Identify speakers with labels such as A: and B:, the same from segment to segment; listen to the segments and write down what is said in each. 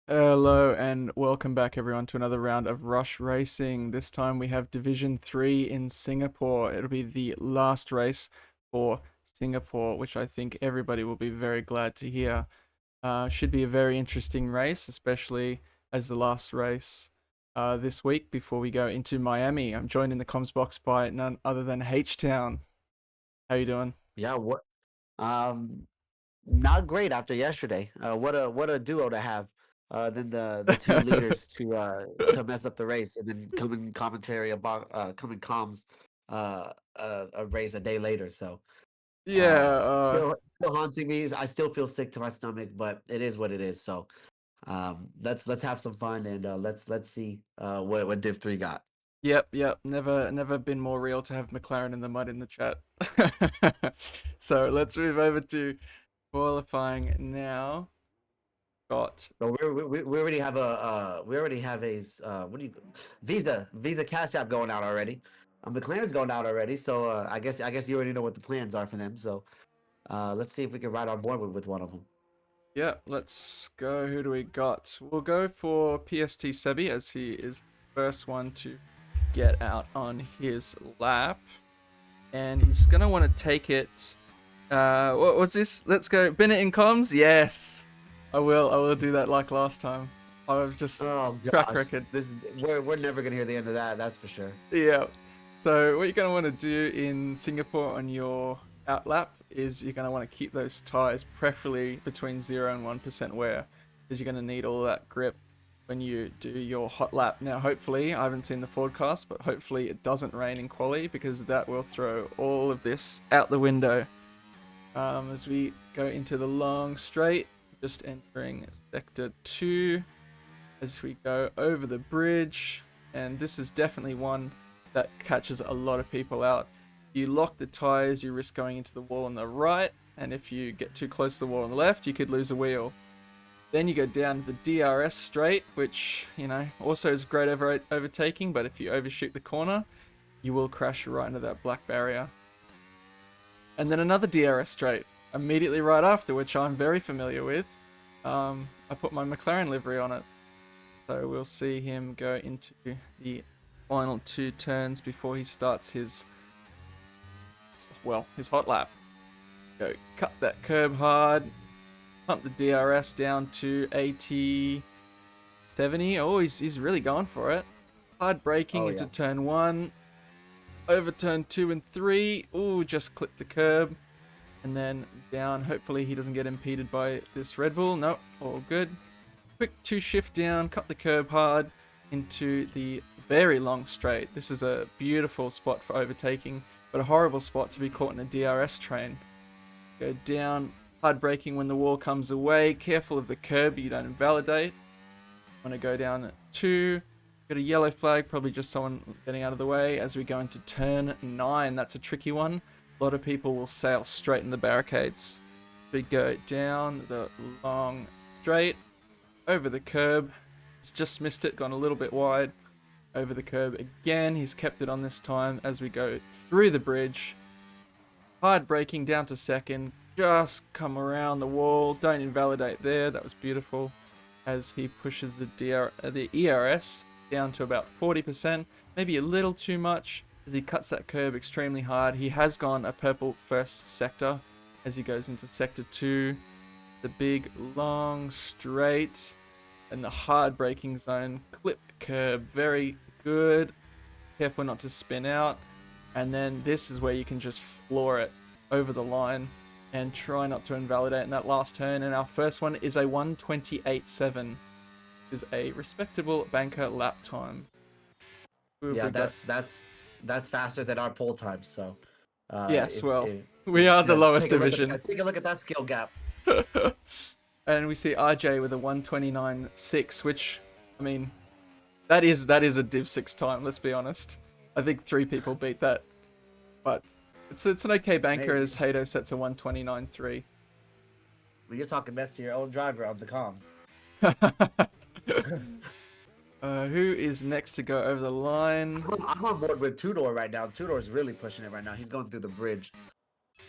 A: Hello and welcome back everyone to another round of Rush Racing. This time we have Division 3 in Singapore. It'll be the last race for Singapore, which I think everybody will be very glad to hear. Should be a very interesting race, especially as the last race this week before we go into Miami. I'm joined in the comms box by none other than H-Town. How you doing?
B: Yeah, what? Um, Not great after yesterday. What a duo to have. Then the two leaders to mess up the race, and then come in commentary about come in comms a race a day later. So
A: Yeah,
B: still haunting me. I still feel sick to my stomach, but it is what it is. So let's have some fun and let's see what Div 3 got.
A: Yep. Never been more real to have McLaren in the mud in the chat. So let's move over to qualifying now. Got
B: So we already have what do you Visa Cash App going out already. McLaren's going out already, so I guess you already know what the plans are for them. So let's see if we can ride on board with one of them.
A: yeah. Let's go. Who do we got? We'll go for PST Sebi as he is the first one to get out on his lap, and he's gonna want to take it. What was this? Let's go. Bennett in comms. Yes, I will. I will do that like last time. I've just
B: Oh
A: track
B: gosh,
A: record.
B: we're never gonna hear the end of that. That's for sure.
A: Yeah. So what you're going to want to do in Singapore on your outlap is you're going to want to keep those tires preferably between 0 and 1% wear because you're going to need all that grip when you do your hot lap. Now hopefully, I haven't seen the forecast, but hopefully it doesn't rain in quali because that will throw all of this out the window. As we go into the long straight, just entering sector 2 as we go over the bridge, and this is definitely one that catches a lot of people out. You lock the tires, you risk going into the wall on the right, and if you get too close to the wall on the left, you could lose a wheel. Then you go down the DRS straight, which, also is great overtaking, but if you overshoot the corner, you will crash right into that black barrier. And then another DRS straight, immediately right after, which I'm very familiar with. I put my McLaren livery on it. So we'll see him go into the final two turns before he starts his hot lap. Go cut that curb hard, pump the DRS down to 80, 70. Oh, he's really going for it. Hard braking
B: Oh
A: into
B: yeah.
A: turn 1, over turn 2 and 3. Oh, just clip the curb. And then down. Hopefully he doesn't get impeded by this Red Bull. Nope, all good. Quick 2 shift down, cut the curb hard into the very long straight. This is a beautiful spot for overtaking, but a horrible spot to be caught in a DRS train. Go down, hard braking when the wall comes away. Careful of the curb, you don't invalidate. Want to go down at 2. Got a yellow flag, probably just someone getting out of the way. As we go into turn 9, that's a tricky one. A lot of people will sail straight in the barricades. We go down the long straight, over the curb. He's just missed it, gone a little bit wide. Over the curb again. He's kept it on this time as we go through the bridge. Hard braking down to second. Just come around the wall. Don't invalidate there. That was beautiful. As he pushes the ERS down to about 40%. Maybe a little too much as he cuts that curb extremely hard. He has gone a purple first sector as he goes into sector 2. The big long straight and the hard braking zone. Clip the curb. Very good. Careful not to spin out. And then this is where you can just floor it over the line and try not to invalidate in that last turn. And our first one is a 1:28.7, is a respectable banker lap time. Who have
B: Yeah,
A: we got?
B: that's faster than our poll times. So
A: Yes, well,
B: if
A: we are the
B: yeah,
A: lowest
B: take a look at
A: division.
B: that. Take a look at that skill gap.
A: And we see RJ with a 1:29.6, which, I mean, that is a Div 6 time, let's be honest. I think 3 people beat that. But it's an okay banker
B: Maybe
A: as Hato sets a 1:29.3.
B: when you're talking mess to your own driver on the comms.
A: Who is next to go over the line?
B: I'm on board with Tudor right now. Tudor's really pushing it right now. He's going through the bridge.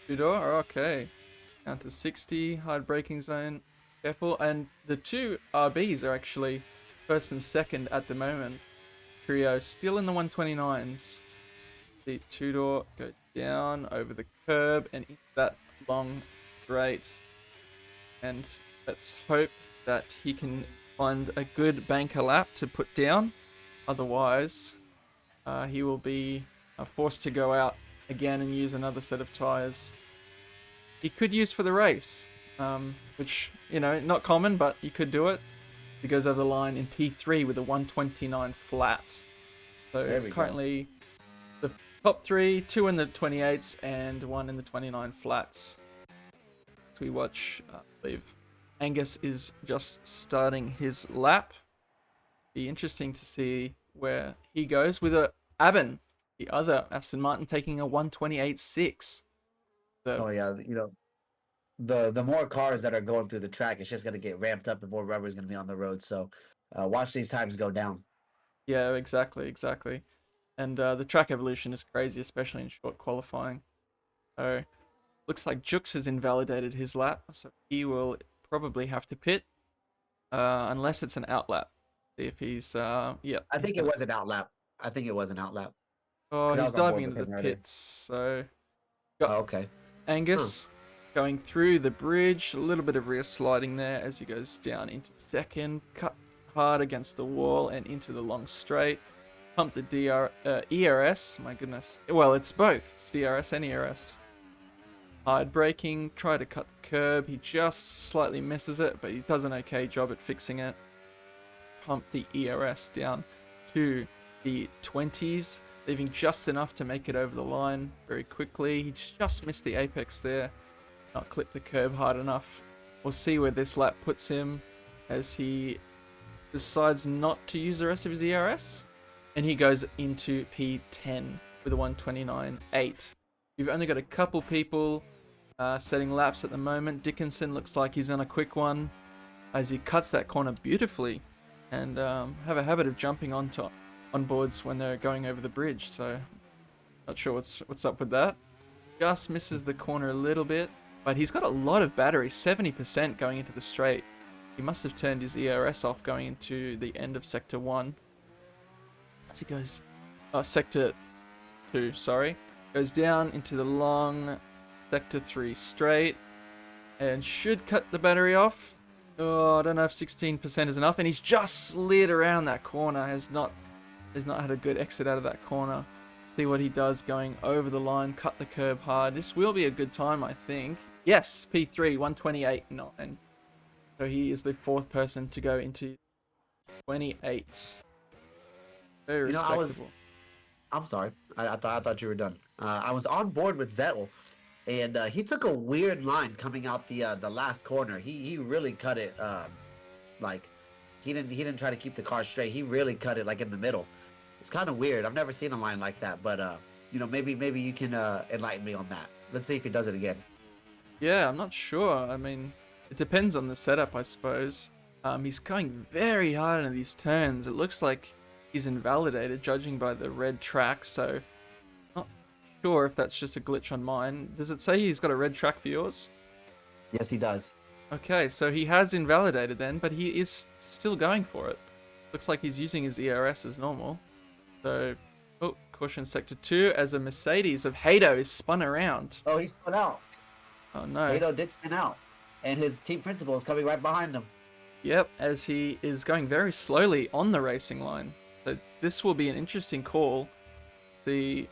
A: Tudor? Okay. Down to 60. Hard braking zone. Careful. And the two RBs are actually first and second at the moment. Trio still in the 129s. The two-door go down over the curb and into that long straight. And let's hope that he can find a good banker lap to put down. Otherwise, he will be forced to go out again and use another set of tyres. He could use for the race, which, not common, but he could do it. He goes over the line in P3 with a 129 flat. So currently the top three, 2 in the 28s and 1 in the 29 flats. So we watch, I believe Angus is just starting his lap. Be interesting to see where he goes with a Aben, the other Aston Martin, taking a 128.6. So,
B: Oh yeah, the more cars that are going through the track, it's just gonna get ramped up and more rubber is gonna be on the road. So watch these times go down.
A: yeah, exactly. And the track evolution is crazy, especially in short qualifying. So looks like Jux has invalidated his lap, so he will probably have to pit, unless it's an outlap. See if he's yeah.
B: I think it was an outlap. I think it was an outlap.
A: Oh,
B: 'Cause I
A: he's
B: was on board
A: diving into
B: with
A: the
B: him earlier.
A: pits. So
B: Oh,
A: got
B: okay.
A: Angus going through the bridge. A little bit of rear sliding there as he goes down into second. Cut hard against the wall and into the long straight. Pump the ERS. My goodness. Well, it's both. It's DRS and ERS. Hard braking. Try to cut the curb. He just slightly misses it, but he does an okay job at fixing it. Pump the ERS down to the 20s, leaving just enough to make it over the line very quickly. He just missed the apex there. Not clipped the curb hard enough. We'll see where this lap puts him as he decides not to use the rest of his ERS. And he goes into P10 with a 129.8. You've only got a couple people setting laps at the moment. Dickinson looks like he's on a quick one as he cuts that corner beautifully and have a habit of jumping on boards when they're going over the bridge. So not sure what's up with that. Just misses the corner a little bit, but he's got a lot of battery, 70% going into the straight. He must have turned his ERS off going into the end of sector 1. As he goes, sector 2, sorry. Goes down into the long sector 3 straight and should cut the battery off. Oh, I don't know if 16% is enough, and he's just slid around that corner. Has not had a good exit out of that corner. See what he does going over the line, cut the curb hard. This will be a good time, I think. Yes, P3, 128.9. So he is the fourth person to go into 28s. Very respectable.
B: I'm sorry. I thought you were done. I was on board with Vettel, and he took a weird line coming out the last corner. He really cut it like he didn't try to keep the car straight. He really cut it like in the middle. It's kind of weird. I've never seen a line like that, but maybe you can enlighten me on that. Let's see if he does it again.
A: Yeah, I'm not sure. I mean, it depends on the setup, I suppose. He's going very hard into these turns. It looks like he's invalidated, judging by the red track, so not sure if that's just a glitch on mine. Does it say he's got a red track for yours?
B: Yes, he does.
A: Okay, so he has invalidated then, but he is still going for it. Looks like he's using his ERS as normal. So, caution sector 2 as a Mercedes of Hato is spun around.
B: Oh, he spun out.
A: Oh no.
B: Hato did spin out, and his team principal is coming right behind him.
A: Yep, as he is going very slowly on the racing line. So this will be an interesting call. See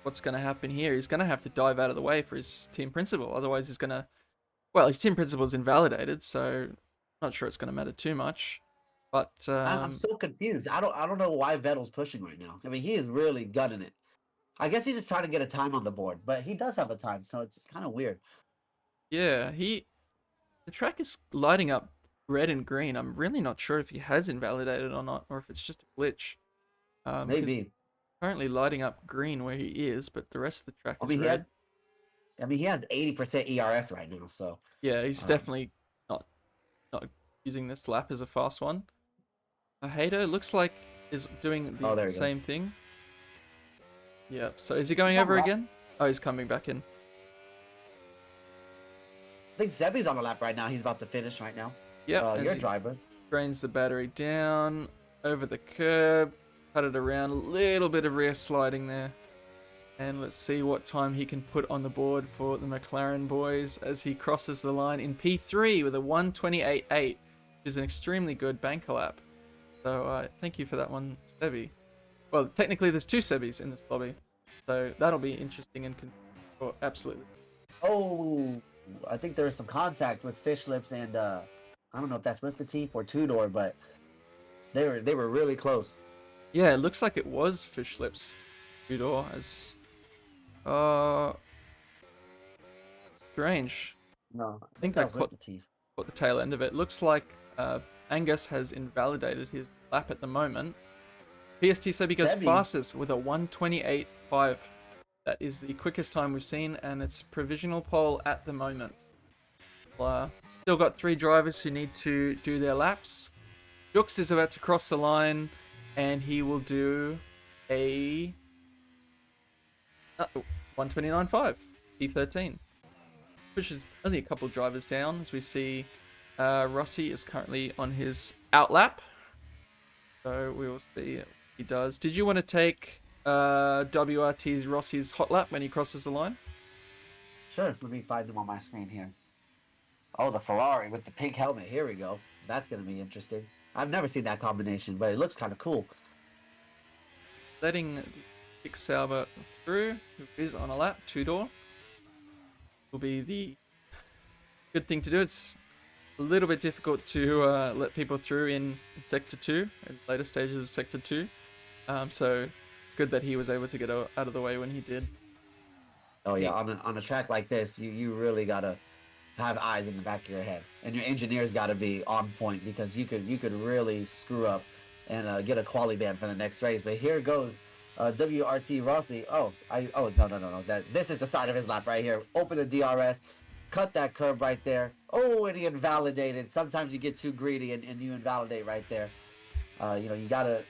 A: what's going to happen here. He's going to have to dive out of the way for his team principal. Otherwise, he's going to... Well, his team principal is invalidated, so not sure it's going to matter too much. But
B: I'm so confused. I don't know why Vettel's pushing right now. I mean, he is really gunning it. I guess he's just trying to get a time on the board, but he does have a time, so it's kind of weird.
A: yeah, the track is lighting up red and green. I'm really not sure if he has invalidated or not, or if it's just a glitch.
B: Maybe.
A: Currently lighting up green where he is, but the rest of the track
B: I
A: is
B: mean,
A: red.
B: he has 80% ERS right now, so
A: Yeah, he's definitely not using this lap as a fast one. Hato looks like is doing the same thing. Yep. So is he going over again? Oh, he's coming back in.
B: I think Sebi's on the lap right now. He's about to finish right now.
A: Yep, as
B: your
A: he
B: driver.
A: drains the battery down, over the curb, cut it around, a little bit of rear sliding there. And let's see what time he can put on the board for the McLaren boys as he crosses the line in P3 with a 1:28.8, which is an extremely good banker lap. So thank you for that one, Sebi. Well, technically there's two Sebis in this lobby, so that'll be interesting and oh, absolutely.
B: Oh, I think there was some contact with Fish Lips and I don't know if that's with Petit or Two Door, but they were really close.
A: Yeah, it looks like it was Fish Lips two-door as strange.
B: No,
A: I think
B: that
A: I
B: was with Petit.
A: caught the tail end of it. Looks like Angus has invalidated his lap at the moment. PST Sebi goes
B: Sebi.
A: fastest with a 1:28.5. That is the quickest time we've seen, and it's provisional pole at the moment. Still got 3 drivers who need to do their laps. Jux is about to cross the line, and he will do a 1:29.5, P13. Which is only a couple drivers down, as we see Rossi is currently on his out lap. So we will see what he does. Did you want to take WRT's Rossi's hot lap when he crosses the line?
B: Sure, let me find them on my screen here. Oh, the Ferrari with the pink helmet. Here we go. That's going to be interesting. I've never seen that combination, but it looks kind of cool.
A: Letting Dick Sauber through, who is on a lap, 2-door. Will be the good thing to do. It's a little bit difficult to let people through in Sector 2, in later stages of Sector 2. So it's good that he was able to get out of the way when he did.
B: Oh yeah, on a track like this, you really gotta have eyes in the back of your head, and your engineers gotta be on point because you could really screw up and get a quali ban for the next race. But here goes WRT Rossi. Oh no. This is the start of his lap right here. Open the DRS, cut that curb right there. Oh, and he invalidated. Sometimes you get too greedy and you invalidate right there. You gotta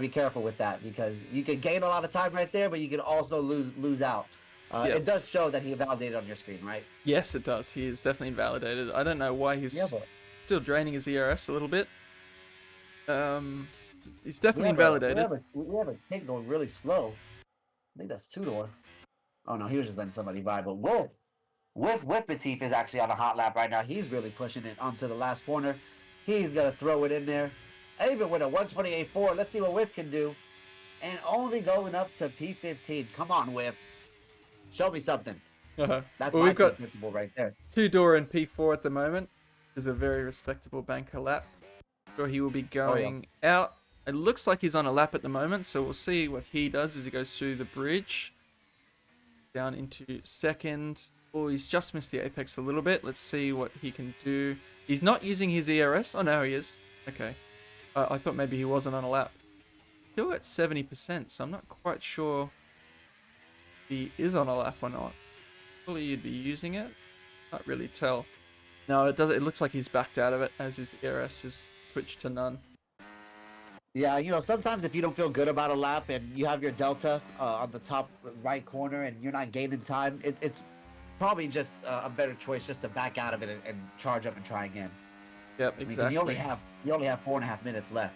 B: be careful with that because you can gain a lot of time right there, but you can also lose out.
A: Yep.
B: It does show that he invalidated on your screen, right?
A: Yes, it does. He is definitely invalidated. I don't know why he's still draining his ERS a little bit. He's definitely invalidated.
B: We have a kid going really slow. I think that's 2-door. Oh no, he was just letting somebody by. But Whiff Batif is actually on a hot lap right now. He's really pushing it onto the last corner. He's gonna throw it in there. And even with a 128.4, let's see what Whiff can do. And only going up to P15. Come on, Whiff. Show me something.
A: Uh-huh.
B: That's
A: well,
B: my
A: we've got
B: principle right there.
A: 2-door and P4 at the moment. Is a very respectable banker lap. Sure, he will be going out. It looks like he's on a lap at the moment, so we'll see what he does as he goes through the bridge. Down into second. Oh, he's just missed the apex a little bit. Let's see what he can do. He's not using his ERS. Oh, no, he is. Okay. I thought maybe he wasn't on a lap. Still at 70%, so I'm not quite sure if he is on a lap or not. Probably you'd be using it. Can't really tell. No, it does. It looks like he's backed out of it as his ERS is switched to none.
B: Yeah, sometimes if you don't feel good about a lap and you have your delta on the top right corner and you're not gaining time, it's probably just a better choice just to back out of it and charge up and try again.
A: Yep, exactly.
B: Because you only have 4.5 minutes left.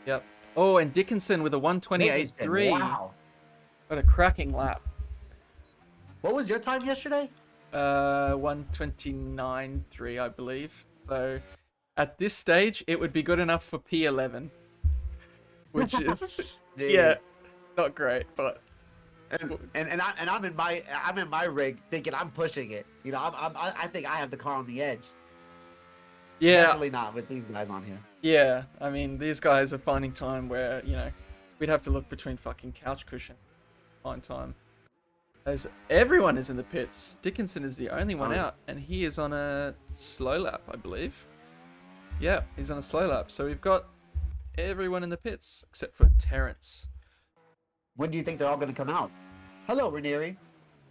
A: Yep. Oh, and Dickinson with a 128.3.
B: Wow.
A: What a cracking lap.
B: What was your time yesterday?
A: 129.3, I believe. So at this stage, it would be good enough for P11, which is yeah, not great, but
B: and I'm in my rig thinking I'm pushing it. I think I have the car on the edge.
A: Yeah,
B: definitely not with these guys on here.
A: Yeah, I mean these guys are finding time where we'd have to look between fucking couch cushion, find time. As everyone is in the pits, Dickinson is the only one out, and he is on a slow lap, I believe. Yeah, he's on a slow lap. So we've got everyone in the pits except for Terrence.
B: When do you think they're all going to come out? Hello, Ranieri.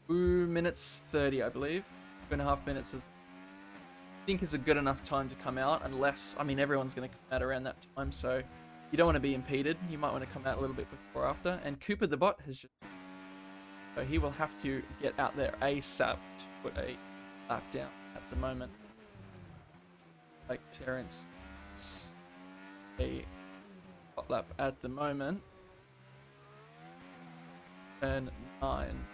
A: 2 minutes 30, I believe. 2.5 minutes is, I think, is a good enough time to come out, unless, I mean, everyone's going to come out around that time, so you don't want to be impeded. You might want to come out a little bit before or after. And Cooper the bot has just, so he will have to get out there ASAP to put a lap down at the moment. like Terrence. It's a hot lap at the moment. Turn 9.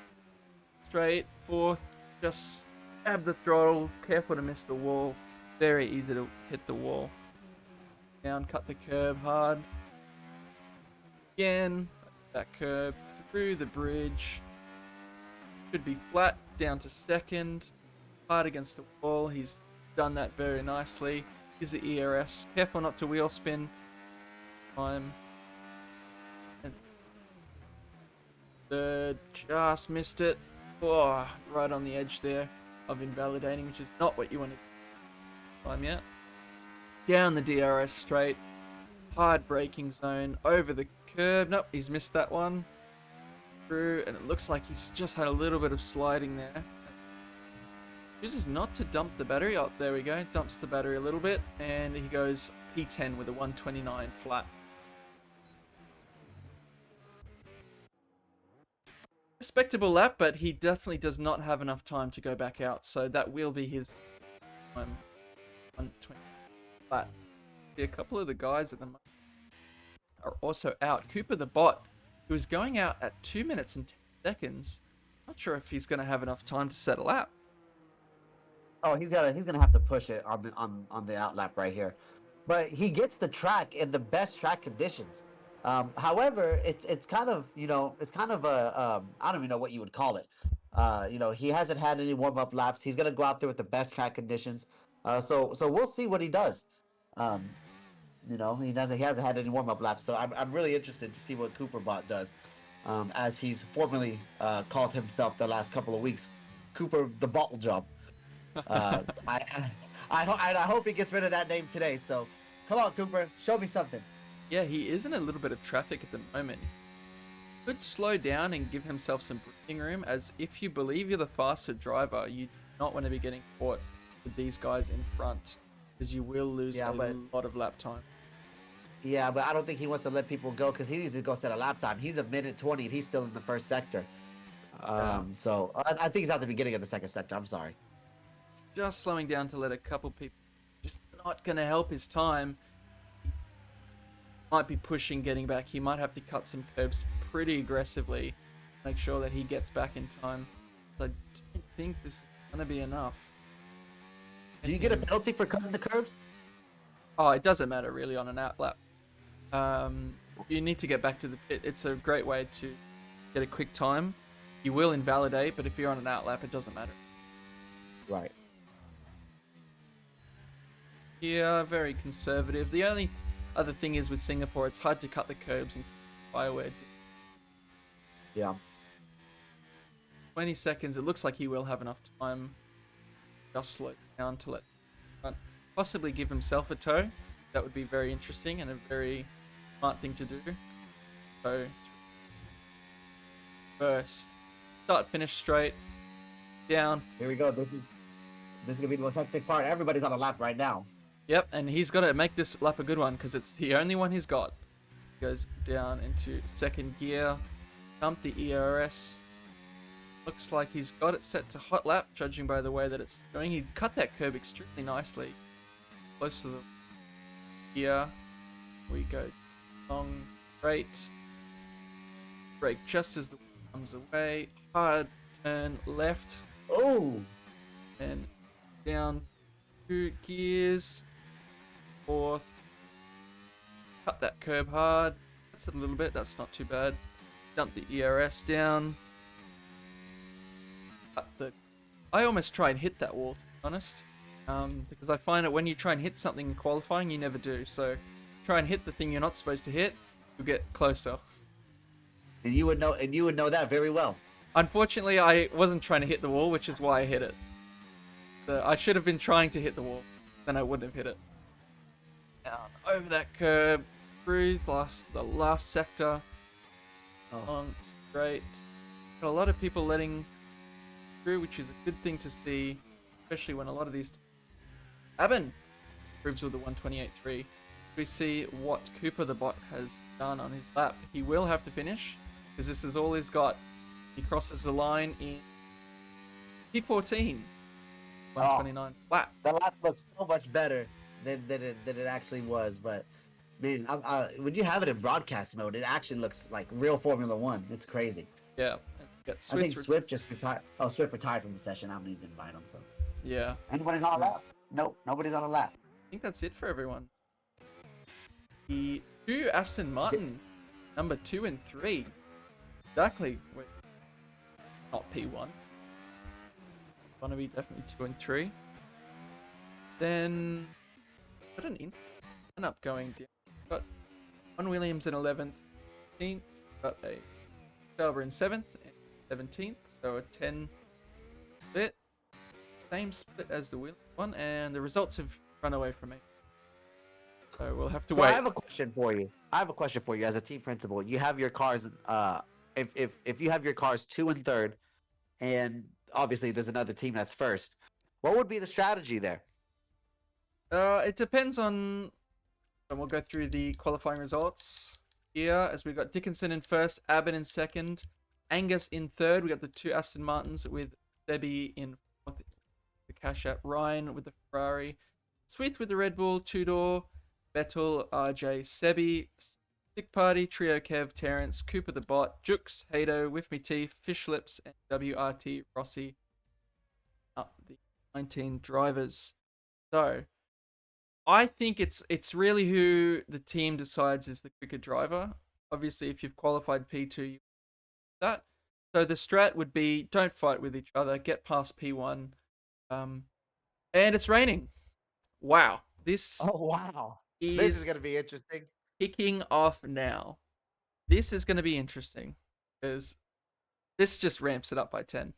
A: Straight, fourth, just stab the throttle, careful to miss the wall. Very easy to hit the wall. Down, cut the curb hard. Again, that curb through the bridge. Should be flat, down to second. Hard against the wall, he's done that very nicely. Here's the ERS, careful not to wheel spin. Time. And third, just missed it. Oh, right on the edge there of invalidating, which is not what you want to time yet. Down the DRS straight. Hard braking zone. Over the curb. Nope, he's missed that one. Through, and it looks like he's just had a little bit of sliding there. Chooses not to dump the battery. Oh, there we go. Dumps the battery a little bit. And he goes P10 with a 129 flat. Respectable lap, but he definitely does not have enough time to go back out, so that will be his 120 flat. See, a couple of the guys at the moment are also out. Cooper the bot, who is going out at 2 minutes and 10 seconds. Not sure if he's going to have enough time to set a lap.
B: Oh, he's gonna have to push it on the out lap right here, but he gets the track in the best track conditions. However, it's kind of it's kind of a I don't even know what you would call it. He hasn't had any warm up laps. He's gonna go out there with the best track conditions. So we'll see what he does. He hasn't had any warm up laps. So I'm really interested to see what Cooperbot does, as he's formerly called himself the last couple of weeks, Cooper the Bottle Job. I hope he gets rid of that name today. So come on, Cooper, show me something.
A: Yeah, he is in a little bit of traffic at the moment. Could slow down and give himself some breathing room, as if you believe you're the faster driver, you do not want to be getting caught with these guys in front, because you will lose a lot of lap time.
B: Yeah, but I don't think he wants to let people go, because he needs to go set a lap time. He's a minute 20 and he's still in the first sector. So I think he's at the beginning of the second sector. I'm sorry.
A: It's just slowing down to let a couple people, just not going to help his time. Might be pushing getting back. He might have to cut some curbs pretty aggressively, make sure that he gets back in time. I don't think this is gonna be enough.
B: Do you get a penalty for cutting the curbs?
A: Oh, it doesn't matter really on an out lap. You need to get back to the pit. It's a great way to get a quick time. You will invalidate, but if you're on an out lap, it doesn't matter.
B: Right.
A: Yeah, very conservative. The only other thing is with Singapore, it's hard to cut the curbs and fireware.
B: Yeah.
A: 20 seconds. It looks like he will have enough time. Just slow down to let possibly give himself a tow. That would be very interesting and a very smart thing to do. So first, start, finish straight, down.
B: Here we go. This is gonna be the most hectic part. Everybody's on a lap right now.
A: Yep, and he's got to make this lap a good one because it's the only one he's got. Goes down into second gear, dump the ERS. Looks like he's got it set to hot lap, judging by the way that it's going. He cut that curb extremely nicely. Close to the gear. We go long, straight. Brake just as the wheel comes away. Hard turn left.
B: Oh!
A: And down 2 gears. Fourth. Cut that curb hard. That's it a little bit. That's not too bad. Dump the ERS down. I almost try and hit that wall, to be honest, because I find that when you try and hit something in qualifying, you never do. So try and hit the thing you're not supposed to hit, you'll get closer.
B: And you would know that very well.
A: Unfortunately, I wasn't trying to hit the wall, which is why I hit it. So I should have been trying to hit the wall, then I wouldn't have hit it. Down over that curb, through the last sector, on straight. Got a lot of people letting through, which is a good thing to see, especially when a lot of these Aben proves with the 128.3. We see what Cooper the bot has done on his lap. He will have to finish because this is all he's got. He crosses the line in P14, 129 flat.
B: The lap looks so much better than it actually was. But man, when you have it in broadcast mode, it actually looks like real Formula One. It's crazy.
A: Yeah. Got
B: I think
A: Swift.
B: Swift just retired. Oh, Swift retired from the session. I don't even invite him. So
A: Yeah.
B: anybody's on a lap? Nope, nobody's on a lap.
A: I think that's it for everyone. The two Aston Martins, number 2 and 3. Exactly. Wait, not P1. Gonna be definitely 2 and 3. Then got an up going down. Got one Williams in 11th, 15th. Got a Sauber in 7th and 17th. So a 10 split. Same split as the Williams one, and the results have run away from me. So we'll have to
B: So
A: wait.
B: I have a question for you. I have a question for you as a team principal. You have your cars. If you have your cars 2 and 3rd, and obviously there's another team that's first, what would be the strategy there?
A: It depends on. And we'll go through the qualifying results here as we've got Dickinson in first, Abbott in second, Angus in third. We got the two Aston Martins with Sebi in fourth, the cash at Ryan with the Ferrari, Swift with the Red Bull, Tudor, Vettel, RJ, Sebi, Stick Party, Trio Kev, Terrence, Cooper the Bot, Jukes, Hado, With Me Teeth, Fish Lips, and WRT Rossi up the 19 drivers. So I think it's really who the team decides is the quicker driver. Obviously, if you've qualified P2, you that. So the strat would be don't fight with each other, get past P1. And it's raining. Wow. This
B: Oh wow, this is
A: is
B: gonna be interesting.
A: kicking off now. This is going to be interesting because this just ramps it up by 10.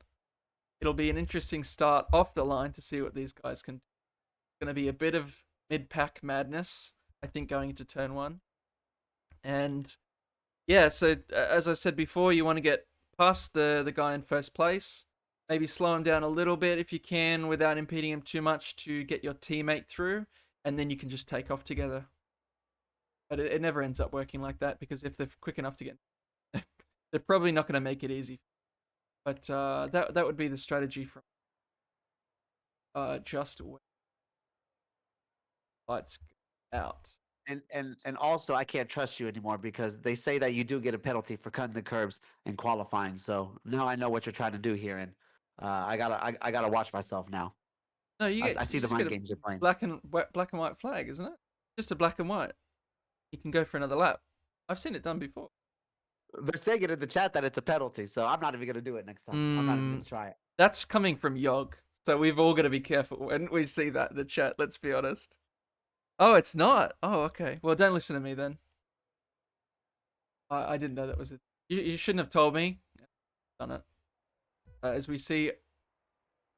A: It'll be an interesting start off the line to see what these guys can do. It's going to be a bit of mid-pack madness, I think, going into turn 1. And yeah, so as I said before, you want to get past the guy in first place. Maybe slow him down a little bit if you can without impeding him too much to get your teammate through, and then you can just take off together. But it never ends up working like that because if they're quick enough to get, they're probably not going to make it easy. But that would be the strategy from just lights out.
B: And also, I can't trust you anymore because they say that you do get a penalty for cutting the curbs in qualifying. So now I know what you're trying to do here, and I gotta watch myself now.
A: No, you
B: I see the
A: just get
B: mind
A: a
B: games you're playing.
A: black and white flag, isn't it? Just a black and white. You can go for another lap. I've seen it done before.
B: They're saying it in the chat that it's a penalty, so I'm not even gonna do it next time. I'm not even gonna try it.
A: That's coming from Yog, so we've all got to be careful when we see that in the chat. Let's be honest. Oh, it's not. Oh, okay. Well, don't listen to me then. I didn't know that was it. You shouldn't have told me. Done it. As we see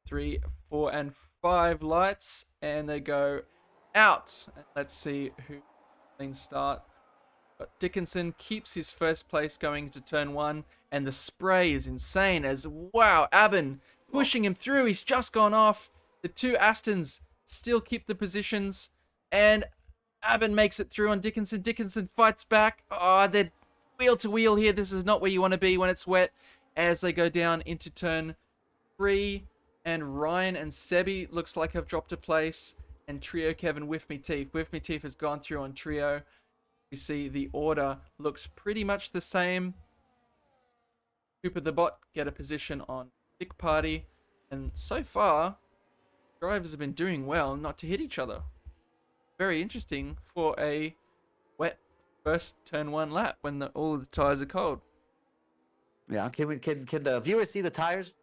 A: 3, 4, and 5 lights, and they go out. Let's see who clean start. But Dickinson keeps his first place going into turn 1, and the spray is insane as, wow, Aben pushing him through. He's just gone off. The two Astons still keep the positions, and Aben makes it through on Dickinson. Dickinson fights back. Oh, they're wheel to wheel here. This is not where you want to be when it's wet as they go down into turn 3. And Ryan and Sebi looks like have dropped a place. And Trio Kevin With Me Teeth. With Me Teeth has gone through on Trio. We see the order looks pretty much the same. Cooper the Bot get a position on Stick Party. And so far, drivers have been doing well not to hit each other. Very interesting for a wet first turn 1 lap when all of the tires are cold.
B: Yeah, can the viewers see the tires?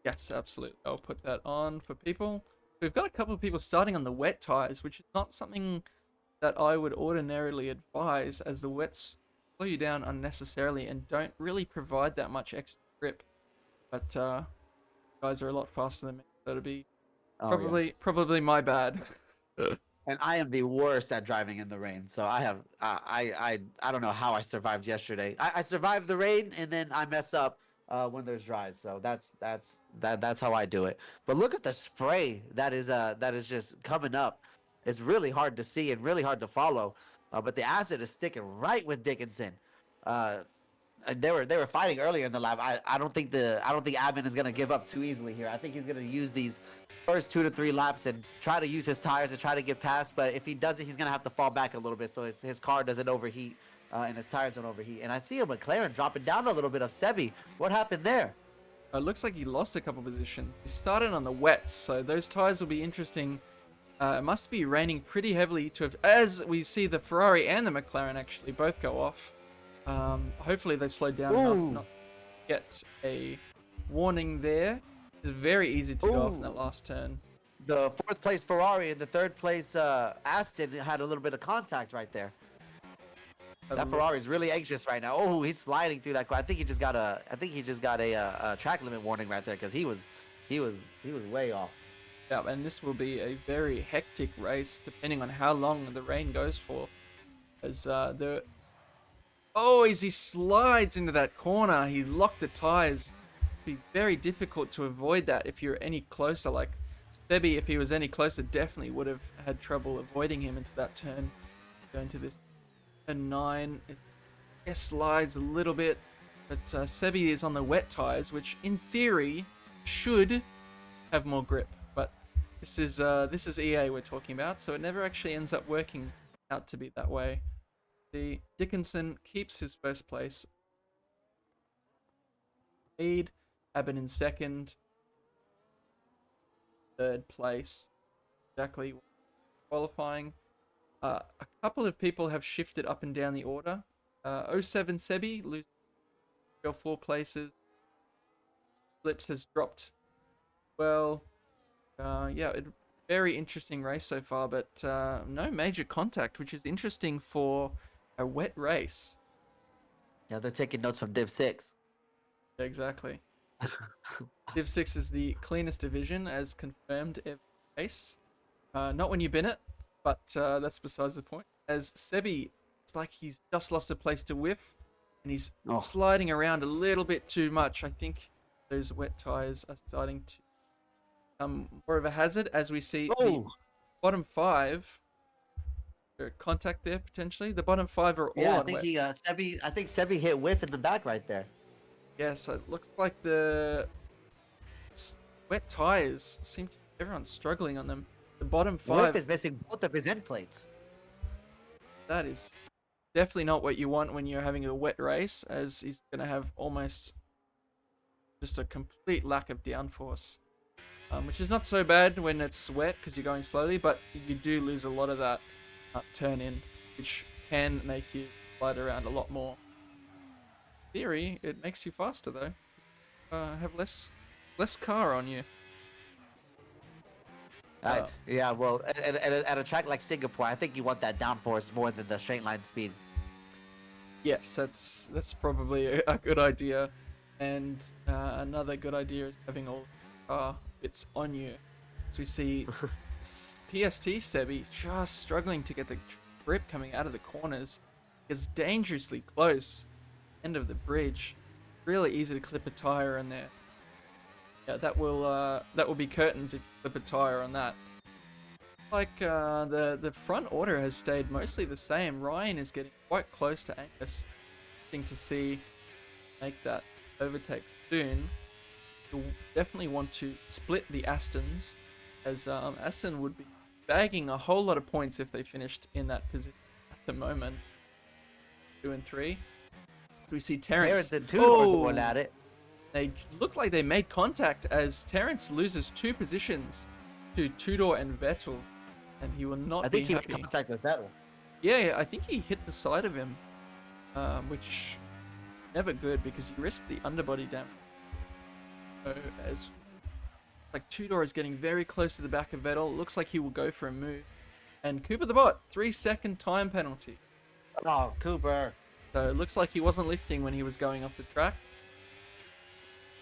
A: Yes, absolutely. I'll put that on for people. We've got a couple of people starting on the wet tires, which is not something that I would ordinarily advise, as the wets slow you down unnecessarily and don't really provide that much extra grip. But guys are a lot faster than me, so it'll be probably my bad.
B: And I am the worst at driving in the rain. So I have I don't know how I survived yesterday. I survived the rain and then I mess up when there's dries. So that's how I do it. But look at the spray that is just coming up. It's really hard to see and really hard to follow. But the acid is sticking right with Dickinson. They were fighting earlier in the lap. I don't think Aben is gonna give up too easily here. I think he's gonna use these first 2 to 3 laps and try to use his tires and try to get past. But if he doesn't, he's gonna have to fall back a little bit so his car doesn't overheat and his tires don't overheat. And I see a McLaren dropping down a little bit of Sebi. What happened there?
A: It looks like he lost a couple positions. He started on the wets, so those tires will be interesting. It must be raining pretty heavily to have, as we see the Ferrari and the McLaren actually both go off. Hopefully they slowed down enough not to get a warning there. It's very easy to go off in that last turn.
B: The 4th place Ferrari and the 3rd place Aston had a little bit of contact right there. That Ferrari's really anxious right now. Oh, he's sliding through that car. I think he just got a track limit warning right there because he was way off.
A: Yeah, and this will be a very hectic race depending on how long the rain goes for. As as he slides into that corner, he locked the tires. It'd be very difficult to avoid that if you're any closer. Like Sebi, if he was any closer, definitely would have had trouble avoiding him into that turn. Going to this turn 9, it slides a little bit, but Sebi is on the wet tires, which in theory should have more grip. But this is EA we're talking about, so it never actually ends up working out to be that way. The Dickinson keeps his first place. Lead, Abbott in second. 3rd place. Exactly qualifying. A couple of people have shifted up and down the order. 07 Sebi loses 3 or 4 places. Flips has dropped. Well, very interesting race so far, but no major contact, which is interesting for a wet race.
B: Yeah, they're taking notes from Div 6.
A: Exactly. Div 6 is the cleanest division, as confirmed every race. Not when you bin it, but that's besides the point. As Sebi, it's like he's just lost a place to whiff, and he's sliding around a little bit too much. I think those wet tires are starting to become more of a hazard, as we see the bottom 5. Contact there potentially. The bottom 5 are all on wets.
B: I think Sebi hit whiff in the back right there.
A: Yeah, so it looks like the wet tires seem to everyone's struggling on them. The bottom 5
B: Whiff is missing both of his end plates.
A: That is definitely not what you want when you're having a wet race, as he's going to have almost just a complete lack of downforce, which is not so bad when it's wet because you're going slowly, but you do lose a lot of that turn in, which can make you slide around a lot more. In theory, it makes you faster though. Have less car on you.
B: Yeah, well, at a track like Singapore, I think you want that downforce more than the straight line speed.
A: Yes, that's probably a good idea, and another good idea is having all car bits on you. So we see PST Sebi just struggling to get the grip coming out of the corners. It's dangerously close. End of the bridge. Really easy to clip a tire in there. Yeah, that will be curtains if you clip a tire on that. Like the front order has stayed mostly the same. Ryan is getting quite close to Angus. Thing to see make that overtake soon. You'll definitely want to split the Astons, as Aston would be bagging a whole lot of points if they finished in that position at the moment. 2 and 3. We see Terrence.
B: Going at it.
A: They look like they made contact as Terrence loses 2 positions to Tudor and Vettel, and he will not be happy.
B: I think he made contact with Vettel.
A: Yeah, I think he hit the side of him, which never good because you risk the underbody damage. So as like Tudor is getting very close to the back of Vettel, looks like he will go for a move, and Cooper the Bot 3-second time penalty.
B: Oh, Cooper.
A: So it looks like he wasn't lifting when he was going off the track.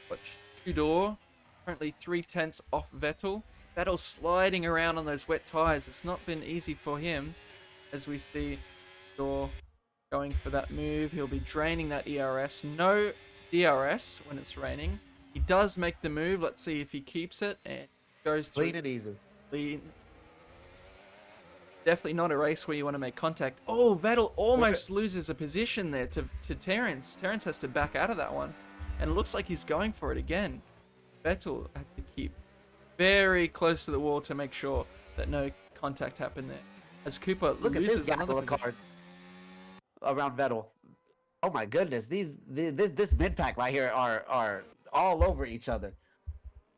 A: But Tudor, currently 3/10 off Vettel. Vettel sliding around on those wet tires. It's not been easy for him, as we see Tudor going for that move. He'll be draining that ERS. No DRS when it's raining. He does make the move. Let's see if he keeps it and goes through.
B: Clean and easy.
A: Clean. Definitely not a race where you want to make contact. Oh, Vettel almost loses a position there to Terrence. Terrence has to back out of that one. And it looks like he's going for it again. Vettel had to keep very close to the wall to make sure that no contact happened there. As Cooper
B: Look at this
A: loses another
B: gaggle of
A: position.
B: cars around Vettel. Oh my goodness, this mid pack right here are all over each other.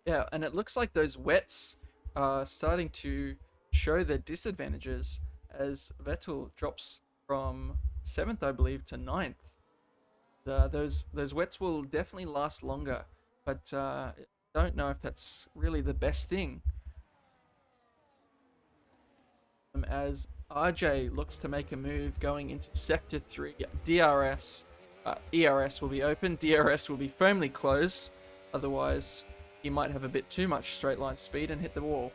A: Yeah, and it looks like those wets are starting to show their disadvantages as Vettel drops from 7th, I believe, to 9th. Those wets will definitely last longer, but don't know if that's really the best thing. As RJ looks to make a move going into Sector 3, DRS, ERS will be open, DRS will be firmly closed, otherwise he might have a bit too much straight line speed and hit the wall.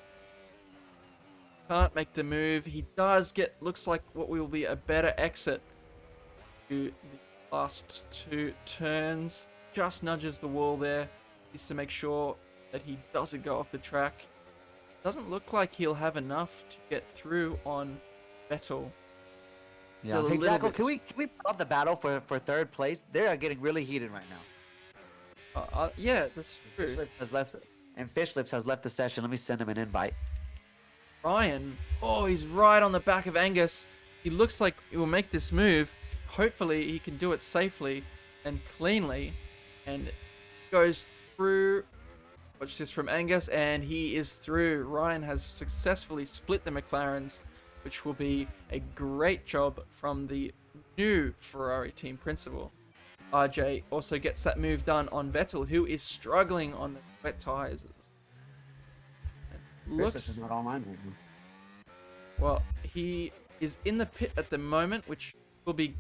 A: Can't make the move. He does get, looks like what will be a better exit to the last 2 turns. Just nudges the wall there. Needs to make sure that he doesn't go off the track. Doesn't look like he'll have enough to get through on Vettel.
B: Yeah.
A: Still a
B: Hey,
A: little
B: Jacko,
A: bit.
B: can we put up the battle for third place? They are getting really heated right now.
A: Yeah, that's true.
B: Fish Lips has left the session. Let me send him an invite.
A: Ryan, oh, he's right on the back of Angus. He looks like he will make this move. Hopefully he can do it safely and cleanly, and goes through. Watch this from Angus, and he is through. Ryan has successfully split the McLarens, which will be a great job from the new Ferrari team principal. RJ also gets that move done on Vettel, who is struggling on the wet tyres.
B: This is not online right now.
A: Well, he is in the pit at the moment, which will be.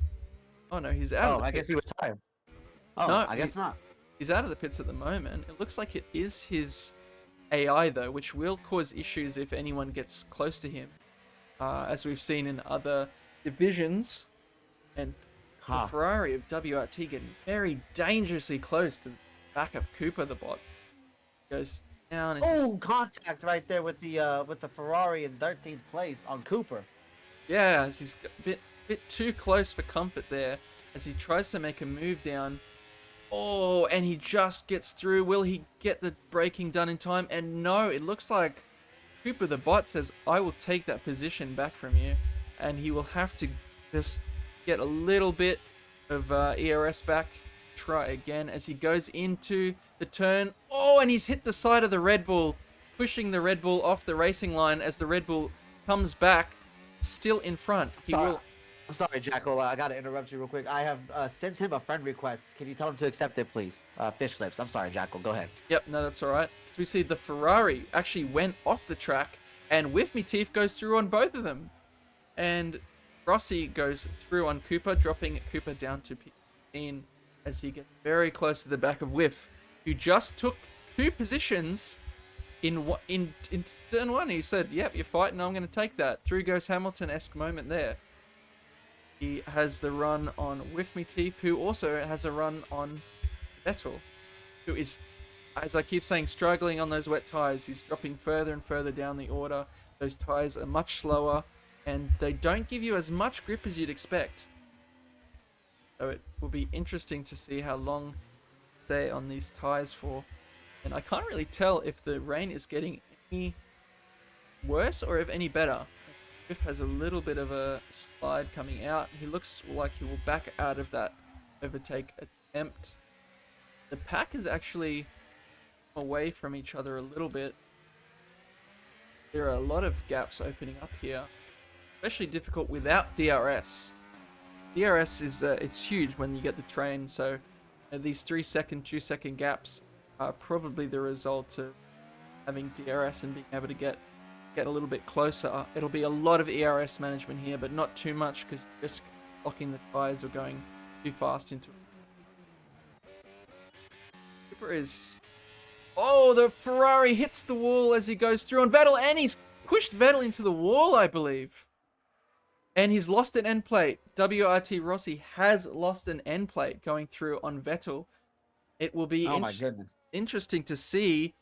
A: Oh no, he's out.
B: Oh,
A: of the
B: I
A: pit.
B: guess he was tired. Oh,
A: No,
B: I guess not.
A: He's out of the pits at the moment. It looks like it is his AI though, which will cause issues if anyone gets close to him, as we've seen in other divisions. And the Ferrari of WRT getting very dangerously close to the back of Cooper the bot. Goes down into.
B: Oh, contact right there with the Ferrari in 13th place on Cooper.
A: Yeah, he's a bit too close for comfort there as he tries to make a move down. Oh, and he just gets through. Will he get the braking done in time? And no, it looks like Cooper the bot says, I will take that position back from you. And he will have to just get a little bit of ERS back. Try again as he goes into the turn. Oh, and he's hit the side of the Red Bull, pushing the Red Bull off the racing line as the Red Bull comes back, still in front.
B: I'm sorry, Jackal. I gotta interrupt you real quick. I have sent him a friend request. Can you tell him to accept it, please? Fish Lips. I'm sorry, Jackal. Go ahead.
A: Yep, no, that's all right. So we see the Ferrari actually went off the track, and With Me Teeth goes through on both of them. And Rossi goes through on Cooper, dropping Cooper down to P15 as he gets very close to the back of Whiff, who just took 2 positions in turn 1. He said, yep, you're fighting, I'm going to take that. Through goes Hamilton-esque moment there. He has the run on With Me Teeth, who also has a run on Vettel, who is, as I keep saying, struggling on those wet tyres. He's dropping further and further down the order. Those tyres are much slower, and they don't give you as much grip as you'd expect. So it will be interesting to see how long they stay on these tyres for. And I can't really tell if the rain is getting any worse or if any better. Griff has a little bit of a slide coming out. He looks like he will back out of that overtake attempt. The pack is actually away from each other a little bit. There are a lot of gaps opening up here, especially difficult without DRS. DRS is it's huge when you get the train, so these 3-second, 2-second gaps are probably the result of having DRS and being able to get a little bit closer. It'll be a lot of ERS management here, but not too much because you risk locking the tires or going too fast into it. Cooper is... Oh, the Ferrari hits the wall as he goes through on Vettel, and he's pushed Vettel into the wall, I believe. And he's lost an end plate. WRT Rossi has lost an end plate going through on Vettel. It will be interesting to see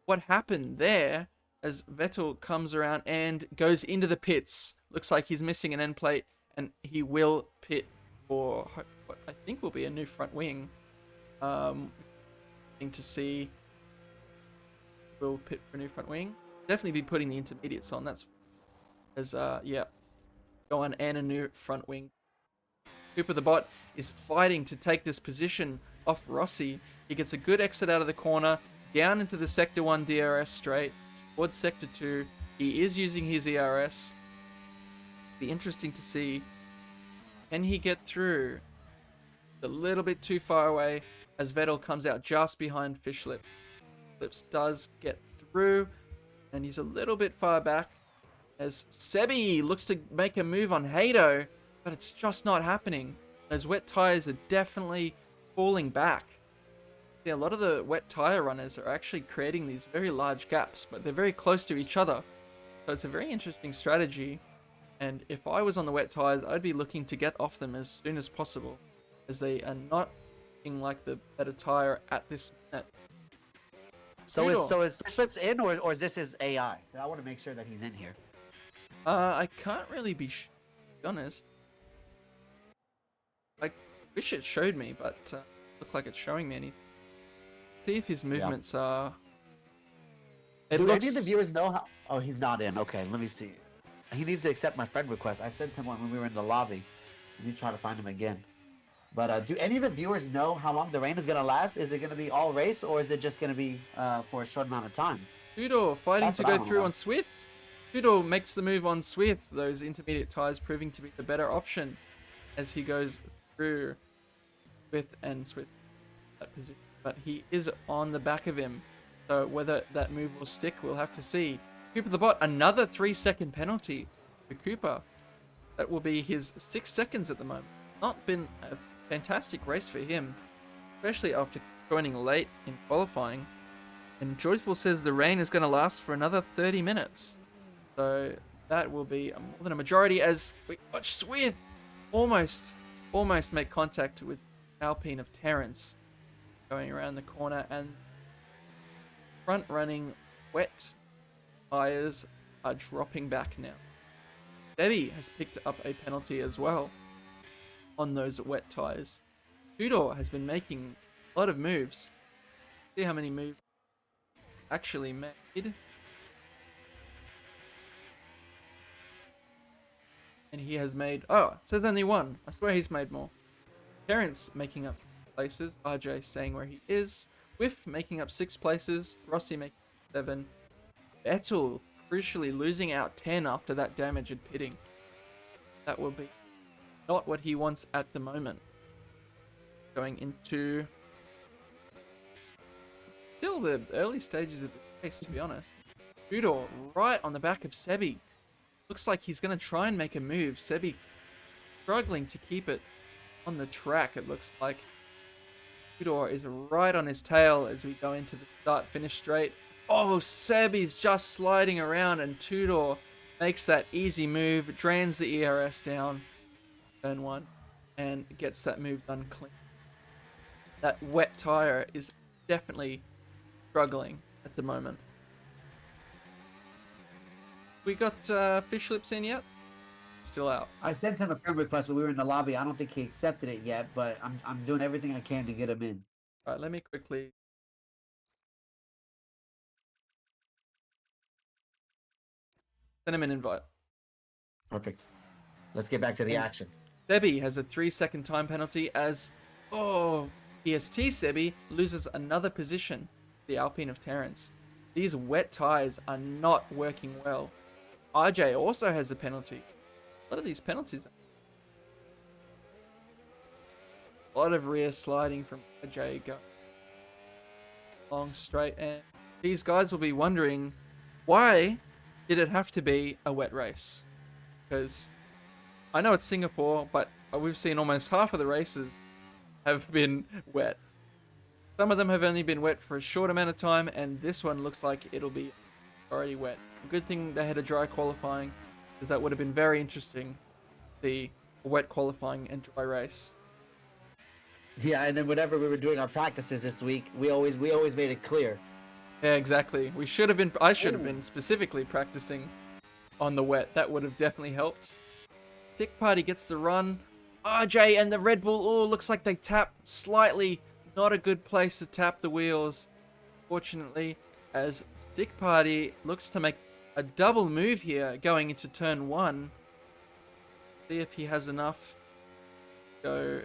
A: what happened there as Vettel comes around and goes into the pits. Looks like he's missing an end plate, and he will pit for what I think will be a new front wing. Thing to see. will pit for a new front wing. Definitely be putting the intermediates on. That's as yeah, go on and a new front wing. Cooper the bot is fighting to take this position off Rossi. He gets a good exit out of the corner, down into the Sector 1 DRS straight, towards Sector 2. He is using his ERS. Be interesting to see, can he get through? A little bit too far away as Vettel comes out just behind Fishlip. Lips does get through, and he's a little bit far back as Sebi looks to make a move on Hato, but it's just not happening. Those wet tires are definitely falling back. Yeah, a lot of the wet tire runners are actually creating these very large gaps, but they're very close to each other. So it's a very interesting strategy. And if I was on the wet tires, I'd be looking to get off them as soon as possible, as they are not looking like the better tire at this minute.
B: So is Fishlip's in, or is this his AI? I want to make sure that he's in here.
A: I can't really be honest. I wish it showed me, but look like it's showing me anything. See if his movements are.
B: Do any of the viewers know how? Oh, he's not in. Okay, let me see. He needs to accept my friend request. I sent him one when we were in the lobby. Let me try to find him again. But do any of the viewers know how long the rain is going to last? Is it going to be all race, or is it just going to be for a short amount of time?
A: Tudor fighting to go through on Swift. Tudor makes the move on Swift. Those intermediate tires proving to be the better option as he goes through Swift and Swift that position. But he is on the back of him. So whether that move will stick, we'll have to see. Cooper the bot, another 3-second penalty for Cooper. That will be his 6 seconds at the moment. Not been a fantastic race for him, especially after joining late in qualifying. And Joyful says the rain is going to last for another 30 minutes. So that will be more than a majority as we watch Swift almost make contact with Alpine of Terrence going around the corner, and front running wet tires are dropping back now. Debbie has picked up a penalty as well on those wet tires. Tudor has been making a lot of moves. See how many moves actually made. And he has made, oh, it says only one. I swear he's made more. Terrence making up places. RJ staying where he is. Whiff making up 6 places. Rossi making 7. Vettel crucially losing out 10 after that damage and pitting. That will be not what he wants at the moment. Going into still the early stages of the race, to be honest. Tudor right on the back of Sebi. Looks like he's going to try and make a move. Sebi struggling to keep it on the track, it looks like. Tudor is right on his tail as we go into the start-finish straight. Oh, Sebi's just sliding around, and Tudor makes that easy move, drains the ERS down, turn 1, and gets that move done clean. That wet tire is definitely struggling at the moment. We got Fish Lips in yet? Still out.
B: I sent him a friend request when we were in the lobby. I don't think he accepted it yet, but I'm doing everything I can to get him in.
A: All right, let me quickly. Send him an invite.
B: Perfect. Let's get back to the action.
A: Sebi has a 3-second time penalty as, EST Sebi loses another position, the Alpine of Terrence. These wet tires are not working well. RJ also has a penalty. A lot of these penalties. A lot of rear sliding from RJ going long straight, and these guys will be wondering, why did it have to be a wet race? Because I know it's Singapore, but we've seen almost half of the races have been wet. Some of them have only been wet for a short amount of time, and this one looks like it'll be already wet. Good thing they had a dry qualifying, because that would have been very interesting, the wet qualifying and dry race.
B: Yeah, and then whenever we were doing our practices this week, we always made it clear.
A: Yeah, exactly. I should have been specifically practicing on the wet. That would have definitely helped. Stick Party gets the run. RJ and the Red Bull, looks like they tap slightly. Not a good place to tap the wheels, fortunately, as Stick Party looks to make a double move here going into turn 1. See if he has enough. Go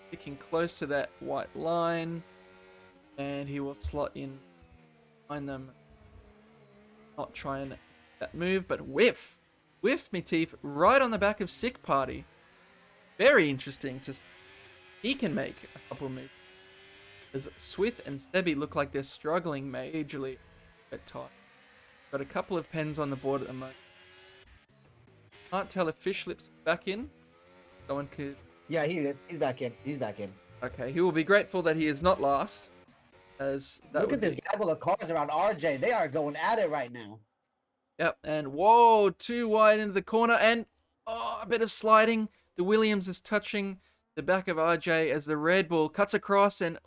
A: sticking close to that white line, and he will slot in behind them. Not trying that move, but whiff me teeth right on the back of Sick Party. Very interesting to see. He can make a couple moves. As Swith and Sebi look like they're struggling majorly at times. Got a couple of pens on the board at the moment. Can't tell if Fish Lips back in. Someone could.
B: Yeah, he is. He's back in. He's back in.
A: Okay, he will be grateful that he is not last. As that
B: Look
A: would
B: at this
A: be...
B: gaggle of cars around RJ. They are going at it right now.
A: Yep, and whoa, too wide into the corner, and a bit of sliding. The Williams is touching the back of RJ as the Red Bull cuts across, and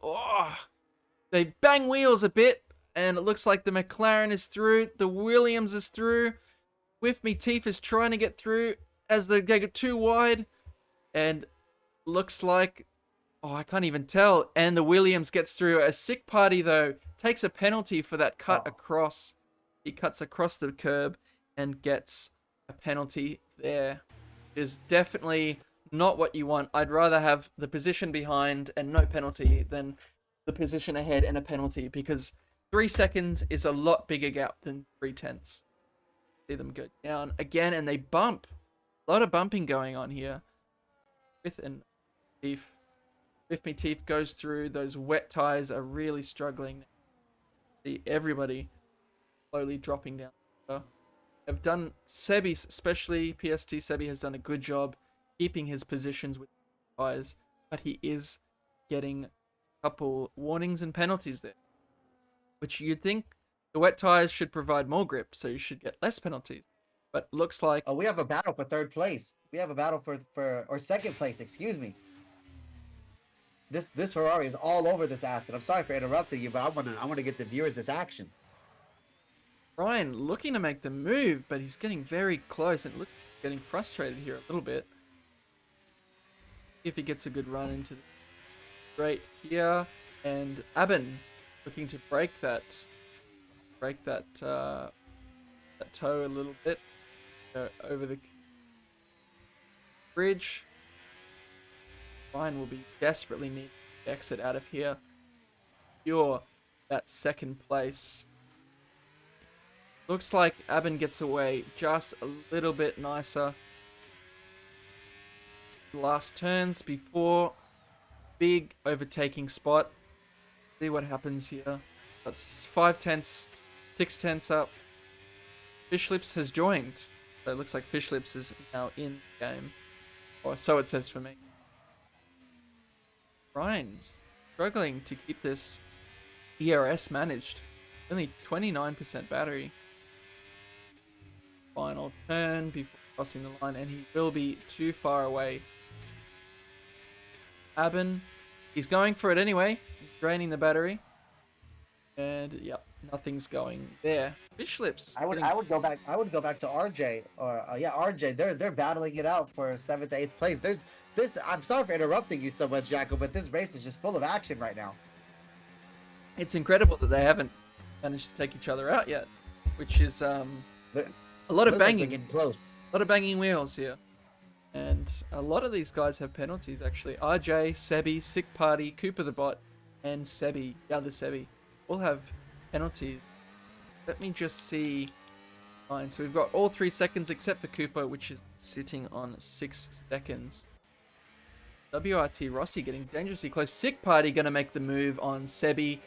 A: they bang wheels a bit, and it looks like the McLaren is through. The Williams is through. With Me Teeth is trying to get through as they get too wide, and looks like I can't even tell. And the Williams gets through. A Sick Party though takes a penalty for that cut across. He cuts across the curb and gets a penalty there. Is definitely not what you want. I'd rather have the position behind and no penalty than the position ahead and a penalty, because 3 seconds is a lot bigger gap than 3/10. See them go down again, and they bump. A lot of bumping going on here. With Me Teeth goes through. Those wet tires are really struggling. See everybody slowly dropping down. Have done Sebi, especially PST Sebi, has done a good job keeping his positions with tires, but he is getting a couple warnings and penalties there, which you'd think the wet tires should provide more grip, so you should get less penalties. But looks like
B: we have a battle for third place. We have a battle for second place. Excuse me. This Ferrari is all over this asset. I'm sorry for interrupting you, but I wanna get the viewers this action.
A: Ryan looking to make the move, but he's getting very close, and it looks like he's getting frustrated here a little bit. If he gets a good run into the straight here, and Aben looking to break that toe a little bit over the bridge. Ryan will be desperately needing to exit out of here. Secure that second place. Looks like Aben gets away just a little bit nicer. Last turns before big overtaking spot. See what happens here. That's 5/10, 6/10 up. Fish Lips has joined. So it looks like Fish Lips is now in the game. Or so it says for me. Ryan's struggling to keep this ERS managed. Only 29% battery. Final turn before crossing the line, and he will be too far away. Aben, he's going for it anyway, draining the battery, and yep, nothing's going there. Fish Lips.
B: I would go back. I would go back to RJ or RJ. They're battling it out for 7th to 8th place. There's this. I'm sorry for interrupting you so much, Jacko, but this race is just full of action right now.
A: It's incredible that they haven't managed to take each other out yet, which is a lot of banging.
B: Getting close.
A: A lot of banging wheels here. And a lot of these guys have penalties, actually. RJ, Sebi, Sick Party, Cooper the Bot, and Sebi, the other Sebi, all have penalties. Let me just see. Fine, so we've got all 3 seconds except for Cooper, which is sitting on 6 seconds. WRT Rossi getting dangerously close. Sick Party going to make the move on Sebi.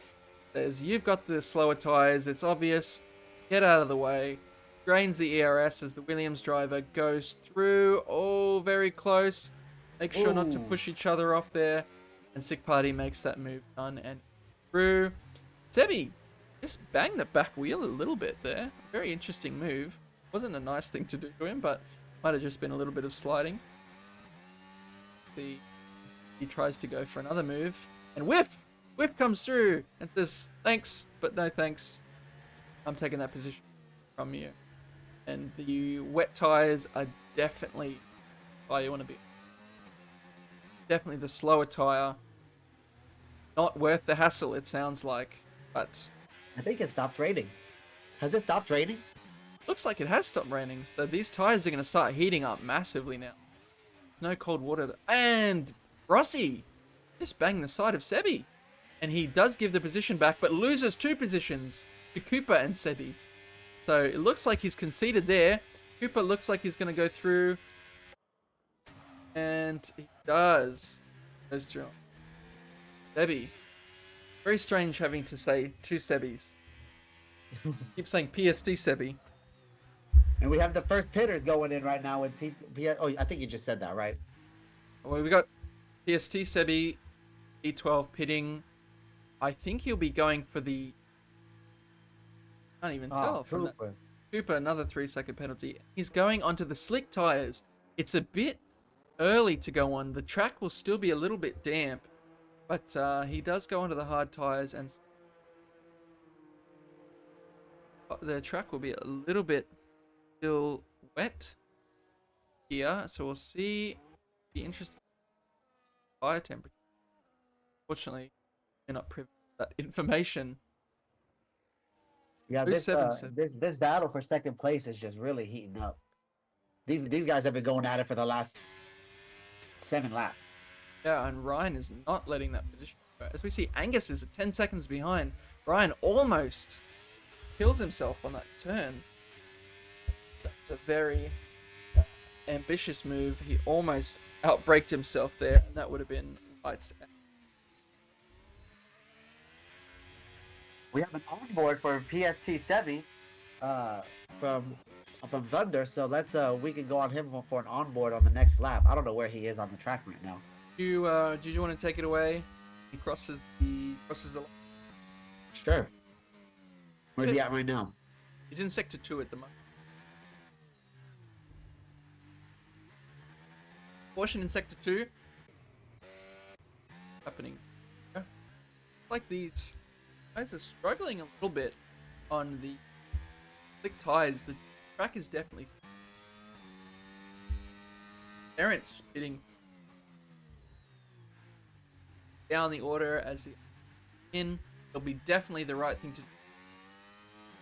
A: Says, you've got the slower tires, it's obvious. Get out of the way. Drains the ERS as the Williams driver goes through. Oh, very close. Make sure not to push each other off there. And Sick Party makes that move done and through. Sebi just banged the back wheel a little bit there. Very interesting move. Wasn't a nice thing to do to him, but might have just been a little bit of sliding. See, he tries to go for another move. And whiff! Whiff comes through and says, thanks, but no thanks. I'm taking that position from you. And the wet tires are definitely where you want to be. Definitely the slower tire. Not worth the hassle, it sounds like. But
B: I think it stopped raining. Has it stopped raining?
A: Looks like it has stopped raining, so these tires are going to start heating up massively now. There's no cold water. And Rossi just banged the side of Sebi. And he does give the position back, but loses 2 positions to Cooper and Sebi. So it looks like he's conceded there. Cooper looks like he's going to go through. And he does. Goes through. Sebi. Very strange having to say 2 Sebis. Keep saying PSD Sebi.
B: And we have the first pitters going in right now with Oh, I think you just said that, right?
A: Well, we got PST Sebi, E12 pitting. I think he'll be going for the. Can't even tell from that. Cooper, another 3-second penalty. He's going onto the slick tires. It's a bit early to go on. The track will still be a little bit damp, but he does go onto the hard tires, and the track will be a little bit still wet here. So we'll see. Be interesting. Tire temperature. Fortunately, you're not privy to that information.
B: Yeah, this battle for second place is just really heating up. These guys have been going at it for the last 7 laps.
A: Yeah, and Ryan is not letting that position go. As we see, Angus is 10 seconds behind. Ryan almost kills himself on that turn. That's a very ambitious move. He almost outbraked himself there, and that would have been lights out.
B: We have an onboard for PST Sebi from Thunder, so let's we can go on him for an onboard on the next lap. I don't know where he is on the track right now.
A: Did you want to take it away? He crosses the line.
B: Sure. Where's he at right now?
A: He's in sector 2 at the moment. Caution in sector 2. Happening. Like these guys are struggling a little bit on the slick tires. The track is definitely. Terrence hitting down the order as he in. It'll be definitely the right thing to do.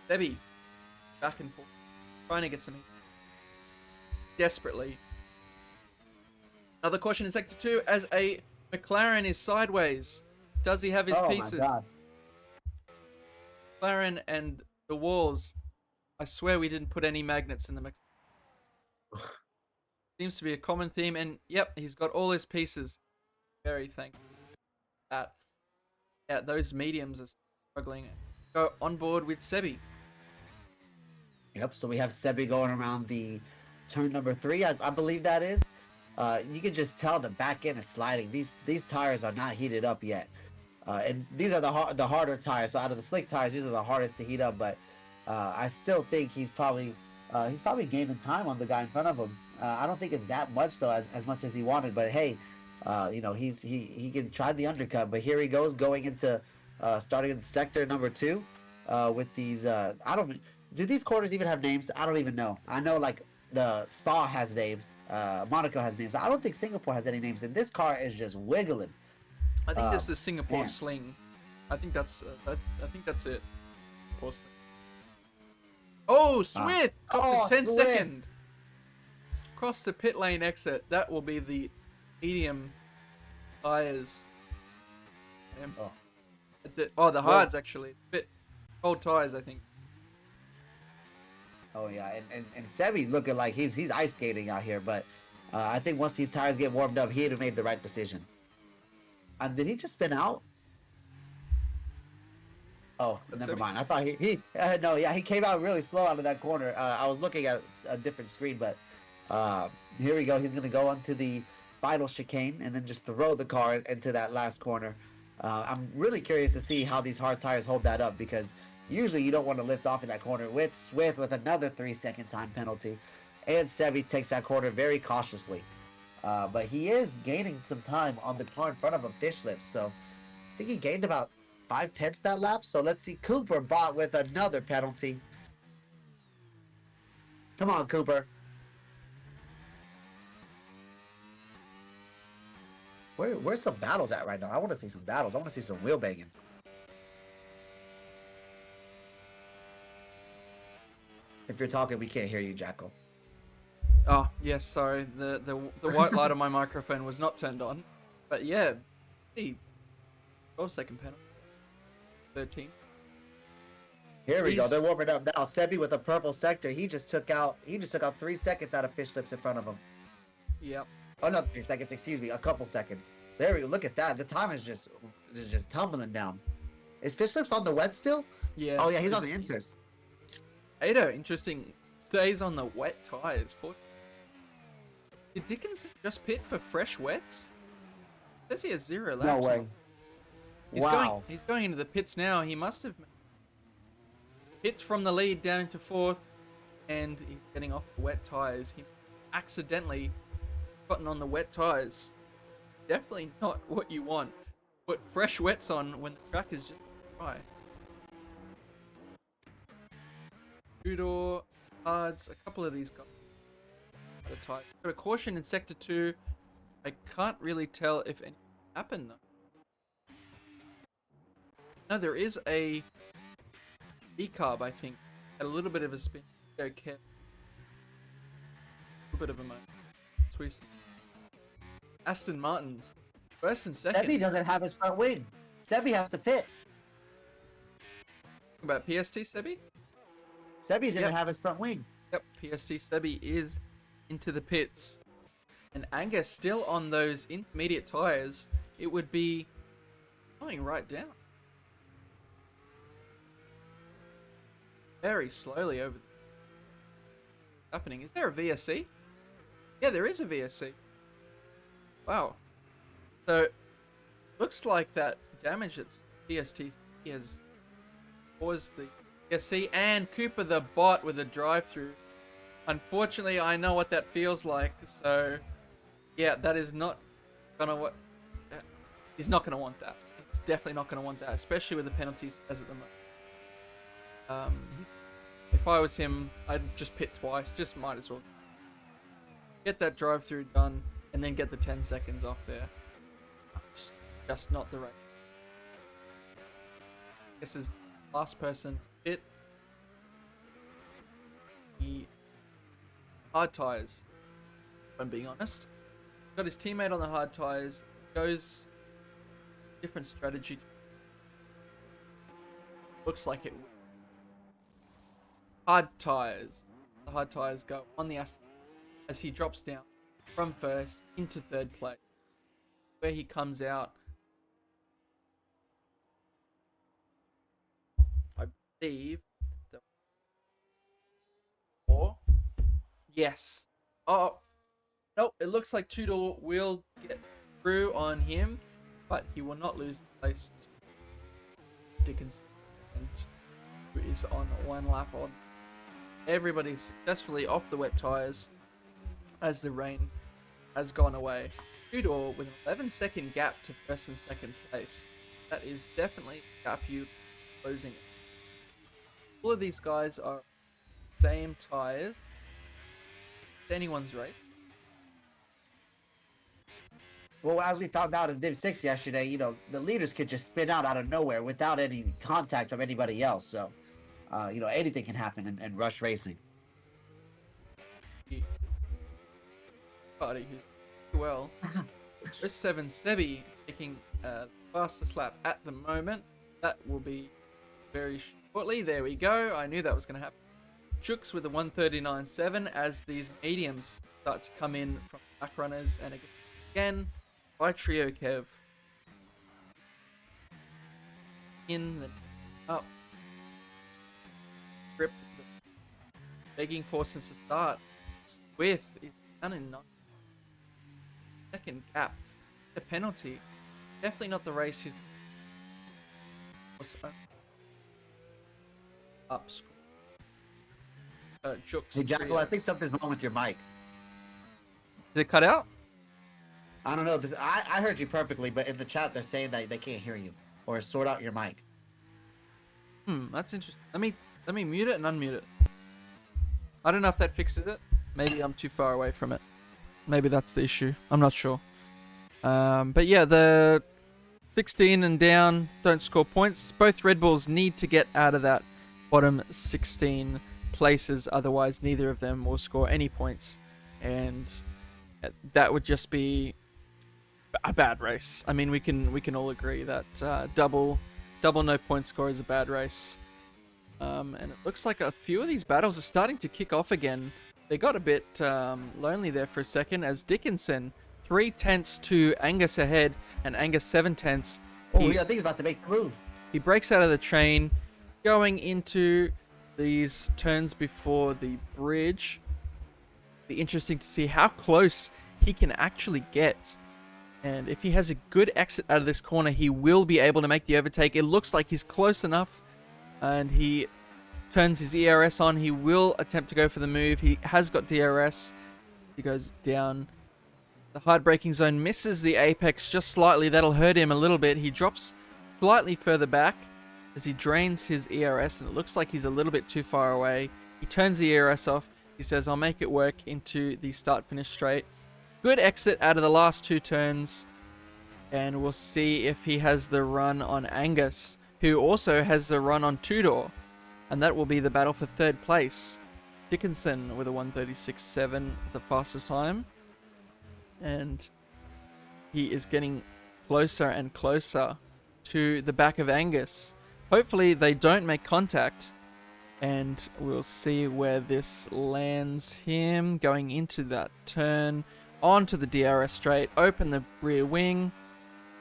A: Sebi back and forth, trying to get something desperately. Another caution in sector 2 as a McLaren is sideways. Does he have his pieces?
B: My God.
A: McLaren and the walls. I swear we didn't put any magnets in the McLaren. Seems to be a common theme, and yep, he's got all his pieces. Very thankful for that. Yeah, those mediums are struggling. Go on board with Sebi.
B: Yep, so we have Sebi going around the turn number 3, I believe that is. You can just tell the back end is sliding. These tires are not heated up yet, and these are the harder tires. So out of the slick tires, these are the hardest to heat up. But I still think he's probably gaining time on the guy in front of him. I don't think it's that much though, as much as he wanted. But hey, he can try the undercut. But here he goes going into starting in sector number 2 with these. Do these corners even have names? I don't even know. I know like the Spa has names, Monaco has names, but I don't think Singapore has any names. And this car is just wiggling.
A: I think this is the Singapore
B: man.
A: sling. I think that's it. Oh, Swift! Up to 10
B: Swift.
A: second. Across the pit lane exit. That will be the medium tires. The hards actually. Bit cold tires, I think.
B: Oh yeah, and Sebi looking like he's ice skating out here, but I think once these tires get warmed up, he'd have made the right decision. And did he just spin out? Oh, never mind. I thought he came out really slow out of that corner. I was looking at a different screen, but here we go. He's gonna go onto the final chicane and then just throw the car into that last corner. I'm really curious to see how these hard tires hold that up, because usually you don't want to lift off in that corner. With Swift with another 3-second time penalty, and Sebi takes that corner very cautiously. But he is gaining some time on the car in front of him, Fish Lips. So I think he gained about 5/10 that lap. So let's see Cooper bought with another penalty. Come on, Cooper. Where's some battles at right now? I want to see some battles. I want to see some wheel banging. you're talking, we can't hear you, Jackal.
A: Oh, yes, sorry. The white light on my microphone was not turned on. But yeah, the 12-second penalty. 13.
B: Here we go.
A: He's-
B: They're warming up now. Sebi with a purple sector. He just took out 3 seconds out of Fish Lips in front of him.
A: Yep.
B: Oh, not 3 seconds. Excuse me. A couple seconds. There we go. Look at that. The time is just tumbling down. Is Fish Lips on the wet still?
A: Yes.
B: Oh yeah, he's on the inters.
A: Ado, interesting. Stays on the wet tires. Did Dickinson just pit for fresh wets? Says he has 0 laps.
B: No
A: on
B: way.
A: him. He's
B: Wow.
A: going into the pits now. He must have pits from the lead down into 4th, and he's getting off the wet tires. He accidentally gotten on the wet tires. Definitely not what you want. Put fresh wets on when the track is just dry. Udor, Hards, a couple of these guys. The tires. Got a caution in sector 2. I can't really tell if anything happened though. No, there is a decarb, I think. Had a little bit of a spin. Go Kev. A little bit of a moment. Twist. Aston Martin's first and second.
B: Sebi doesn't have his front wing. Sebi has to pit.
A: About PST Sebi?
B: Sebi didn't
A: Yep.
B: have his front wing.
A: Yep, PST Sebi is into the pits. And Angus still on those intermediate tyres. It would be going right down. Very slowly over. Happening. Is there a VSC? Yeah, there is a VSC. Wow. So, looks like that damage that PST has caused the VSC, and Cooper the bot with a drive-through. Unfortunately, I know what that feels like, so yeah, that is not gonna what. He's not gonna want that. He's definitely not gonna want that, especially with the penalties as at the moment. If I was him, I'd just pit twice. Just might as well get that drive-through done, and then get the 10 seconds off there. It's just not the right. This is the last person to pit. The hard tires. If I'm being honest, got his teammate on the hard tires. Goes different strategy. Looks like it. Hard tires. The hard tires go on the Aston as he drops down from first into third place, where he comes out. I believe. Or yes. Oh nope. It looks like Tudor will get through on him, but he will not lose the place to Dickinson, who is on 1 lap on. Everybody's successfully off the wet tires as the rain has gone away. Tudor with an 11-second gap to first and second place. That is definitely a gap you closing. All of these guys are same tires. It's anyone's race.
B: Well, as we found out in Div 6 yesterday, you know, the leaders could just spin out of nowhere without any contact from anybody else. So, you know, anything can happen in Rush Racing.
A: Party who's well. Chris 7 Sebi taking the fastest lap at the moment. That will be very shortly. There we go. I knew that was going to happen. Chooks with a 139.7 as these mediums start to come in from back runners, and again by Trio Kev in the up grip, begging for since the start. With is done in 9 second gap. The penalty, definitely not the race he's up score. Jooks.
B: Hey, Jackal, I think something's wrong with your mic.
A: Did it cut out?
B: I don't know. I heard you perfectly, but in the chat they're saying that they can't hear you or sort out your mic.
A: That's interesting. Let me mute it and unmute it. I don't know if that fixes it. Maybe I'm too far away from it. Maybe that's the issue. I'm not sure. But yeah, the 16 and down don't score points. Both Red Bulls need to get out of that bottom 16 places, otherwise neither of them will score any points, and that would just be a bad race. I mean, we can all agree that double no point score is a bad race. And it looks like a few of these battles are starting to kick off again. They got a bit lonely there for a second as Dickinson 3/10 to Angus ahead, and Angus 7/10.
B: Oh, I think he's about to make the move.
A: He breaks out of the train, going into these turns before the bridge. Be interesting to see how close he can actually get. And if he has a good exit out of this corner, he will be able to make the overtake. It looks like he's close enough, and he turns his ERS on. He will attempt to go for the move. He has got DRS. He goes down the hard braking zone, misses the apex just slightly. That'll hurt him a little bit. He drops slightly further back as he drains his ERS, and it looks like he's a little bit too far away. He turns the ERS off. He says, I'll make it work into the start-finish straight. Good exit out of the last two turns, and we'll see if he has the run on Angus, who also has the run on Tudor, and that will be the battle for third place. Dickinson with a 1:36.7, the fastest time, and he is getting closer and closer to the back of Angus. Hopefully they don't make contact, and we'll see where this lands him going into that turn. Onto the DRS straight, open the rear wing,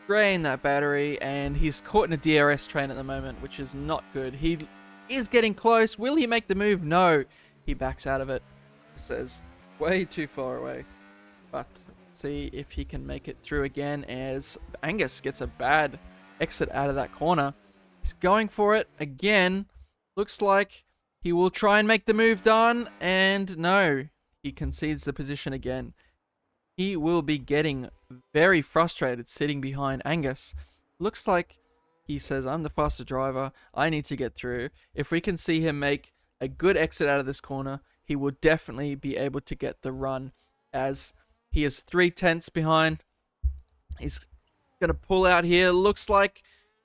A: drain that battery, and he's caught in a DRS train at the moment, which is not good. He is getting close. Will he make the move? No. He backs out of it. Says, way too far away. But see if he can make it through again as Angus gets a bad exit out of that corner. He's going for it again. Looks like he will try and make the move done, and no. He concedes the position again. He will be getting very frustrated sitting behind Angus. Looks like he says, I'm the faster driver. I need to get through. If we can see him make a good exit out of this corner, he will definitely be able to get the run, as he is 3/10 behind. He's going to pull out here. Looks like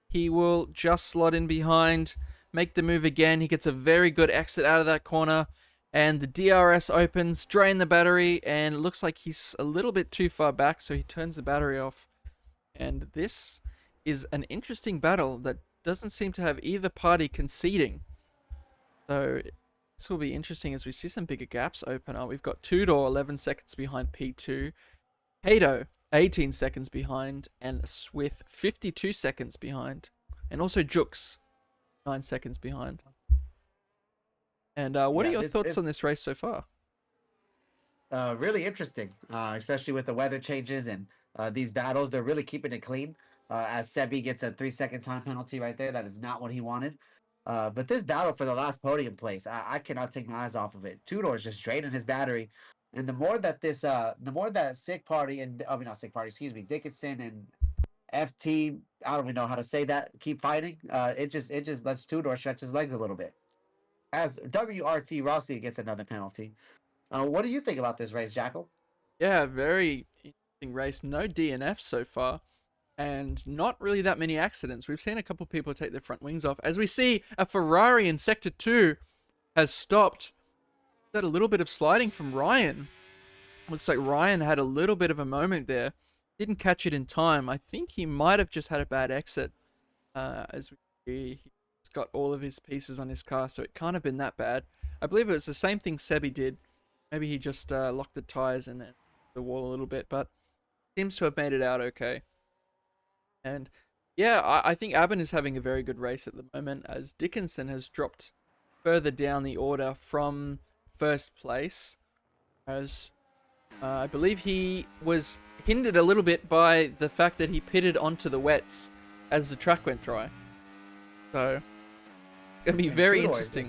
A: he will just slot in behind, make the move again. He gets a very good exit out of that corner. And the DRS opens, drain the battery, and it looks like he's a little bit too far back, so he turns the battery off. And this is an interesting battle that doesn't seem to have either party conceding. So this will be interesting as we see some bigger gaps open up. We've got Tudor 11 seconds behind P2, Kato 18 seconds behind, and Swith 52 seconds behind. And also Jux 9 seconds behind. And what are your thoughts on this race so far?
B: Really interesting, especially with the weather changes and these battles. They're really keeping it clean. As Sebi gets a 3-second time penalty right there. That is not what he wanted. But this battle for the last podium place, I cannot take my eyes off of it. Tudor is just draining his battery. And the more that Sick Party and, I mean, not Sick Party, excuse me, Dickinson and FT, I don't even know how to say that, keep fighting, it just lets Tudor stretch his legs a little bit. As WRT Rossi gets another penalty. What do you think about this race, Jackal?
A: Yeah, very interesting race. No DNF so far, and not really that many accidents. We've seen a couple people take their front wings off. As we see, a Ferrari in Sector 2 has stopped. Got a little bit of sliding from Ryan. Looks like Ryan had a little bit of a moment there. Didn't catch it in time. I think he might have just had a bad exit. As we see, he's got all of his pieces on his car, so it can't have been that bad. I believe it was the same thing Sebi did. Maybe he just locked the tires and the wall a little bit, but seems to have made it out okay. And yeah, I think Aben is having a very good race at the moment, as Dickinson has dropped further down the order from first place, as I believe he was hindered a little bit by the fact that he pitted onto the wets as the track went dry. So it's gonna be very interesting.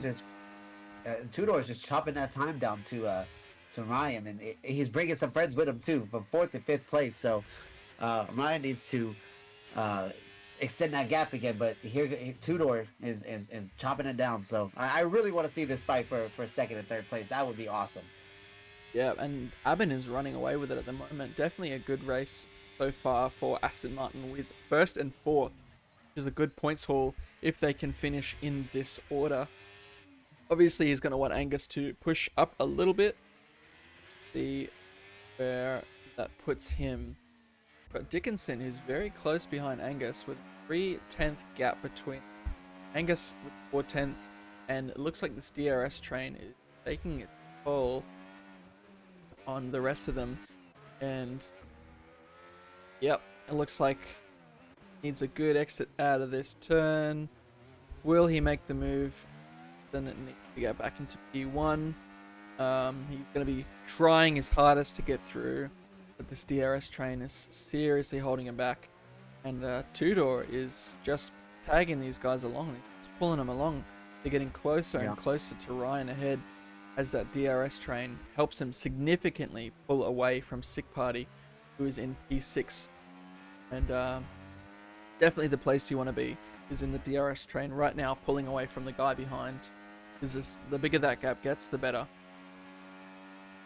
B: Tudor is just chopping that time down to Ryan, and he's bringing some friends with him too, from 4th and 5th place. So Ryan needs to extend that gap again, but here Tudor is chopping it down. So I really want to see this fight for 2nd and 3rd place. That would be awesome.
A: Yeah, and Aben is running away with it at the moment. Definitely a good race so far for Aston Martin, with 1st and 4th, which is a good points haul if they can finish in this order. Obviously, he's going to want Angus to push up a little bit. See where that puts him. But Dickinson is very close behind Angus with 3/10 gap between Angus with 4/10, and it looks like this DRS train is taking its toll on the rest of them. And yep, it looks like needs a good exit out of this turn. Will he make the move? Then it needs to get back into P1. He's going to be trying his hardest to get through, but this DRS train is seriously holding him back. And Tudor is just tagging these guys along. He's pulling them along. They're getting closer and closer to Ryan ahead as that DRS train helps him significantly pull away from Sick Party, who is in P6. And definitely the place you want to be is in the DRS train right now, pulling away from the guy behind. Because the bigger that gap gets, the better.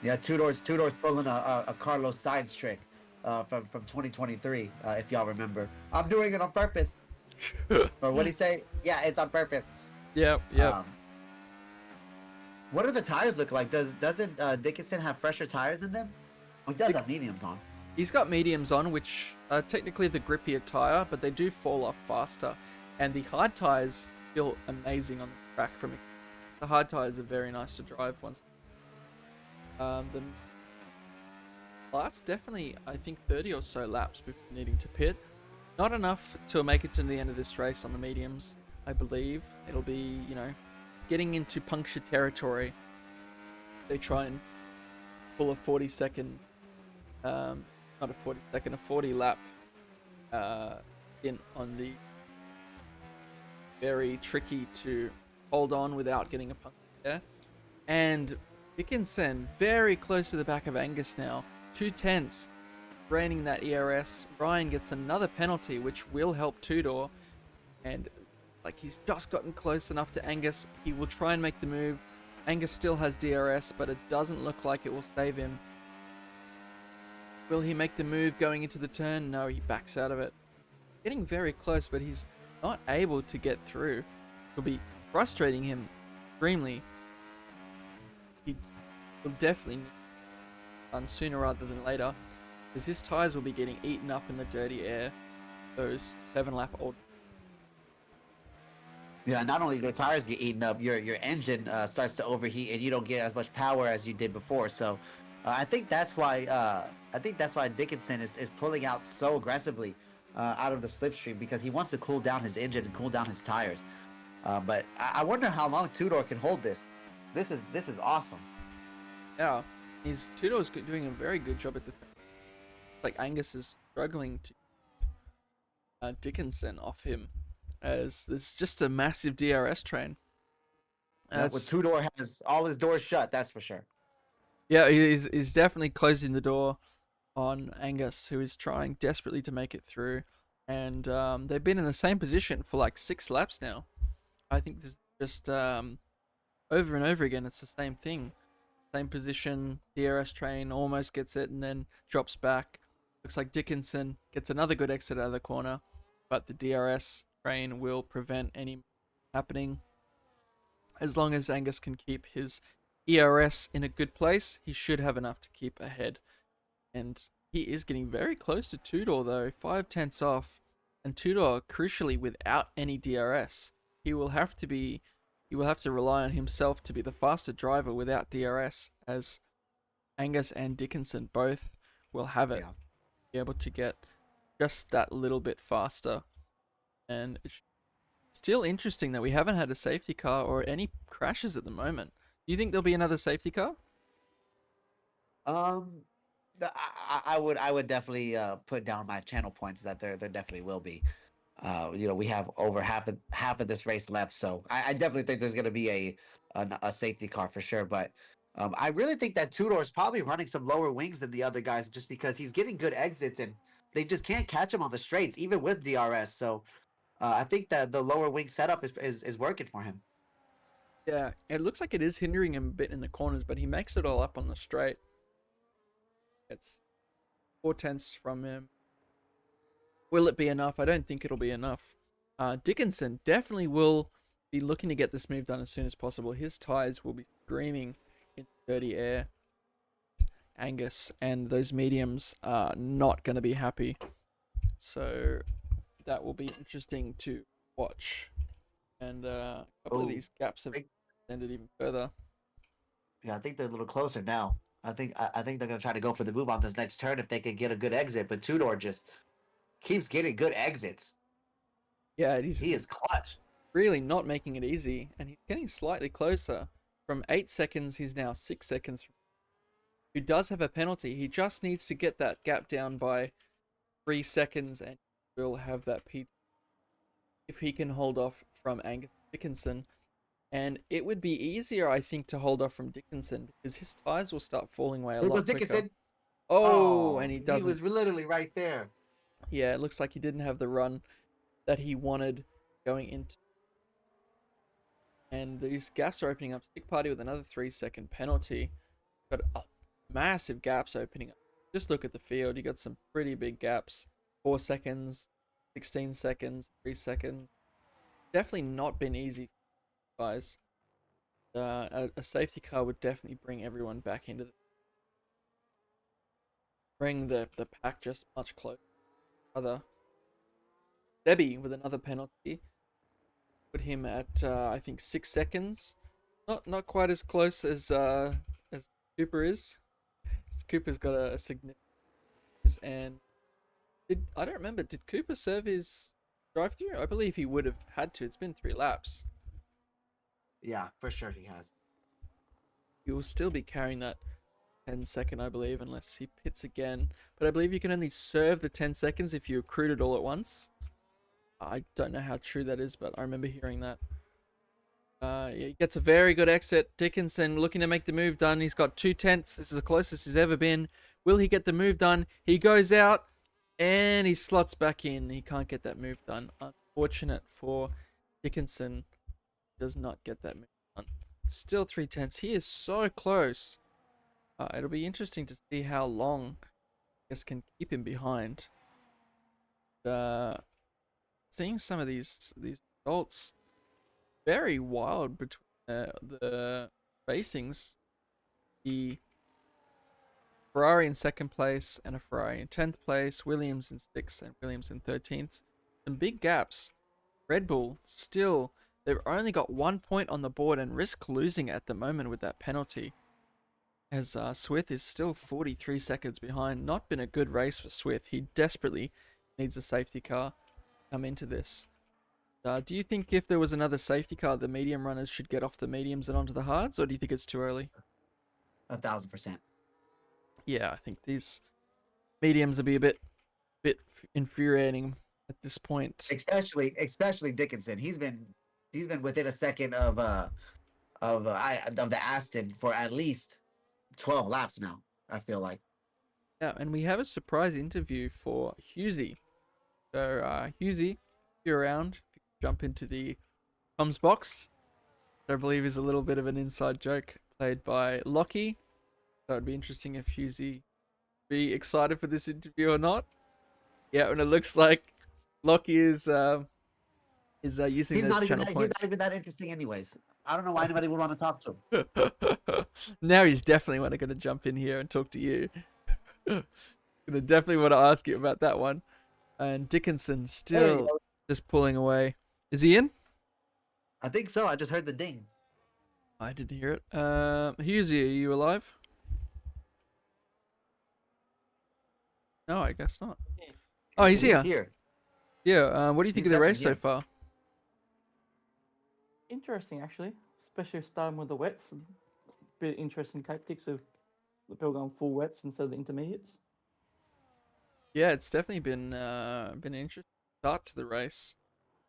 B: Yeah, Tudor's pulling a Carlos Sainz trick from 2023, if y'all remember. I'm doing it on purpose. Or what do you say? Yeah, it's on purpose.
A: Yep.
B: What do the tires look like? Doesn't Dickinson have fresher tires in them? He does have mediums on.
A: He's got mediums on, which are technically the grippier tire, but they do fall off faster. And the hard tires feel amazing on the track from it. The hard tires are very nice to drive once. The last definitely, I think, 30 or so laps before needing to pit. Not enough to make it to the end of this race on the mediums, I believe. It'll be, getting into puncture territory. They try and pull a 40-second, not a 40-second, a 40 lap in on the very tricky to hold on without getting a puncture there. And Dickinson very close to the back of Angus now. 2/10, draining that ERS. Ryan gets another penalty, which will help Tudor. And he's just gotten close enough to Angus. He will try and make the move. Angus still has DRS, but it doesn't look like it will save him. Will he make the move going into the turn? No, he backs out of it. Getting very close, but he's not able to get through. It'll be frustrating him extremely. He will definitely done sooner rather than later, because his tires will be getting eaten up in the dirty air. Those 7-lap old.
B: Yeah, not only do your tires get eaten up, your engine starts to overheat, and you don't get as much power as you did before. So, I think that's why Dickinson is pulling out so aggressively out of the slipstream, because he wants to cool down his engine and cool down his tires. But I wonder how long Tudor can hold this. This is awesome.
A: Yeah, Tudor's doing a very good job at defense. Angus is struggling to Dickinson off him, as there's just a massive DRS train.
B: With Tudor has all his doors shut, that's for sure.
A: Yeah, he's definitely closing the door on Angus, who is trying desperately to make it through. And they've been in the same position for 6 laps now. I think this just over and over again, it's the same thing. Same position, DRS train almost gets it and then drops back. Looks like Dickinson gets another good exit out of the corner, but the DRS train will prevent any happening. As long as Angus can keep his ERS in a good place, he should have enough to keep ahead. And he is getting very close to Tudor though, 5/10 off. And Tudor, crucially, without any DRS. He will have to rely on himself to be the faster driver without DRS, as Angus and Dickinson both will have it.
B: Yeah.
A: Be able to get just that little bit faster. And it's still interesting that we haven't had a safety car or any crashes at the moment. Do you think there'll be another safety car?
B: I would definitely put down my channel points that there definitely will be. We have over half of this race left, so I definitely think there's going to be a safety car for sure. But I really think that Tudor is probably running some lower wings than the other guys, just because he's getting good exits and they just can't catch him on the straights, even with DRS. So I think that the lower wing setup is working for him.
A: Yeah, it looks like it is hindering him a bit in the corners, but he makes it all up on the straight. It's 4/10 from him. Will it be enough? I don't think it'll be enough. Dickinson definitely will be looking to get this move done as soon as possible. His tires will be screaming in dirty air, Angus, and those mediums are not going to be happy. So that will be interesting to watch. And a couple of
B: Oh,
A: these gaps have
B: think-
A: extended even further.
B: yeah, I think they're a little closer now. I think they're gonna try to go for the move on this next turn if they can get a good exit. But Tudor just keeps getting good exits.
A: Yeah, he's
B: He is clutch.
A: really not making it easy, and he's getting slightly closer. From 8 seconds, he's now 6 seconds. Who does have a penalty? He just needs to get that gap down by 3 seconds, and will have that P. If he can hold off from Angus Dickinson, and it would be easier, I think, to hold off from Dickinson because his tires will start falling away a
B: Here goes
A: lot quicker.
B: Dickinson.
A: Oh, and he
B: He
A: doesn't.
B: was literally right there.
A: Yeah, it looks like he didn't have the run that he wanted going into. And these gaps are opening up. Stick Party with another 3-second penalty. Got massive gaps opening up. Just look at the field. You got some pretty big gaps. 4 seconds, 16 seconds, 3 seconds. Definitely not been easy, guys. A safety car would definitely bring everyone back into bring the pack just much closer. Debbie with another penalty. Put him at I think 6 seconds. Not quite as close as Cooper is. Cooper's got a significant, and I don't remember. Did Cooper serve his drive-through? I believe he would have had to. It's been 3 laps.
B: Yeah, for sure he has.
A: He will still be carrying that 10-second, I believe, unless he pits again. But I believe you can only serve the 10 seconds if you accrued it all at once. I don't know how true that is, but I remember hearing that. Yeah, he gets a very good exit. Dickinson looking to make the move done. He's got 2/10. This is the closest he's ever been. Will he get the move done? He goes out and he slots back in. He can't get that move done. Unfortunate for Dickinson. Does not get that move done. Still 3/10. He is so close. It'll be interesting to see how long this can keep him behind. Seeing some of these results, very wild between the racings. The Ferrari in 2nd place and a Ferrari in 10th place. Williams in 6th and Williams in 13th. Some big gaps. Red Bull still, they've only got 1 point on the board and risk losing at the moment with that penalty. As Swith is still 43 seconds behind. Not been a good race for Swith. He desperately needs a safety car come into this. Do you think if there was another safety car, the medium runners should get off the mediums and onto the hards, or do you think it's too early?
B: 1,000%.
A: Yeah, I think these mediums will be a bit infuriating at this point.
B: Especially Dickinson. He's been within a second of the Aston for at least 12 laps now, I feel like.
A: Yeah, and we have a surprise interview for Husey. So, Husey, if you're around, if you could jump into the comms box. I believe is a little bit of an inside joke played by Lockie. So it'd be interesting if Husey be excited for this interview or not. Yeah, and it looks like Lockie is using
B: He's
A: those
B: not even
A: channel
B: that, he's
A: points.
B: not even that interesting anyways. I don't know why anybody would want to talk to him.
A: Now he's definitely going to jump in here and talk to you. Gonna definitely want to ask you about that one. And Dickinson still just pulling away. Is he in?
B: I think so. I just heard the ding.
A: I didn't hear it. Husey, are you alive? No, I guess not. Oh, he's here. Yeah. What do you think
B: He's
A: of the race
B: definitely
A: so far?
C: Interesting, actually, especially starting with the wets. A bit interesting tactics of the people going full wets instead of the intermediates.
A: Yeah, it's definitely been an interesting start to the race.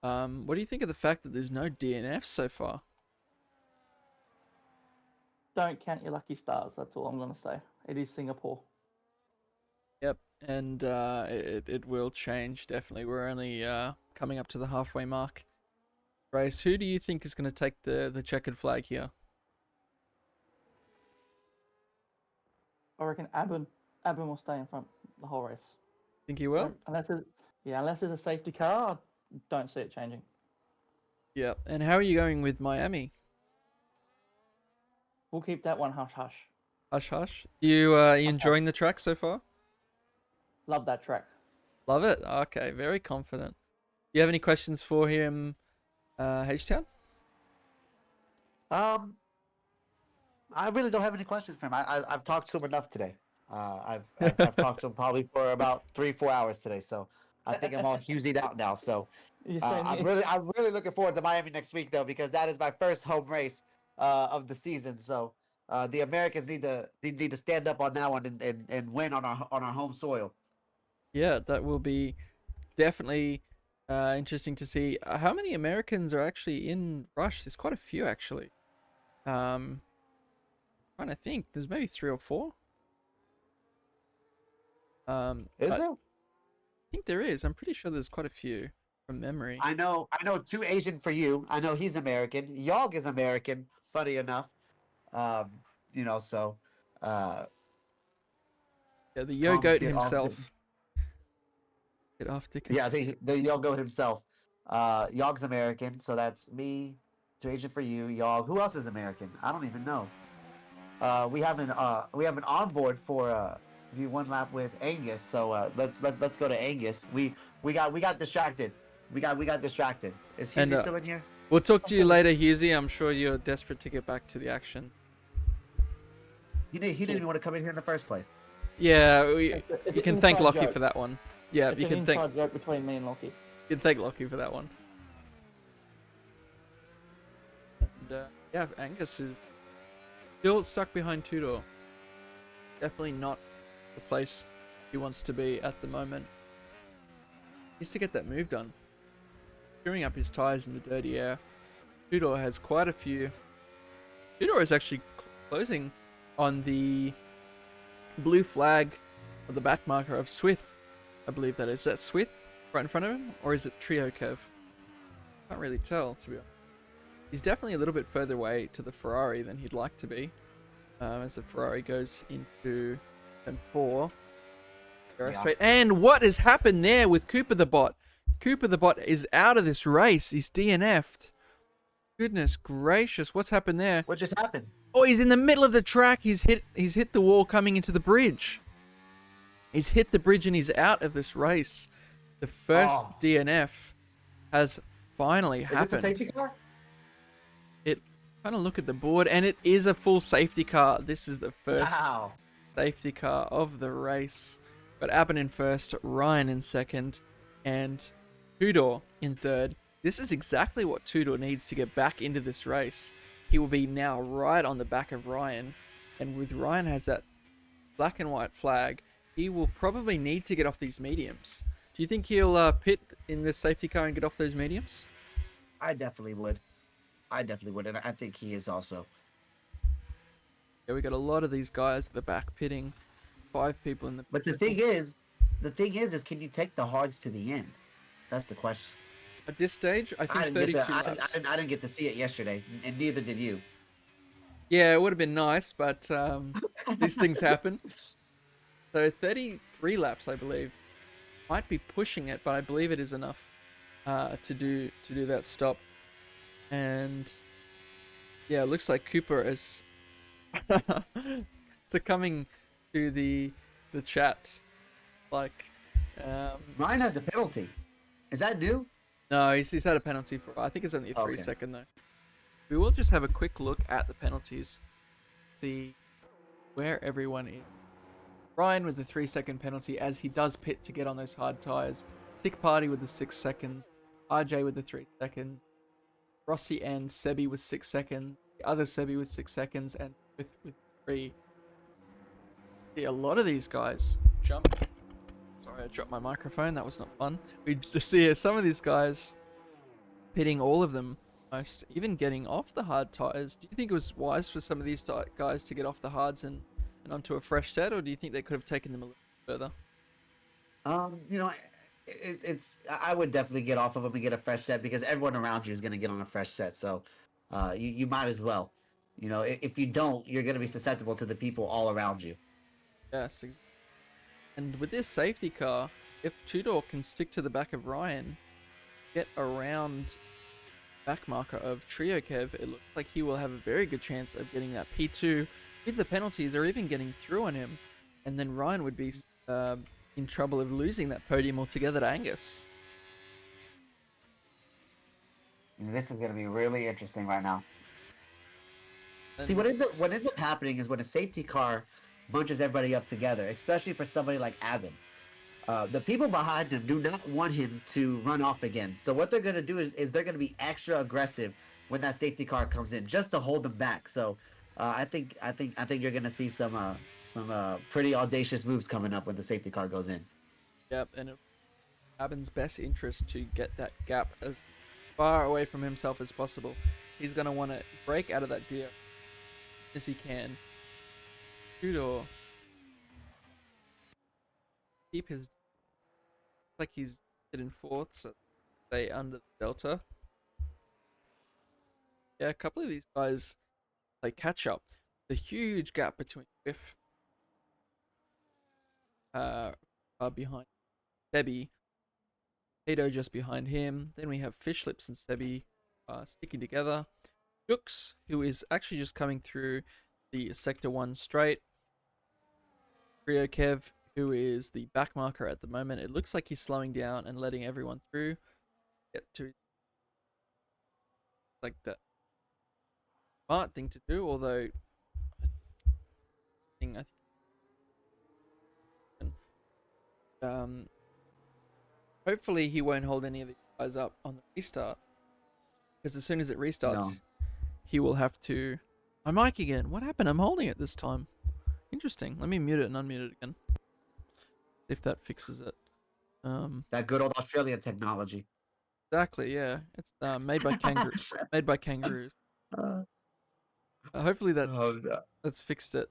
A: What do you think of the fact that there's no DNFs so far?
C: Don't count your lucky stars. That's all I'm going to say. It is Singapore.
A: Yep, and it will change definitely. We're only coming up to the halfway mark. Race. Who do you think is going to take the checkered flag here?
C: I reckon Aben will stay in front the whole race.
A: Think he will?
C: Unless there's a safety car, I don't see it changing.
A: Yeah. And how are you going with Miami?
C: We'll keep that one hush hush.
A: Hush hush. You you enjoying the track so far?
C: Love that track.
A: Love it. Okay, very confident. Do you have any questions for him, H-Town?
B: Um, I really don't have any questions for him. I've talked to him enough today. I've talked to him probably for about 3-4 hours today. So I think I'm all Hughes out now. So
C: You're saying
B: I'm really looking forward to Miami next week though, because that is my first home race of the season. So the Americans need to stand up on that one and win on our home soil.
A: Yeah, that will be definitely interesting to see. How many Americans are actually in Rush? There's quite a few actually. Trying to think. There's maybe 3 or 4.
B: Is
A: I
B: there?
A: think there is. I'm pretty sure there's quite a few from memory.
B: I know 2 Asian for you. I know he's American. Yog is American, funny enough. Um, so
A: Yeah, the Yo
B: Combs
A: Goat
B: get off
A: himself. Get off Dickinson.
B: yeah, the Yog himself. Yog's American, so that's me, 2 Asian for you, Yog. Who else is American? I don't even know. We have an onboard for view one lap with Angus. So let's go to Angus. We got distracted. We got distracted. Is
A: And
B: Husey still in here?
A: we'll talk to you later, Hughesy. I'm sure you're desperate to get back to the action.
B: He didn't even want to come in here in the first place.
A: Yeah,
C: It's
A: you
C: an
A: can thank
C: inside
A: Lockie
C: joke.
A: for that one. Yeah,
C: It's
A: you
C: an
A: can thank
C: inside joke between me and Lockie.
A: you can thank Lockie for that one. And, yeah, Angus is still stuck behind Tudor. Definitely not the place he wants to be at the moment. He needs to get that move done. Screwing up his tires in the dirty air. Tudor has quite a few. Tudor is actually closing on the blue flag or the back marker of Swith. I believe that is. Is that Swith right in front of him? Or is it Trio Kev? Can't really tell, to be honest. He's definitely a little bit further away to the Ferrari than he'd like to be. As the Ferrari goes into turn 4.
B: Yeah.
A: Straight. And what has happened there with Cooper the Bot? Cooper the Bot is out of this race. He's DNF'd. Goodness gracious, what's happened there?
B: What just happened?
A: Oh, he's in the middle of the track. He's hit the wall coming into the bridge. He's hit the bridge and he's out of this race. The first
B: Oh.
A: DNF has finally
B: Is it the
A: happened.
B: safety car?
A: Kind of look at the board, and it is a full safety car. This is the first
B: Wow.
A: safety car of the race. But Aben in first, Ryan in second, and Tudor in third. This is exactly what Tudor needs to get back into this race. He will be now right on the back of Ryan, and with Ryan has that black and white flag, he will probably need to get off these mediums. Do you think he'll pit in this safety car and get off those mediums?
B: I definitely would. And I think he is also.
A: Yeah, we got a lot of these guys at the back pitting. 5 people in the.
B: But the thing is, can you take the hards to the end? That's the question.
A: At this stage, I think
B: I
A: 32
B: didn't,
A: laps.
B: I didn't get to see it yesterday, and neither did you.
A: Yeah, it would have been nice, but these things happen. So 33 laps, I believe. Might be pushing it, but I believe it is enough to do that stop. And yeah, it looks like Cooper is succumbing to the chat. Like,
B: Ryan has a penalty. Is that new?
A: no, he's had a penalty for. I think it's only a 3
B: Okay.
A: second though. We will just have a quick look at the penalties, see where everyone is. Ryan with the 3-second penalty as he does pit to get on those hard tires. Sick Party with the 6 seconds. RJ with the 3 seconds. Rossi and Sebi with 6 seconds. The other Sebi with 6 seconds, and with 3. See a lot of these guys jump. Sorry, I dropped my microphone. That was not fun. We just see some of these guys pitting, all of them, most even getting off the hard tires. Do you think it was wise for some of these guys to get off the hards and onto a fresh set, or do you think they could have taken them a little further?
B: I would definitely get off of them and get a fresh set because everyone around you is going to get on a fresh set. So, you might as well. If you don't, you're going to be susceptible to the people all around you.
A: Yes. And with this safety car, if Tudor can stick to the back of Ryan, get around back marker of Trio Kev, it looks like he will have a very good chance of getting that P2 with the penalties or even getting through on him. And then Ryan would be in trouble of losing that podium altogether to Angus.
B: This is going to be really interesting right now. See,
A: And-
B: what ends up happening is when a safety car bunches everybody up together, especially for somebody like Avin. The people behind him do not want him to run off again. So what they're going to do is they're going to be extra aggressive when that safety car comes in, just to hold them back. So I think you're going to see some pretty audacious moves coming up when the safety car goes in.
A: Yep, and it's Aben's best interest to get that gap as far away from himself as possible. He's going to want to break out of that deer as he can. Shoot or keep his, like he's in fourth, so stay under the delta. Yeah, a couple of these guys play catch up. The huge gap between Biff are behind Sebi, Kato just behind him. Then we have Fishlips and Sebi sticking together. Jux, who is actually just coming through the Sector 1 straight. Trio Kev, who is the back marker at the moment. It looks like he's slowing down and letting everyone through. Get to like the smart thing to do, although I think hopefully he won't hold any of these guys up on the restart, because as soon as it restarts,
B: No.
A: he will have to. My mic again. What happened? I'm holding it this time. Interesting. Let me mute it and unmute it again. If that fixes it.
B: That good old Australian technology.
A: Exactly. Yeah. It's made by made by kangaroos.
B: Uh,
A: Hopefully
B: oh, no.
A: that's fixed it.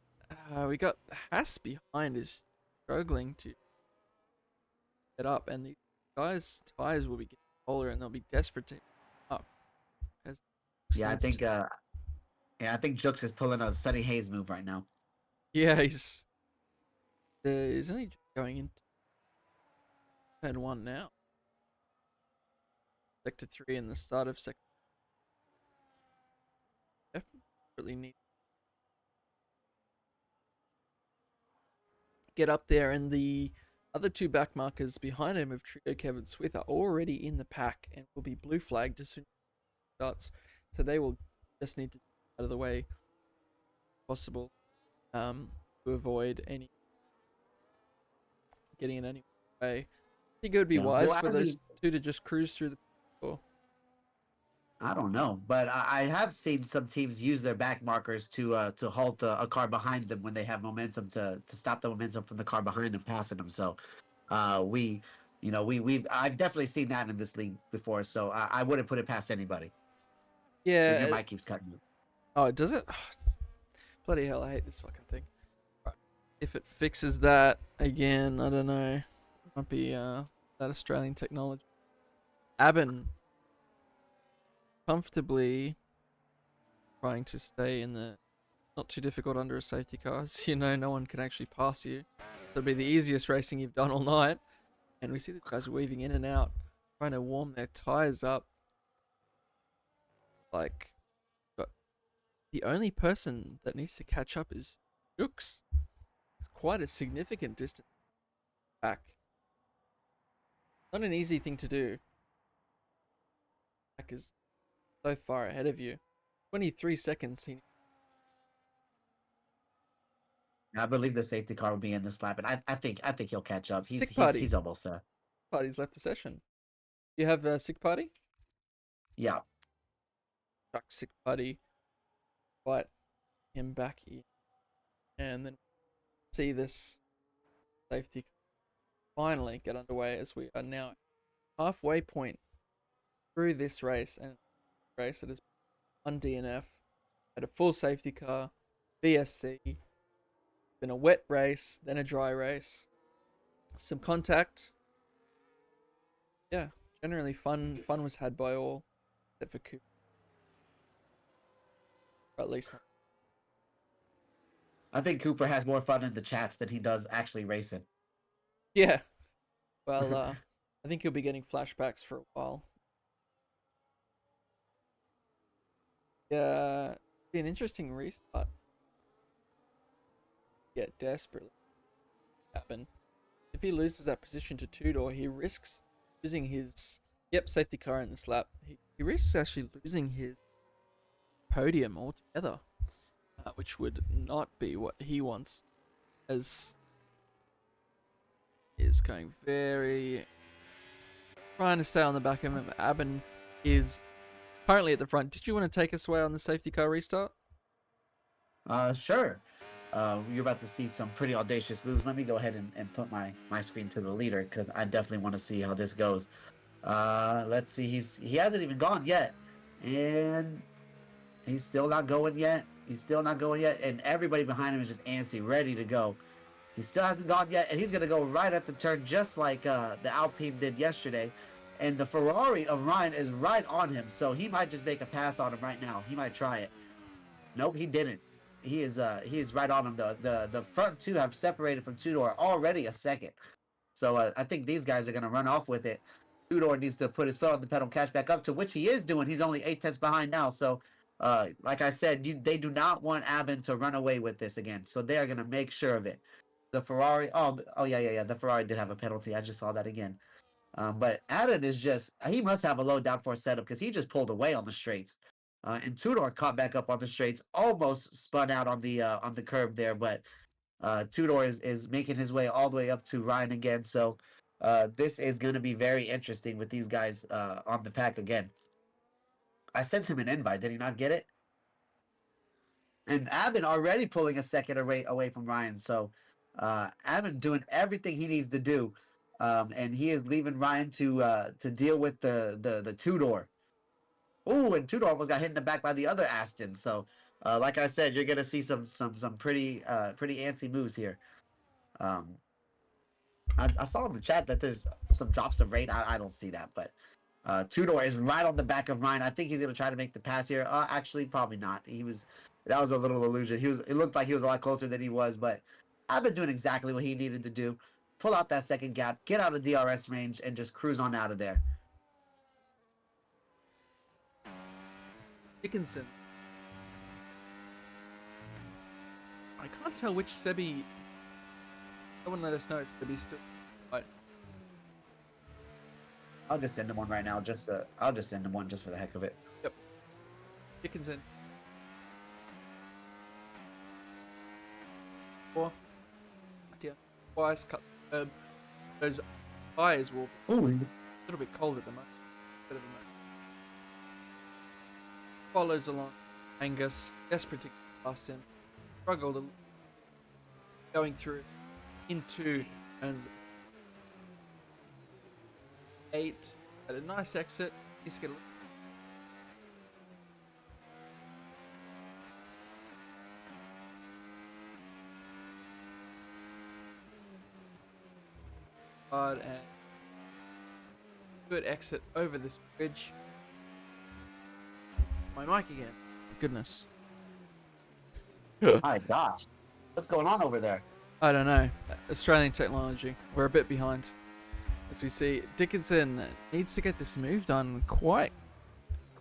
A: We got Haas behind is struggling to get up, and these guys' tires will be getting colder, and they'll be desperate to get up. As
B: Yeah, I
A: needs
B: think Jux is pulling a Sunny Hayes move right now.
A: yeah, he's only going into turn 1 now. Sector 3 and the start of sector. Desperately need get up there, and the other two back markers behind him of Trio Kevin Swith are already in the pack and will be blue flagged as soon as it starts. So they will just need to get out of the way if possible, to avoid any getting in any way. I think it would be
B: Yeah,
A: wise
B: well,
A: for
B: as
A: those two to just cruise through the door.
B: I don't know, but I have seen some teams use their back markers to halt a car behind them when they have momentum to stop the momentum from the car behind them passing them. So, I've definitely seen that in this league before. So I wouldn't put it past anybody.
A: Yeah.
B: Your mic keeps cutting.
A: Oh, does it? Bloody hell! I hate this fucking thing. Right. If it fixes that again, I don't know. It might be that Australian technology. Aben comfortably trying to stay in the not too difficult under a safety car. So, you know, no one can actually pass you. It'll be the easiest racing you've done all night. And we see these guys weaving in and out, trying to warm their tires up. Like, but the only person that needs to catch up is Jux. It's quite a significant distance back. Not an easy thing to do. Back is so far ahead of you. 23 seconds.
B: I believe the safety car will be in this lap, and I think he'll catch up.
A: Sick party.
B: He's almost there.
A: Party's left the session. You have a sick party?
B: Yeah.
A: Chuck sick party. Fight him back in. And then see this safety finally get underway as we are now halfway point through this race, and race it is on DNF at a full safety car, BSC, then a wet race, then a dry race, some contact. Yeah, generally fun was had by all except for Cooper, or at least
B: I think Cooper has more fun in the chats than he does actually racing.
A: yeah. Well, I think he'll be getting flashbacks for a while. be an interesting restart. Get desperately happen. If he loses that position to Tudor, he risks losing his safety car in this lap. He risks actually losing his podium altogether, which would not be what he wants. As is going very trying to stay on the back of him. Aben is currently at the front. Did you want to take us away on the safety car restart?
B: Sure. You're about to see some pretty audacious moves. Let me go ahead and put my screen to the leader because I definitely want to see how this goes. Let's see. He hasn't even gone yet, and he's still not going yet. He's still not going yet, and everybody behind him is just antsy, ready to go. He still hasn't gone yet, and he's gonna go right at the turn, just like the Alpine did yesterday. And the Ferrari of Ryan is right on him, so he might just make a pass on him right now. He might try it. Nope, he didn't. He is right on him. The front two have separated from Tudor already a second. So I think these guys are gonna run off with it. Tudor needs to put his foot on the pedal, catch back up, to which he is doing. He's only 8 tenths behind now. So like I said, they do not want Aben to run away with this again. So they are gonna make sure of it. The Ferrari, oh yeah. The Ferrari did have a penalty. I just saw that again. But Aben is he must have a low downforce setup because he just pulled away on the straights. And Tudor caught back up on the straights, almost spun out on the curb there, but Tudor is making his way all the way up to Ryan again. So this is going to be very interesting with these guys on the pack again. I sent him an invite. Did he not get it? And Aben already pulling a second away from Ryan. So Aben doing everything he needs to do. And he is leaving Ryan to deal with the Tudor. Oh, and Tudor almost got hit in the back by the other Aston. So, like I said, you're gonna see some pretty antsy moves here. I saw in the chat that there's some drops of rate. I don't see that, but Tudor is right on the back of Ryan. I think he's gonna try to make the pass here. Actually, probably not. That was a little illusion. It looked like he was a lot closer than he was, but I've been doing exactly what he needed to do. Pull out that second gap, get out of DRS range, and just cruise on out of there.
A: Dickinson. I can't tell which Sebi. Someone let us know if Sebi's still. Right.
B: I'll just send him one right now. I'll just send him one just for the heck of it.
A: Yep. Dickinson. 4. Dear. Twice cut. Those eyes will be a little bit cold at the moment. Bit of a moment. Follows along. Angus, desperate to get past him, struggled a little, going through into turns 8 at a nice exit. He's gonna and good exit over this bridge. My mic again. Goodness.
B: My gosh. What's going on over there?
A: I don't know. Australian technology. We're a bit behind. As we see, Dickinson needs to get this move done quite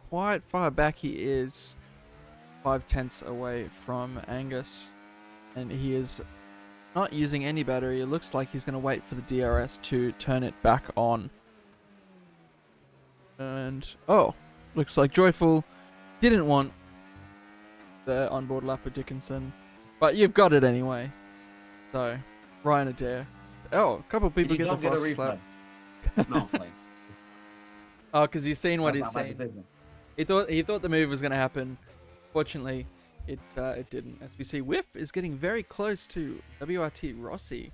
A: far back. He is 5 tenths away from Angus, and he is not using any battery. It looks like he's going to wait for the DRS to turn it back on. And, looks like Joyful didn't want the onboard lap of Dickinson, but you've got it anyway. So, Ryan Adair. Oh, a couple of people get the fastest lap.
B: No, I'm playing.
A: Oh, because he's seen what
B: That's not my
A: he's seen.
B: decision.
A: He thought the move was going to happen. Fortunately, it didn't. As we see, Whiff is getting very close to WRT Rossi.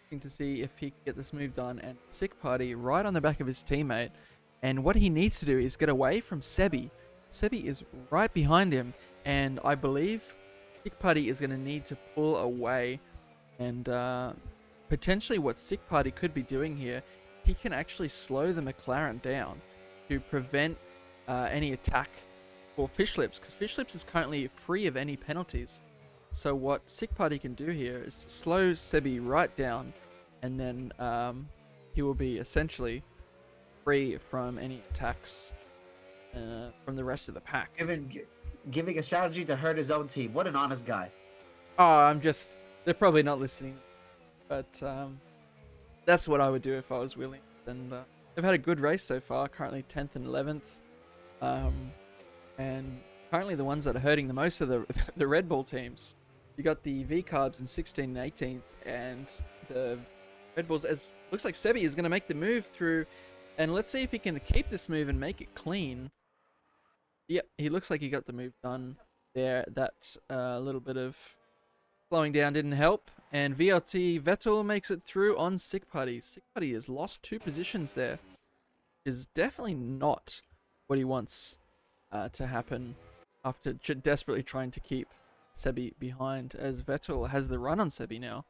A: Looking to see if he can get this move done, and Sick Party right on the back of his teammate. And what he needs to do is get away from Sebi. Sebi is right behind him, and I believe Sick Party is going to need to pull away. And potentially what Sick Party could be doing here, he can actually slow the McLaren down to prevent any attack for Fishlips, because Fishlips is currently free of any penalties. So what Sick Party can do here is slow Sebi right down, and then he will be essentially free from any attacks from the rest of the pack.
B: giving a strategy to hurt his own team. What an honest guy.
A: Oh, they're probably not listening, but that's what I would do if I was Williams. And they've had a good race so far, currently 10th and 11th. And currently the ones that are hurting the most are the Red Bull teams. You got the V-Carbs in 16th and 18th, and the Red Bulls, as looks like Sebi is going to make the move through, and let's see if he can keep this move and make it clean. Yep, he looks like he got the move done there. That little bit of slowing down didn't help, and VLT Vettel makes it through on Sick Putty. Sick Putty has lost 2 positions there. Is definitely not what he wants to happen after desperately trying to keep Sebi behind, as Vettel has the run on Sebi now.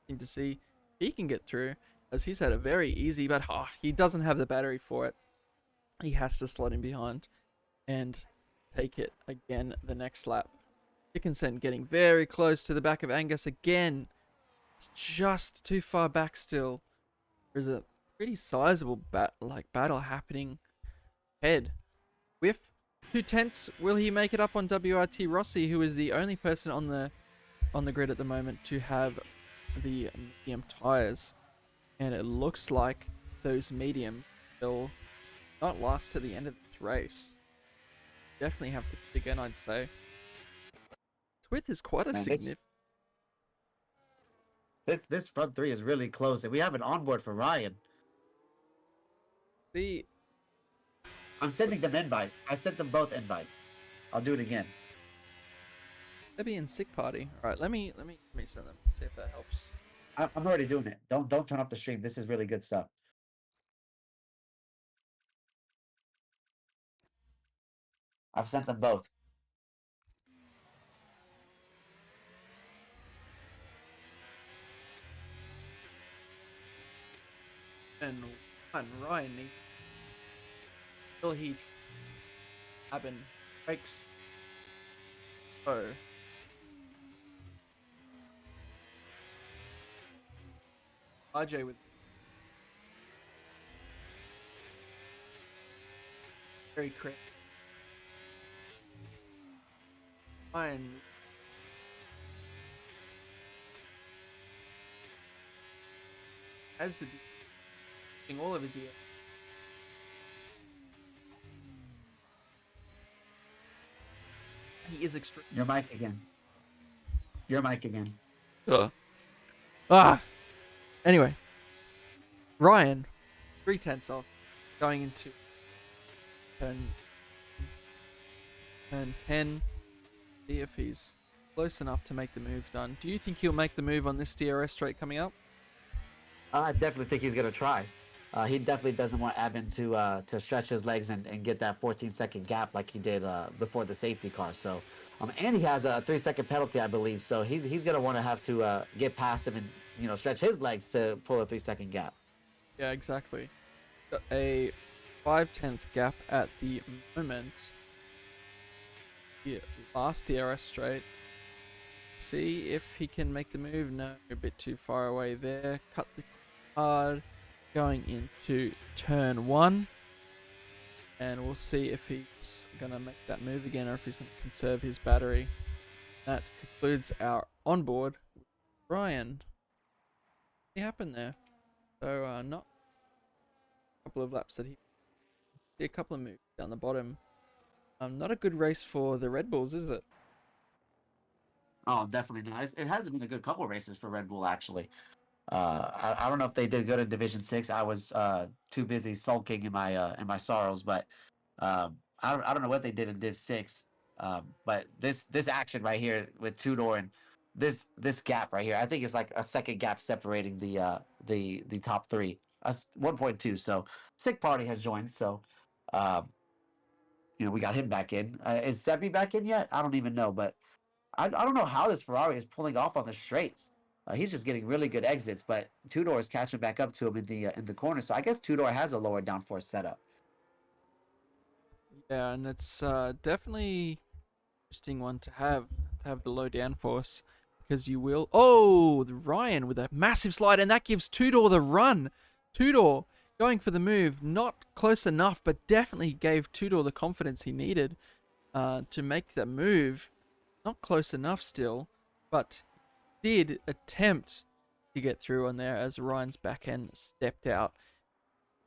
A: Need to see if he can get through, as he's had a very easy, but he doesn't have the battery for it. He has to slot him behind and take it again the next lap. Dickinson getting very close to the back of Angus again. It's just too far back still. There's a pretty sizable battle happening ahead. With 2/10, will he make it up on WRT Rossi, who is the only person on the grid at the moment to have the medium tires? And it looks like those mediums will not last to the end of this race. Definitely have to pick again, I'd say. Width is quite a significant.
B: This front 3 is really close, and we have an onboard for Ryan. I'm sending them invites. I sent them both invites. I'll do it again.
A: Sebi and Sick Party. All right, let me send them. See if that helps.
B: I'm already doing it. Don't turn off the stream. This is really good stuff. I've sent them both.
A: And Ryan needs till he Abin breaks. Oh. RJ with very quick. Ryan has the all of his ear. He is extreme.
B: Your mic again. Your mic again.
A: Anyway, Ryan, 3/10 off, going into turn 10. See if he's close enough to make the move done. Do you think he'll make the move on this DRS straight coming up?
B: I definitely think he's gonna try. He definitely doesn't want Abin to stretch his legs and get that 14-second gap like he did before the safety car. So, and he has a 3-second penalty, I believe. So he's gonna want to have to get past him and stretch his legs to pull a 3-second gap.
A: Yeah, exactly. Got a 5/10 gap at the moment. Yeah, last DRS straight. See if he can make the move. No, a bit too far away there. Cut the card. Going into turn 1, and we'll see if he's gonna make that move again or if he's gonna conserve his battery. That concludes our onboard with Ryan. What happened there? So not a couple of laps that he did, a couple of moves down the bottom. Not a good race for the Red Bulls, is it?
B: Oh, definitely not. It hasn't been a good couple races for Red Bull, actually. I don't know if they did good in Division 6. I was too busy sulking in my sorrows, but I don't know what they did in Div 6. But this action right here with Tudor and this gap right here, I think it's like a second gap separating the top 3. 1.2. So Sick Party has joined. So we got him back in. Is Sebi back in yet? I don't even know, but I don't know how this Ferrari is pulling off on the straights. He's just getting really good exits, but Tudor is catching back up to him in the corner. So I guess Tudor has a lower downforce setup.
A: Yeah, and it's definitely interesting one to have the low downforce, because you will. Oh, Ryan with a massive slide, and that gives Tudor the run. Tudor going for the move, not close enough, but definitely gave Tudor the confidence he needed. to make that move. Not close enough still, but did attempt to get through on there as Ryan's back end stepped out.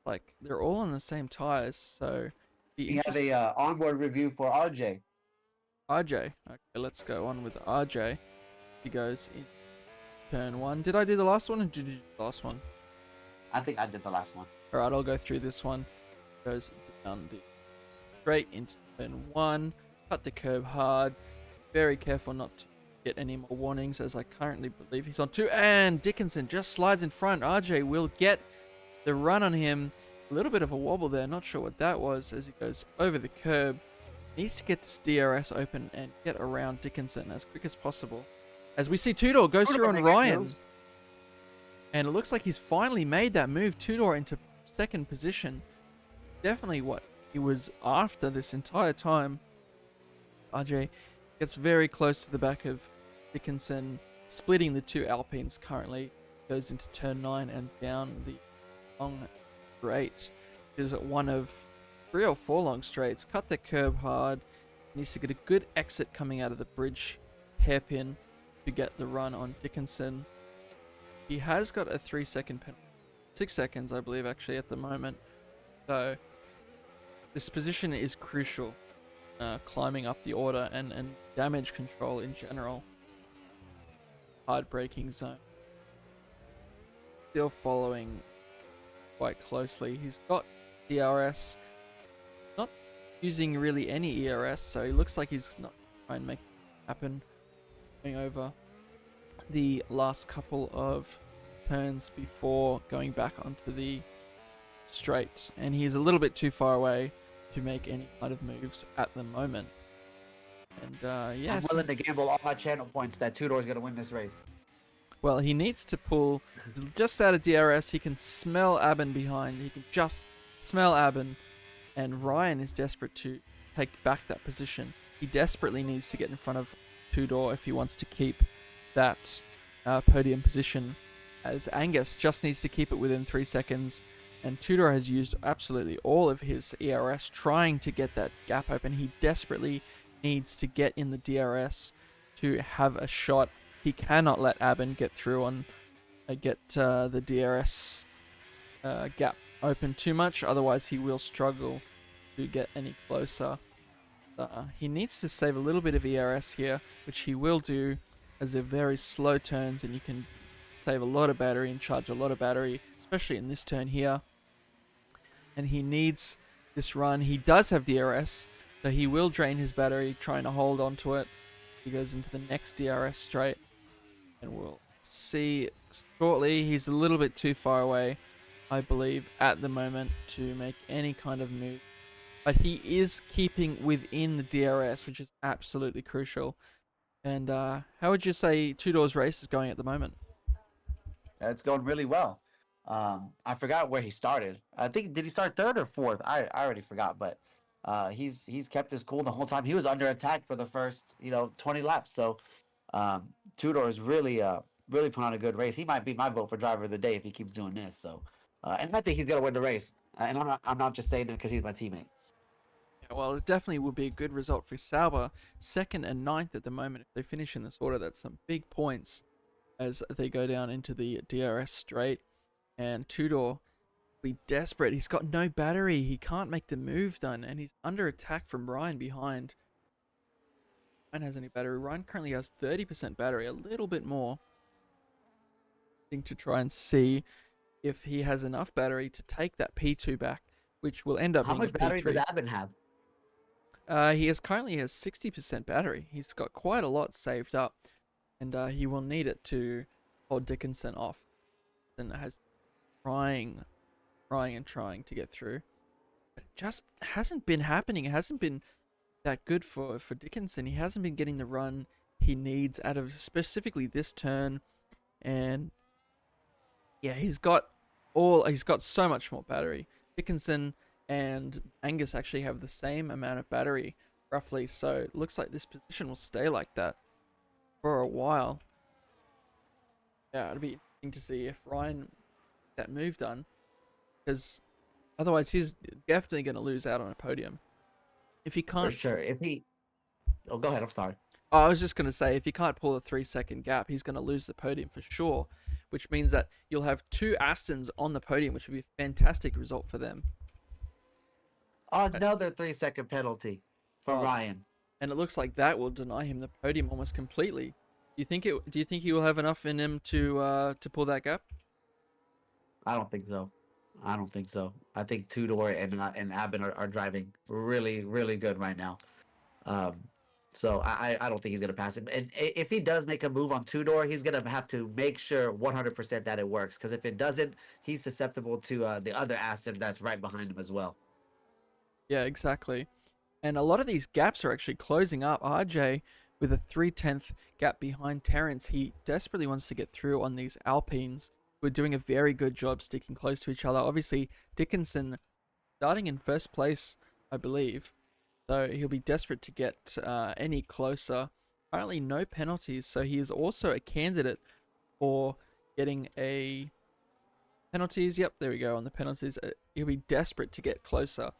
A: Like, they're all on the same tires, so be
B: We have
A: interesting.
B: a onboard review for RJ.
A: RJ. Okay, let's go on with RJ. He goes in turn 1. Did I do the last one, or did you do the last one?
B: I think I did the last one.
A: Alright, I'll go through this one. Goes down the straight into turn 1. Cut the curb hard. Very careful not to get any more warnings, as I currently believe he's on 2. And Dickinson just slides in front. RJ will get the run on him. A little bit of a wobble there. Not sure what that was as he goes over the curb. Needs to get this DRS open and get around Dickinson as quick as possible. As we see Tudor goes through on Ryan. And it looks like he's finally made that move. Tudor into second position. Definitely what he was after this entire time. RJ gets very close to the back of Dickinson, splitting the two Alpines currently. Goes into turn 9 and down the long straight. Is one of 3 or 4 long straights. Cut the curb hard. Needs to get a good exit coming out of the bridge hairpin to get the run on Dickinson. He has got a 3-second penalty. 6 seconds, I believe, actually, at the moment. So, this position is crucial. Climbing up the order and damage control in general. Hard braking zone. Still following quite closely. He's got DRS. Not using really any ERS, so he looks like he's not trying to make it happen. Going over the last couple of turns before going back onto the straight, and he's a little bit too far away to make any kind of moves at the moment. And yes,
B: I'm willing to gamble all my channel points that Tudor is going to win this race.
A: well, he needs to pull just out of DRS. He can smell Aben behind. He can just smell Aben, and Ryan is desperate to take back that position. He desperately needs to get in front of Tudor if he wants to keep that podium position, as Angus just needs to keep it within 3 seconds. And Tudor has used absolutely all of his ERS trying to get that gap open. He desperately needs to get in the DRS to have a shot. He cannot let Aben get through on the DRS gap open too much, otherwise he will struggle to get any closer. He needs to save a little bit of ERS here, which he will do as they're very slow turns, and you can save a lot of battery and charge a lot of battery, especially in this turn here. And he needs this run. He does have DRS, so he will drain his battery trying to hold on to it. He goes into the next DRS straight, and we'll see shortly. He's a little bit too far away, I believe, at the moment to make any kind of move. But he is keeping within the DRS, which is absolutely crucial. And how would you say Tudor's race is going at the moment?
B: It's going really well. I forgot where he started. I think, did he start 3rd or 4th? I already forgot, but he's kept his cool the whole time. He was under attack for the first 20 laps. So Tudor is really put on a good race. He might be my vote for driver of the day if he keeps doing this. So and I think he's gonna win the race. And I'm not just saying it because he's my teammate.
A: Yeah, well, it definitely would be a good result for Sauber. 2nd and 9th at the moment. If they finish in this order, that's some big points as they go down into the DRS straight. And Tudor be desperate. He's got no battery. He can't make the move done, and he's under attack from Ryan behind. Ryan has any battery. Ryan currently has 30% battery, a little bit more. I think to try and see if he has enough battery to take that P2 back, which will end up
B: How
A: being
B: much
A: a
B: battery
A: P3.
B: does Aben have?
A: He currently has 60% battery. He's got quite a lot saved up, and he will need it to hold Dickinson off. And has trying to get through, but it just hasn't been happening. It hasn't been that good for Dickinson. He hasn't been getting the run he needs out of specifically this turn, and yeah, he's got so much more battery. Dickinson and Angus actually have the same amount of battery, roughly, so it looks like this position will stay like that for a while. Yeah, it'll be interesting to see if Ryan that move done, because otherwise he's definitely going to lose out on a podium if he
B: For
A: can't.
B: sure. If he Oh, go ahead. I'm sorry.
A: Oh, I was just going to say, if he can't pull a 3 second gap, he's going to lose the podium for sure, which means that you'll have two Astons on the podium, which would be a fantastic result for them.
B: Another 3-second penalty for
A: Oh,
B: Ryan.
A: and it looks like that will deny him the podium almost completely. Do you think he will have enough in him to pull that gap?
B: I don't think so. I don't think so. I think Tudor and Abbott are driving really, really good right now. Um, so I don't think he's gonna pass him. And if he does make a move on Tudor, he's gonna have to make sure 100% that it works. Because if it doesn't, he's susceptible to the other Aston that's right behind him as well.
A: Yeah, exactly. And a lot of these gaps are actually closing up. RJ with a 3/10 gap behind Terrence. He desperately wants to get through on these Alpines, who are doing a very good job sticking close to each other. Obviously, Dickinson starting in first place, I believe. So he'll be desperate to get any closer. Apparently no penalties, so he is also a candidate for getting a penalties. Yep, there we go on the penalties. He'll be desperate to get closer,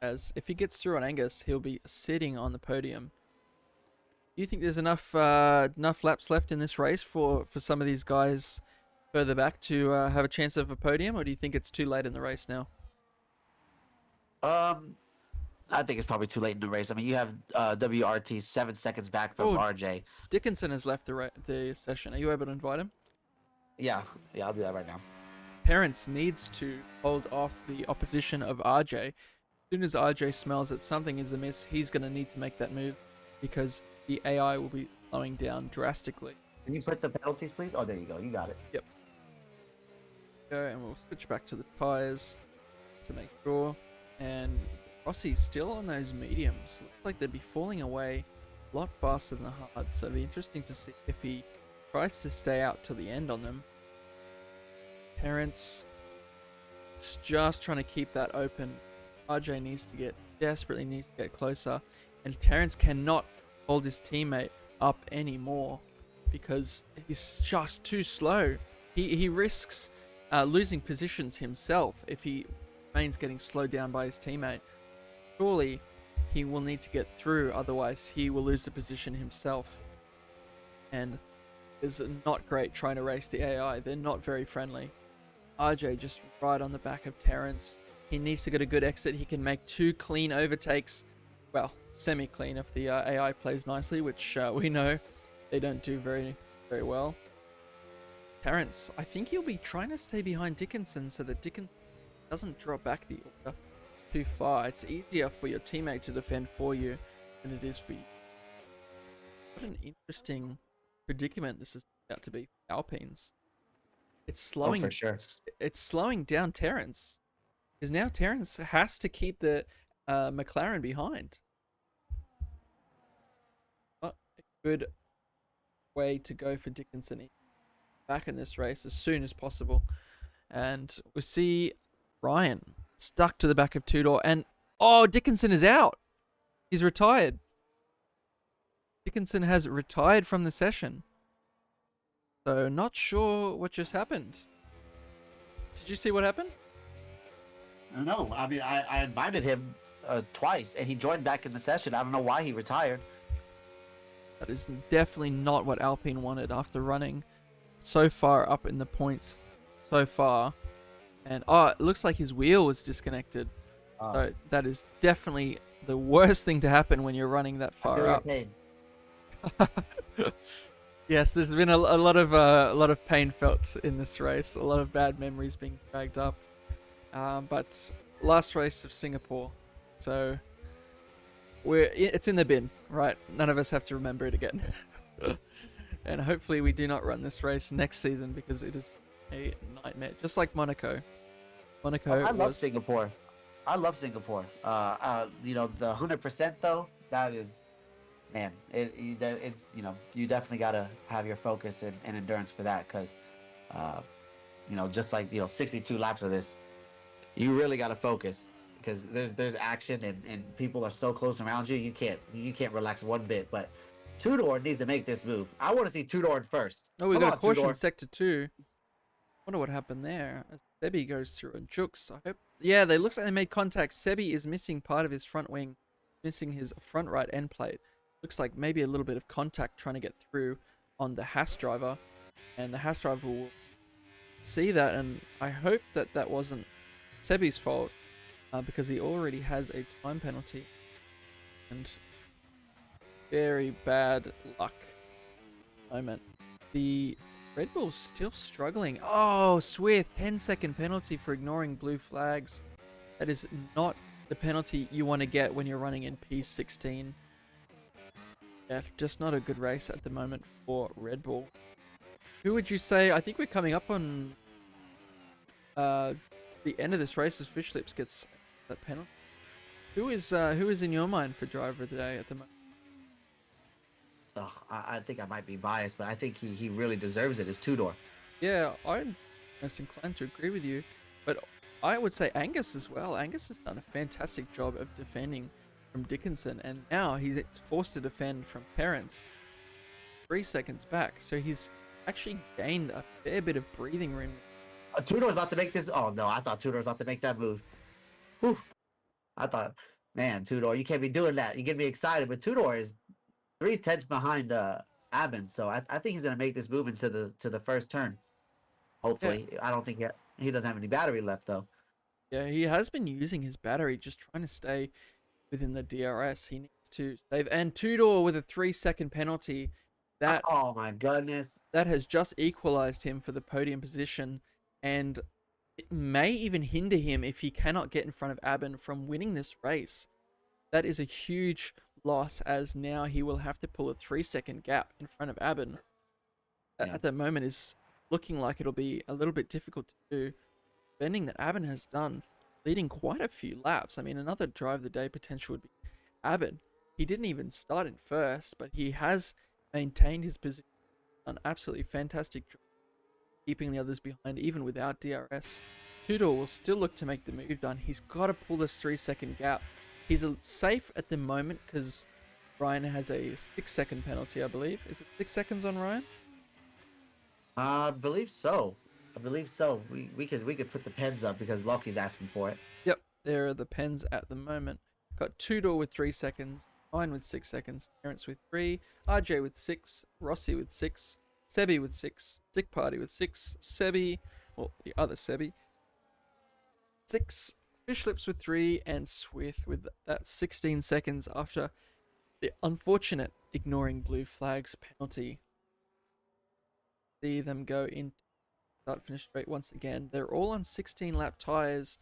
A: as if he gets through on Angus, he'll be sitting on the podium. Do you think there's enough laps left in this race for some of these guys further back to have a chance of a podium, or do you think it's too late in the race now?
B: I think it's probably too late in the race. I mean, you have WRT 7 seconds back from
A: Oh.
B: RJ.
A: Dickinson has left the session. Are you able to invite him?
B: Yeah, I'll do that right now.
A: Parents needs to hold off the opposition of RJ. As soon as RJ smells that something is amiss, he's going to need to make that move, because the AI will be slowing down drastically.
B: Can you put the penalties, please? Oh, there you go. You got it.
A: Yep. Go, and we'll switch back to the tires to make sure. And Rossi's still on those mediums. Looks like they'd be falling away a lot faster than the hards, so it'll be interesting to see if he tries to stay out till the end on them. Terrence is just trying to keep that open. RJ desperately needs to get closer, and Terrence cannot hold his teammate up anymore because he's just too slow. He risks losing positions himself if he remains getting slowed down by his teammate. Surely he will need to get through, otherwise he will lose the position himself. And it's not great trying to race the AI. They're not very friendly. RJ just right on the back of Terrence. He needs to get a good exit. He can make 2 clean overtakes. Well, semi-clean if the AI plays nicely, which we know they don't do very, very well. Terrence, I think he'll be trying to stay behind Dickinson so that Dickinson doesn't drop back the order too far. It's easier for your teammate to defend for you than it is for you. What an interesting predicament this is about to be for Alpines. It's slowing.
B: Oh, for sure.
A: It's slowing down Terrence, because now Terrence has to keep the McLaren behind. Not a good way to go for Dickinson. Back in this race as soon as possible, and we see Ryan stuck to the back of Tudor, and Dickinson is out. He's retired. Dickinson has retired from the session. So not sure what just happened. Did you see what happened?
B: No, I mean, I invited him twice, and he joined back in the session. I don't know why he retired.
A: That is definitely not what Alpine wanted after running so far up in the points so far. And it looks like his wheel was disconnected. So that is definitely the worst thing to happen when you're running that far up. Yes, there's been a lot of pain felt in this race, a lot of bad memories being dragged up. But last race of Singapore, so it's in the bin, right? None of us have to remember it again. And hopefully we do not run this race next season, because it is a nightmare, just like Monaco.
B: I love Singapore. You know, the 100% though, that is, man, it's, you know, you definitely gotta have your focus and endurance for that, because you know, just like, you know, 62 laps of this, you really gotta focus, because there's action, and people are so close around you, you can't relax one bit. But Tudor needs to make this move. I want to see Tudor in first.
A: Oh, we
B: Come
A: got a
B: on,
A: caution
B: Tudor.
A: in sector 2. Wonder what happened there. As Sebi goes through and Jukes. I hope. Yeah, they looks like they made contact. Sebi is missing part of his front wing, missing his front right end plate. looks like maybe a little bit of contact trying to get through on the Haas driver, and the Haas driver will see that, and I hope that that wasn't Sebi's fault, because he already has a time penalty, and very bad luck moment. The Red Bull's still struggling. Oh, Swift, 10-second penalty for ignoring blue flags. That is not the penalty you want to get when you're running in P16. Yeah, just not a good race at the moment for Red Bull. Who would you say? I think we're coming up on the end of this race as Fish Lips gets that penalty. Who is in your mind for driver of the day at the moment?
B: Ugh, I think I might be biased, but I think he really deserves it. Is Tudor.
A: Yeah, I'm most inclined to agree with you, but I would say Angus as well. Angus has done a fantastic job of defending from Dickinson, and now he's forced to defend from Terrence 3 seconds back, so he's actually gained a fair bit of breathing room.
B: Tudor's about to make this. Oh no, I thought Tudor was about to make that move. Whew. I thought, man, Tudor, you can't be doing that. You get me excited, but Tudor is 3/10 behind Abin, so I think he's gonna make this move into the first turn. Hopefully, I don't think he doesn't have any battery left though.
A: Yeah, he has been using his battery, just trying to stay within the DRS. He needs to save. And Tudor with a 3-second penalty. That
B: Oh my goodness.
A: that has just equalized him for the podium position, and it may even hinder him if he cannot get in front of Abin from winning this race. That is a huge loss, as now he will have to pull a 3-second gap in front of Abin. That
B: Yeah.
A: at the moment is looking like it'll be a little bit difficult to do. Bending that Abin has done, leading quite a few laps. I mean, another drive of the day potential would be Abin. He didn't even start in first, but he has maintained his position. An absolutely fantastic job keeping the others behind, even without DRS. Tudor will still look to make the move done. He's got to pull this 3-second gap. He's safe at the moment because Ryan has a 6-second penalty, I believe. Is it 6 seconds on Ryan?
B: I believe so. We could put the pens up because Loki's asking for it.
A: Yep, there are the pens at the moment. Got Tudor with 3 seconds, Ryan with 6 seconds, Terrence with 3, RJ with 6, Rossi with 6, Sebi with 6, Dick Party with 6, Sebi, or the other Sebi, 6, Fishlips with 3, and Swith with that 16 seconds after the unfortunate ignoring blue flags penalty. See them go in start finish straight once again. They're all on 16 lap tires.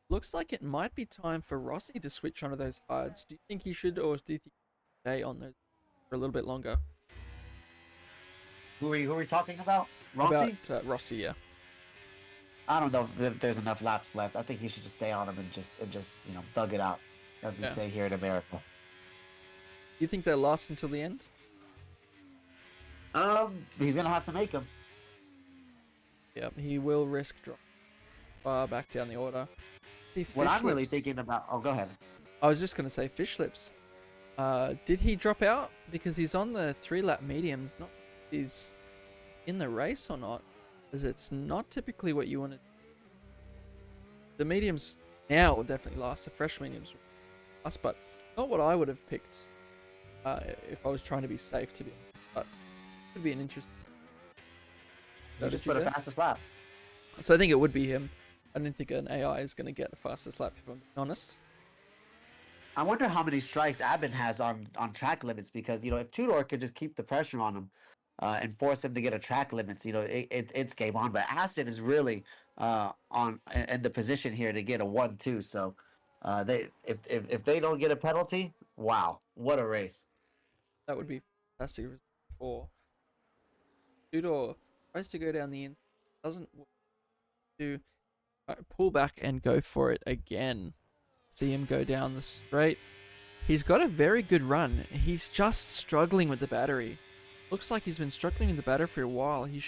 A: Looks like it might be time for Rossi to switch onto those hards. Do you think he should, or do you think he should stay on those for a little bit longer?
B: Who are we talking about? Rossi?
A: About Rossi, yeah.
B: I don't know if there's enough laps left. I think he should just stay on him and just thug it out, as we
A: Yeah.
B: say here in America.
A: Do you think they'll last until the end?
B: He's gonna have to make them.
A: Yeah, he will risk drop far back down the order. See,
B: What I'm really
A: Fishlips-
B: thinking about. Oh, go ahead.
A: I was just going to say Fishlips. Did he drop out? Because he's on the 3-lap mediums. Not is in the race or not, because it's not typically what you want to. The mediums now will definitely last. The fresh mediums will last, but not what I would have picked if I was trying to be safe. To be, but it could be an interesting.
B: He just
A: strategy
B: put a
A: there.
B: fastest lap.
A: So I think it would be him. I don't think an AI is going to get the fastest lap, if I'm being honest.
B: I wonder how many strikes Abin has on track limits, because if Tudor could just keep the pressure on him and force him to get a track limits, it's game on. But Aston is really in the position here to get a 1-2. So if they don't get a penalty, wow, what a race!
A: That would be fantastic for Tudor. Tries to go down the inside, doesn't do pull back and go for it again. See him go down the straight. He's got a very good run. He's just struggling with the battery. Looks like he's been struggling with the battery for a while. He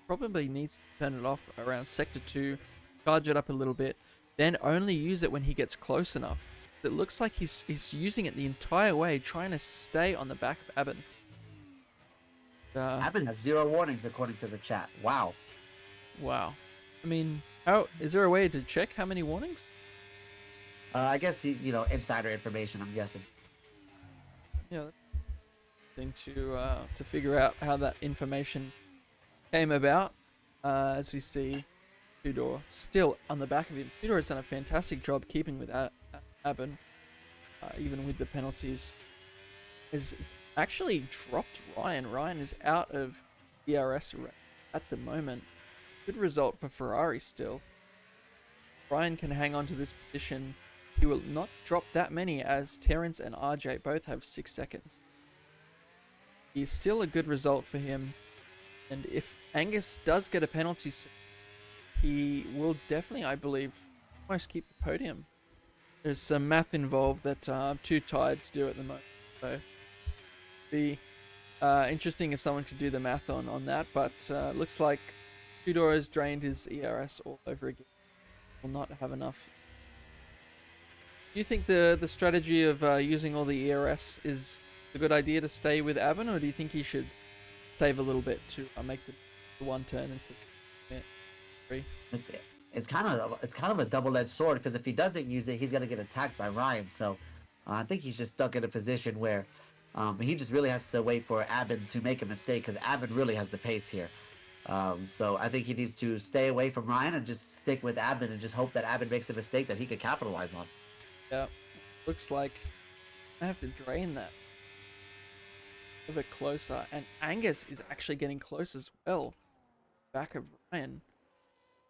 A: probably needs to turn it off around sector 2, charge it up a little bit, then only use it when he gets close enough. It looks like he's using it the entire way, trying to stay on the back of Abin.
B: Abin has 0 warnings according to the chat. Wow.
A: Wow. I mean, how is there a way to check how many warnings?
B: I guess insider information. I'm guessing.
A: Yeah. to figure out how that information came about. As we see, Tudor still on the back of him. Tudor has done a fantastic job keeping with Aben, even with the penalties. Has actually dropped Ryan. Ryan is out of DRS at the moment. Good result for Ferrari still. Ryan can hang on to this position. He will not drop that many, as Terence and RJ both have 6 seconds. He's still a good result for him. And if Angus does get a penalty, he will definitely, I believe, almost keep the podium. There's some math involved that I'm too tired to do at the moment. So it'd be interesting if someone could do the math on that. But looks like Tudor has drained his ERS all over again. Will not have enough. Do you think the strategy of using all the ERS is a good idea to stay with Aben, or do you think he should save a little bit to make the one turn instead of three?
B: It's kind of a double-edged sword, because if he doesn't use it, he's gonna get attacked by Ryan. So I think he's just stuck in a position where he just really has to wait for Aben to make a mistake, because Aben really has the pace here. So I think he needs to stay away from Ryan and just stick with Aben and just hope that Aben makes a mistake that he could capitalize on.
A: Yeah, looks like I have to drain that a bit closer, and Angus is actually getting close as well. Back of Ryan,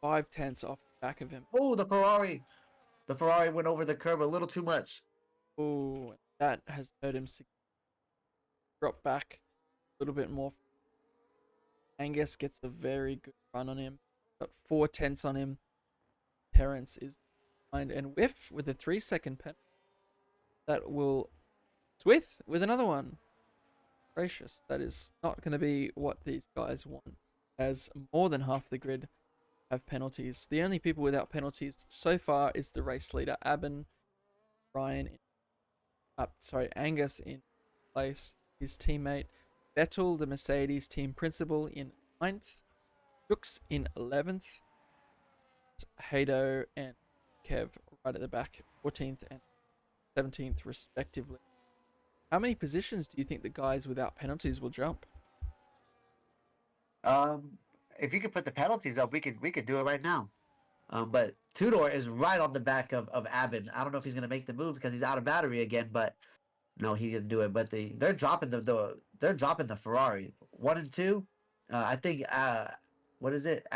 A: 5/10 off the back of him.
B: Oh, the Ferrari went over the curb a little too much.
A: Oh, that has hurt him. Drop back a little bit more. Angus gets a very good run on him. Got 4/10 on him. Terence is behind and whiff with a 3-second pen. That will Swith with another one. Gracious, that is not going to be what these guys want, as more than half the grid have penalties. The only people without penalties so far is the race leader Aben, Angus in place, his teammate Vettel, the Mercedes team principal, in 9th, Jux in 11th, Hado and Kev right at the back, 14th and 17th respectively. How many positions do you think the guys without penalties will jump?
B: If you could put the penalties up, we could do it right now. But Tudor is right on the back of Aben. I don't know if he's gonna make the move because he's out of battery again, but no, he didn't do it. But they're dropping they're dropping the Ferrari 1 and 2. I think what is it?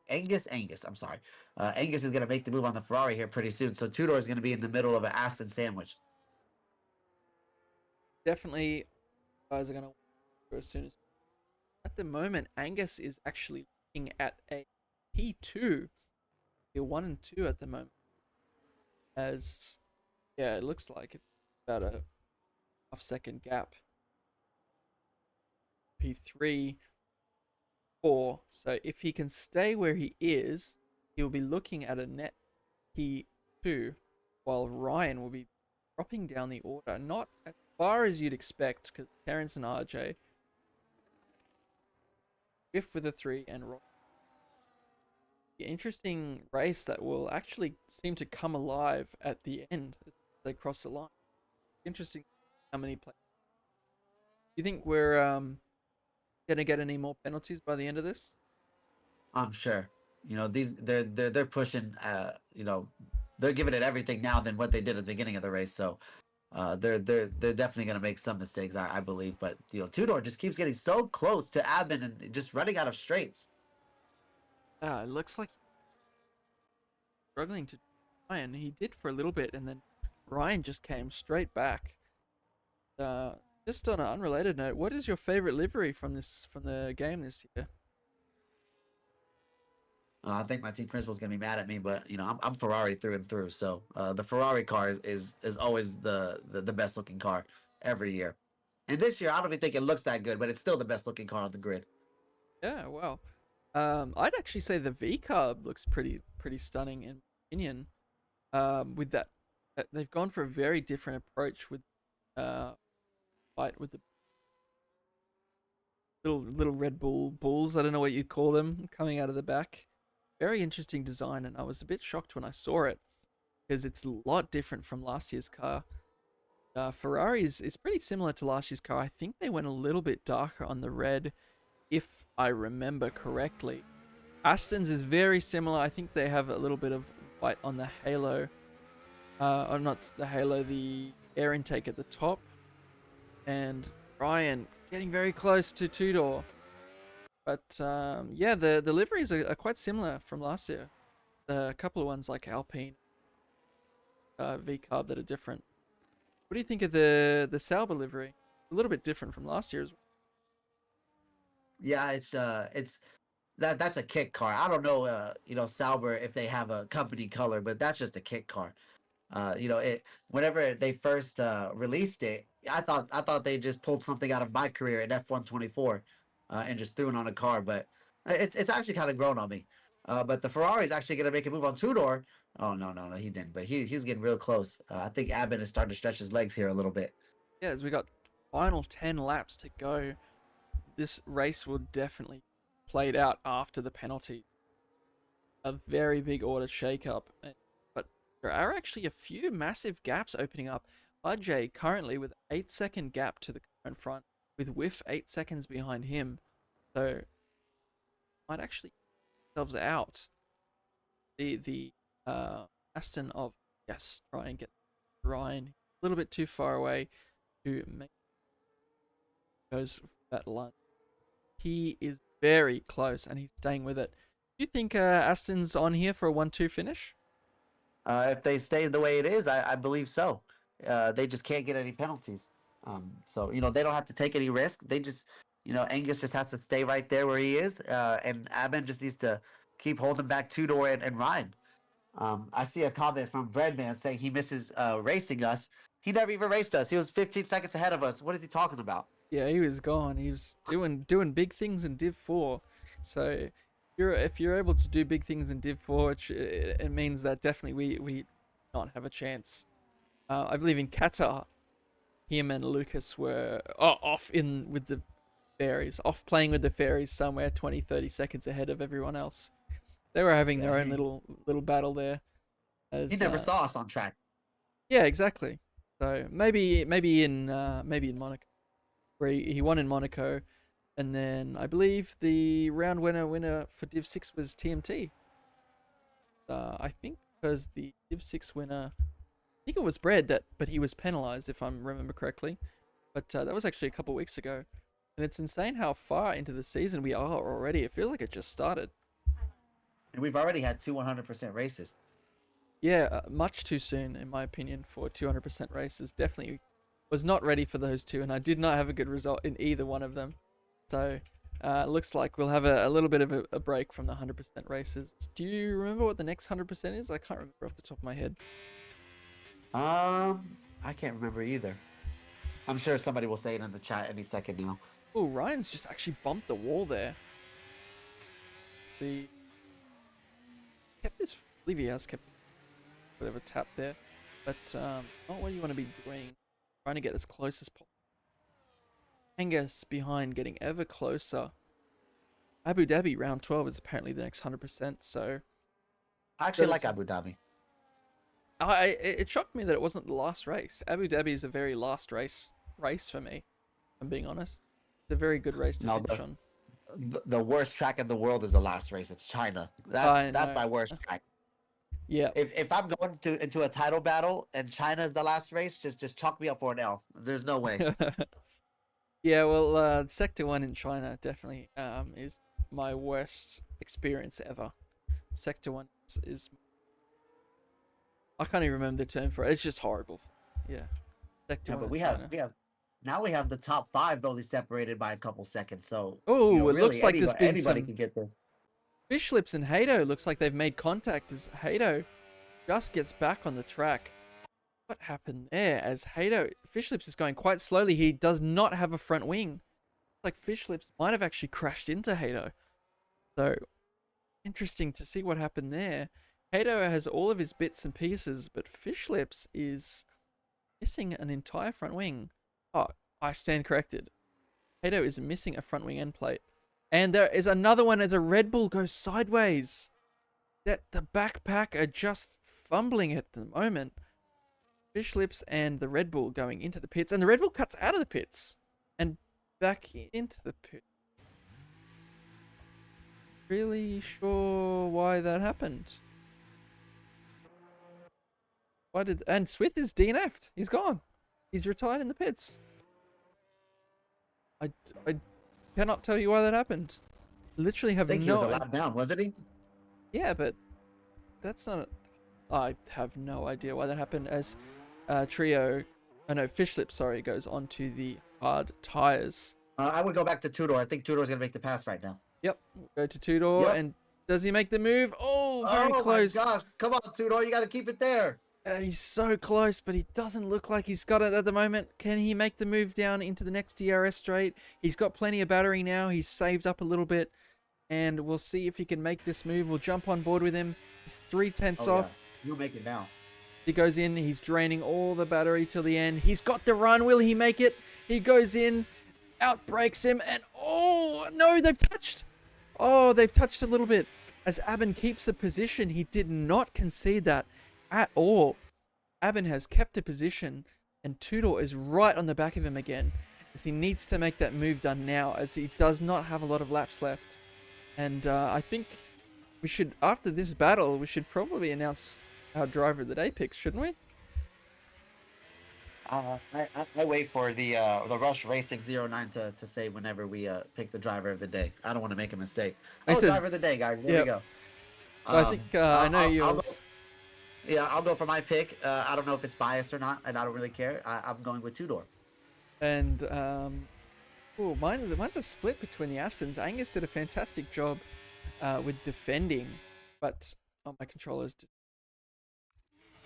B: Angus. I'm sorry. Angus is gonna make the move on the Ferrari here pretty soon. So Tudor is gonna be in the middle of an Aston sandwich.
A: Definitely, guys are going to go as soon as. At the moment, Angus is actually looking at a P2. You're 1 and 2 at the moment. As, yeah, it looks like it's about a half-second gap. P3, 4. So if he can stay where he is, he'll be looking at a net P2, while Ryan will be dropping down the order. Not as far as you'd expect, because Terence and RJ Biff with a 3 and Rock. Interesting race that will actually seem to come alive at the end as they cross the line. Interesting how many players. Do you think we're gonna get any more penalties by the end of this?
B: I'm sure. You know, they're pushing. You know, they're giving it everything now than what they did at the beginning of the race. So they're definitely going to make some mistakes, I believe. But you know, Tudor just keeps getting so close to Aben and just running out of straights.
A: It looks like struggling to Ryan. He did for a little bit, and then Ryan just came straight back. Just on an unrelated note, what is your favorite livery from the game this year?
B: I think my team principal is going to be mad at me, but you know, I'm Ferrari through and through. So the Ferrari car is always the best looking car every year. And this year, I don't even think it looks that good, but it's still the best looking car on the grid.
A: Yeah, wow. I'd actually say the V carb looks pretty stunning in my opinion. With that, they've gone for a very different approach with fight with the little Red Bull bulls. I don't know what you'd call them coming out of the back. Very interesting design, and I was a bit shocked when I saw it because it's a lot different from last year's car. Ferrari is pretty similar to last year's car. I think they went a little bit darker on the red, if I remember correctly. Aston's is very similar. I think they have a little bit of white on the halo. Or not the halo, the air intake at the top. And Ryan getting very close to two-door. But yeah, the liveries are quite similar from last year. A couple of ones like Alpine, V-Carb that are different. What do you think of the Sauber livery? A little bit different from last year's.
B: Yeah, it's that's a kit car. I don't know, Sauber if they have a company color, but that's just a kit car. It whenever they first released it, I thought they just pulled something out of my career in F124 and just threw it on a car. But it's actually kind of grown on me. But the Ferrari is actually going to make a move on two door. Oh no, he didn't. But he's getting real close. I think Abbott is starting to stretch his legs here a little bit.
A: Yeah, as we got final 10 laps to go, this race will definitely played out after the penalty. A very big order shake-up. But there are actually a few massive gaps opening up. RJ currently with 8-second gap to the car in front, with Whiff 8 seconds behind him. So might actually themselves out. The Aston of yes, try and get Ryan a little bit too far away to make goes that lunge. He is very close and he's staying with it. Do you think Aston's on here for a 1-2 finish?
B: If they stay the way it is, I believe so. They just can't get any penalties. So they don't have to take any risk. They just Angus just has to stay right there where he is, and Aben just needs to keep holding back two-door and Ryan. I see a comment from Breadman saying he misses racing us. He never even raced us. He was 15 seconds ahead of us. What is he talking about?
A: Yeah, he was gone. He was doing big things in Div 4. So if you're able to do big things in Div 4, it means that definitely we not have a chance. I believe in Qatar, him and Lucas were off with the fairies, off playing with the fairies somewhere 20-30 seconds ahead of everyone else. They were having their own little battle there.
B: He never saw us on track.
A: Yeah, exactly. So maybe in Monaco, where he won in Monaco, and then I believe the round winner for Div 6 was TMT. I think because the Div 6 winner, I think it was Bread but he was penalized if I remember correctly. But that was actually a couple weeks ago, and it's insane how far into the season we are already. It feels like it just started.
B: And we've already had 100% races.
A: Yeah, much too soon, in my opinion, for 200% races. Definitely was not ready for those two, and I did not have a good result in either one of them. So, looks like we'll have a little bit of a break from the 100% races. Do you remember what the next 100% is? I can't remember off the top of my head.
B: I can't remember either. I'm sure somebody will say it in the chat any second now.
A: Oh, Ryan's just actually bumped the wall there. Let's see. Kept this. I believe he has kept a bit of a tap there, but not what you want to be doing. Trying to get as close as possible. Angus behind, getting ever closer. Abu Dhabi round 12 is apparently the next 100%. So
B: I actually like Abu Dhabi.
A: It shocked me that it wasn't the last race. Abu Dhabi is a very last race for me. If I'm being honest. It's a very good race to finish on.
B: The worst track in the world is the last race. It's China. That's my worst track.
A: Yeah.
B: If I'm going into a title battle and China is the last race, just chalk me up for an L. There's no way.
A: Yeah, well, Sector 1 in China definitely is my worst experience ever. Sector 1 is I can't even remember the term for it. It's just horrible. Yeah. Sector 1
B: but
A: in
B: we
A: China.
B: have the top 5 only separated by a couple seconds. So
A: it
B: really,
A: looks like there's been
B: anybody
A: some
B: can get this.
A: Fish Lips and Hato looks like they've made contact as Hato just gets back on the track. What happened there? As Fish Lips is going quite slowly. He does not have a front wing. Like Fish Lips might have actually crashed into Hato. So interesting to see what happened there. Hato has all of his bits and pieces, but Fish Lips is missing an entire front wing. Oh, I stand corrected. Hato is missing a front wing end plate. And there is another one as a Red Bull goes sideways. That the backpack are just fumbling at the moment. Fish Lips and the Red Bull going into the pits, and the Red Bull cuts out of the pits and back into the pit. Really sure why that happened. Why did and Swith is DNF'd. He's gone. He's retired in the pits. I cannot tell you why that happened. Literally have
B: I think he was
A: no
B: a lap down, wasn't he?
A: Yeah, but that's not. I have no idea why that happened. As Fish Lip, sorry, goes onto the hard tires.
B: I would go back to Tudor. I think Tudor's gonna make the pass right now.
A: Yep, go to Tudor,
B: Yep.
A: and does he make the move? Oh, very close.
B: Oh my gosh! Come on, Tudor, you got to keep it there.
A: He's so close, but he doesn't look like he's got it at the moment. Can he make the move down into the next DRS straight? He's got plenty of battery now. He's saved up a little bit, and we'll see if he can make this move. We'll jump on board with him. He's 3/10 off.
B: You'll make it now.
A: He goes in. He's draining all the battery till the end. He's got the run. Will he make it? He goes in, outbrakes him, and oh no, they've touched. Oh, they've touched a little bit. As Abin keeps the position, he did not concede that at all. Abin has kept the position, and Tudor is right on the back of him again, as he needs to make that move done now, as he does not have a lot of laps left. And I think we should, after this battle, we should probably announce our driver of the day picks, shouldn't we?
B: I wait for the Rush Racing 09 to say whenever we pick the driver of the day. I don't want to make a mistake.
A: He says-
B: driver of the day, guys. There
A: Yep.
B: we go.
A: So I think I know
B: I'll go-
A: yours.
B: I'll go for my pick. I don't know if it's biased or not, and I don't really care. I'm going with Tudor.
A: And mine's a split between the Astons. Angus did a fantastic job with defending, but my controller's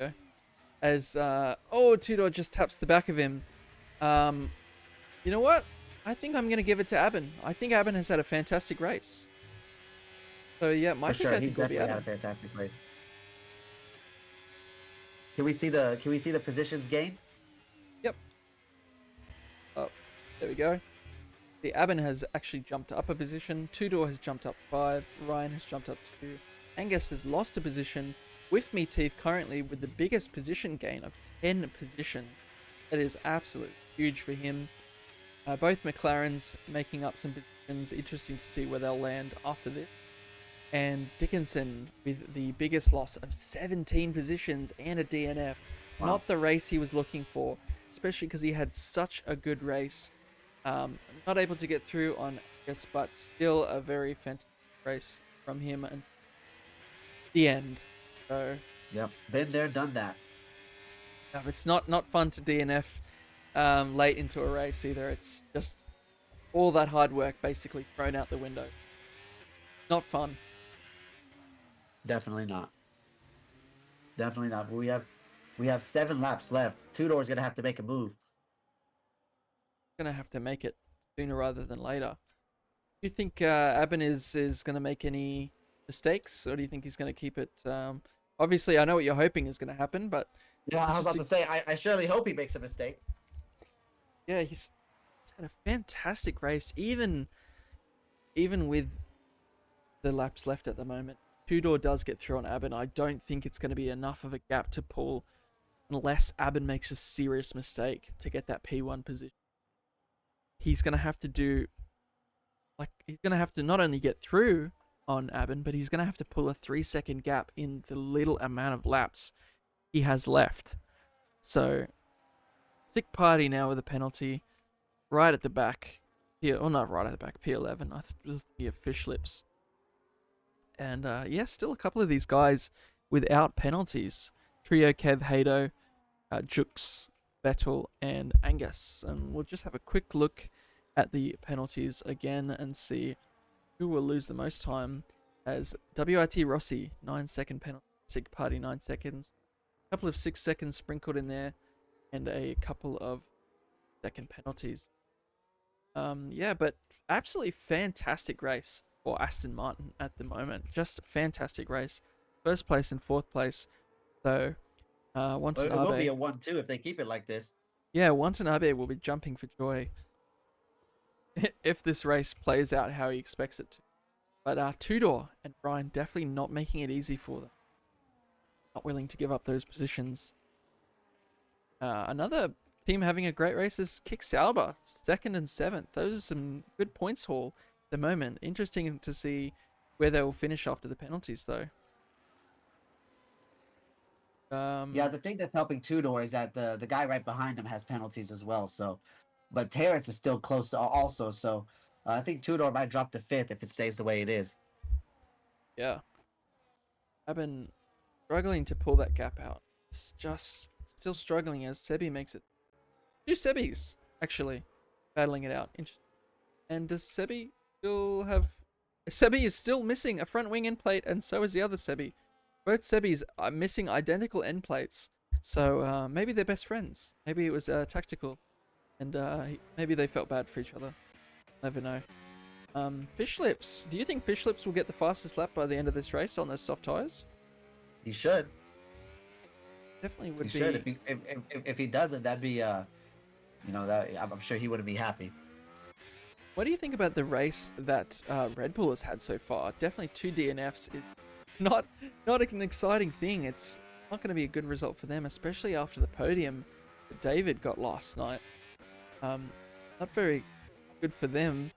A: okay. As Tudor just taps the back of him. You know what? I think I'm gonna give it to Abin. I think Abin has had a fantastic race. So yeah, my
B: For
A: pick
B: sure,
A: I
B: he's
A: think will be
B: definitely had a
A: Abin.
B: fantastic race. Can we see the positions gain?
A: Oh, there we go. The Abin has actually jumped up a position. Tudor has jumped up 5. Ryan has jumped up 2. Angus has lost a position. With me, Teeth currently with the biggest position gain of 10 positions. That is absolutely huge for him. Both McLarens making up some positions. Interesting to see where they'll land after this. And Dickinson with the biggest loss of 17 positions and a DNF.
B: Wow.
A: Not the race he was looking for, especially because he had such a good race. Not able to get through on Angus, but still a very fantastic race from him and the end. So
B: Yep. Been there, done that.
A: it's not fun to DNF late into a race either. It's just all that hard work basically thrown out the window. Not fun.
B: Definitely not. Definitely not. We have 7 laps left. Tudor's gonna have to make a move.
A: Gonna have to make it sooner rather than later. Do you think Abin is gonna make any mistakes, or do you think he's gonna keep it? Obviously, I know what you're hoping is gonna happen, but
B: Yeah, I was about
A: Just
B: to say, I surely hope he makes a mistake.
A: yeah, he's had a fantastic race, even with the laps left at the moment. Tudor does get through on Abin. I don't think it's going to be enough of a gap to pull unless Abin makes a serious mistake to get that P1 position. He's going to have to he's going to have to not only get through on Abin, but he's going to have to pull a 3-second gap in the little amount of laps he has left. So, stick party now with a penalty right at the back. Here, or not right at the back, P11. I thought it was the Fish Lips. And still a couple of these guys without penalties. Trio, Kev, Hado, Jux, Vettel, and Angus. And we'll just have a quick look at the penalties again and see who will lose the most time. As WRT Rossi, 9-second penalty. Sig Party, 9 seconds. A couple of 6 seconds sprinkled in there. And a couple of second penalties. But absolutely fantastic race for Aston Martin at the moment. Just a fantastic race. First place and 4th place. So, once
B: It will be a 1-2 if they keep it like this.
A: yeah, Watanabe will be jumping for joy if this race plays out how he expects it to. But Tudor and Ryan definitely not making it easy for them. Not willing to give up those positions. Another team having a great race is Kick Sauber, 2nd and 7th. Those are some good points haul at the moment. Interesting to see where they will finish after the penalties, though.
B: Yeah, the thing that's helping Tudor is that the guy right behind him has penalties as well. So, but Terrence is still close also. So, I think Tudor might drop to 5th if it stays the way it is.
A: Yeah. I've been struggling to pull that gap out. It's just still struggling as Sebi makes it. 2 Sebis, actually, battling it out. Interesting. And does Sebi still have... Sebi is still missing a front wing end plate, and so is the other Sebi. Both Sebis are missing identical end plates. So maybe they're best friends. Maybe it was tactical. And maybe they felt bad for each other. Never know. Fish Lips. Do you think Fish Lips will get the fastest lap by the end of this race on those soft tires?
B: He should.
A: Definitely would
B: He
A: be.
B: should. If he doesn't, that'd be that I'm sure he wouldn't be happy.
A: What do you think about the race that Red Bull has had so far? Definitely 2 DNFs is not an exciting thing. It's not going to be a good result for them, especially after the podium that David got last night. Not very good for them.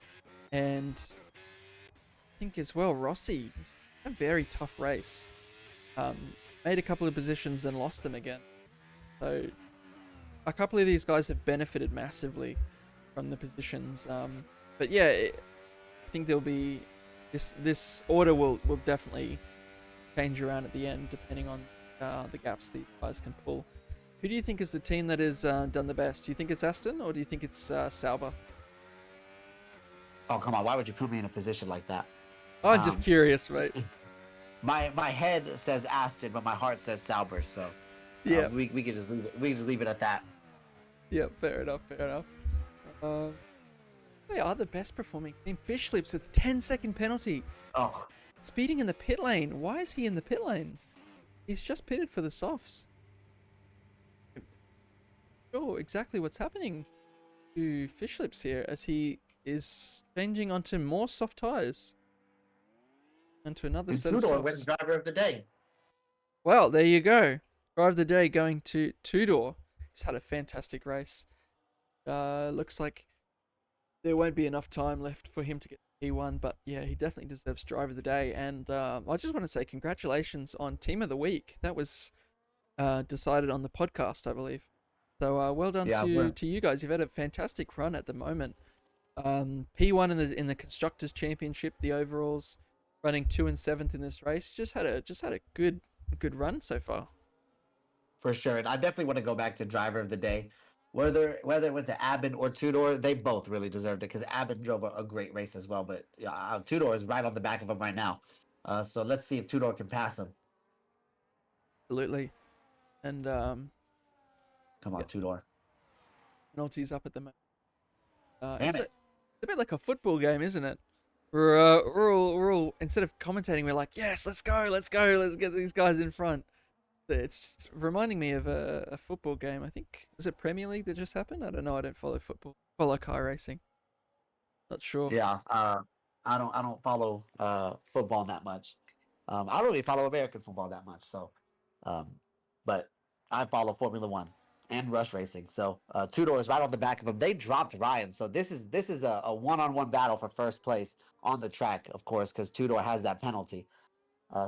A: And I think as well, Rossi, a very tough race. Made a couple of positions and lost them again. So a couple of these guys have benefited massively from the positions. But yeah, I think there'll be this order will definitely change around at the end depending on the gaps these guys can pull. Who do you think is the team that has done the best? Do you think it's Aston or do you think it's Sauber?
B: Oh, come on. Why would you put me in a position like that?
A: Oh, I'm just curious, mate.
B: My head says Aston, but my heart says Sauber. So
A: Yeah.
B: we can just leave it. We can just leave it at that.
A: Yeah, fair enough. They are the best performing team. Fish Lips with a 10-second penalty.
B: Oh,
A: Speeding in the pit lane. Why is he in the pit lane? He's just pitted for the softs. Sure, exactly what's happening to Fish Lips here as he is changing onto more soft tires. And to another
B: and
A: set of
B: Tudor
A: softs.
B: wins driver of the day.
A: Well, there you go. Drive of the day going to Tudor. He's had a fantastic race. Looks like there won't be enough time left for him to get P1, but yeah, he definitely deserves driver of the day. And I just want to say congratulations on Team of the Week. That was decided on the podcast, I believe. So well done to you guys. You've had a fantastic run at the moment. P1 in the Constructors Championship, the overalls, running 2 and 7th in this race. Just had a good run so far.
B: For sure, and I definitely want to go back to driver of the day. Whether it went to Aben or Tudor, they both really deserved it because Aben drove a great race as well. But Tudor is right on the back of him right now. So let's see if Tudor can pass him.
A: Absolutely. And
B: Come on, Tudor.
A: penalties up at the moment.
B: Damn
A: It's
B: it.
A: a bit like a football game, isn't it? We're all instead of commentating, we're like, yes, let's go, let's get these guys in front. It's reminding me of a football game. I think was it Premier League that just happened? I don't know. I don't follow football. Follow car racing. Not sure.
B: Yeah, I don't follow football that much. I don't really follow American football that much. So, but I follow Formula One and Rush Racing. So Tudor is right on the back of him. They dropped Ryan. So this is a one-on-one battle for first place on the track, of course, because Tudor has that penalty.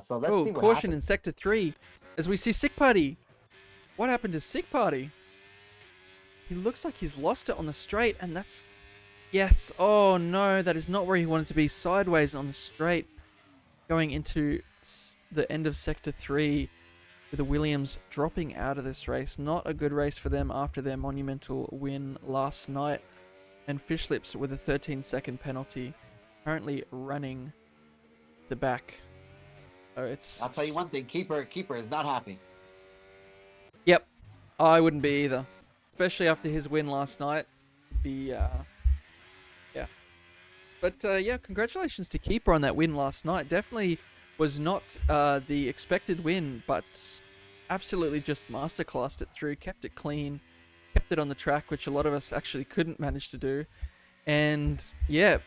B: So let's see what
A: caution
B: happens.
A: in sector 3 as we see Sick Party. What happened to Sick Party? He looks like he's lost it on the straight, and that's yes. Oh no, that is not where he wanted to be. Sideways on the straight, going into the end of sector 3. With the Williams dropping out of this race. Not a good race for them after their monumental win last night. And Fish Lips with a 13-second penalty. Currently running the back. So it's...
B: I'll tell you one thing. Keeper is not happy.
A: Yep. I wouldn't be either. Especially after his win last night. Yeah. But yeah, congratulations to Keeper on that win last night. Definitely was not the expected win, but absolutely just masterclassed it through, kept it clean, kept it on the track, which a lot of us actually couldn't manage to do. And yeah,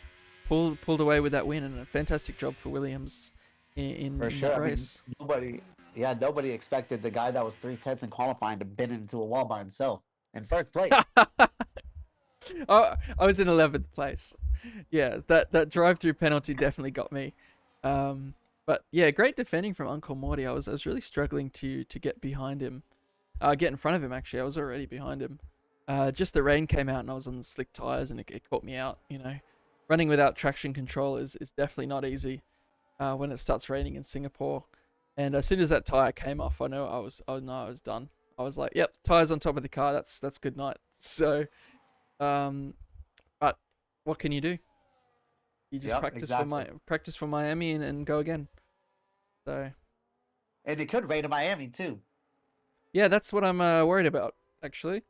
A: pulled away with that win, and a fantastic job for Williams in
B: For sure.
A: that race.
B: I mean, Yeah, nobody expected the guy that was 3/10 in qualifying to bend into a wall by himself in first place.
A: I was in 11th place. Yeah, that drive-through penalty definitely got me. But yeah, great defending from Uncle Morty. I was really struggling to get behind him. Get in front of him actually. I was already behind him. Just the rain came out and I was on the slick tires and it caught me out. You know, running without traction control is definitely not easy when it starts raining in Singapore. And as soon as that tire came off, I know I was done. I was like, yep, tires on top of the car. That's good night. So, but what can you do? You just
B: Yep, exactly.
A: practice for Miami and go again. So
B: And it could rain in Miami too.
A: yeah, that's what I'm worried about actually.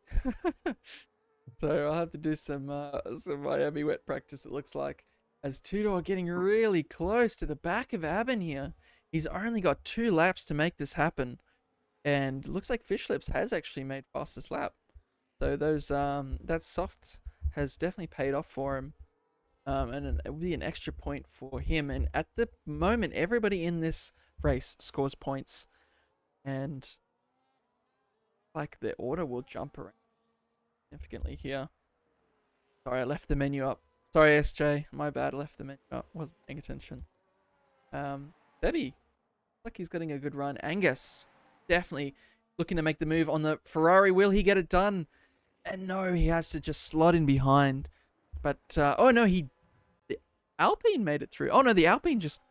A: So I'll have to do some Miami wet practice. It looks like as Tudor getting really close to the back of Aben here. He's only got 2 laps to make this happen, and looks like Fish Lips has actually made fastest lap. So those that soft has definitely paid off for him. And it will be an extra point for him. And at the moment, everybody in this race scores points, and like the order will jump around significantly here. Sorry, I left the menu up. Sorry, SJ, my bad. I left the menu up. Wasn't paying attention. Debbie, like he's getting a good run. Angus, definitely looking to make the move on the Ferrari. Will he get it done? And no, he has to just slot in behind. But oh no, the Alpine made it through. Oh no, the Alpine just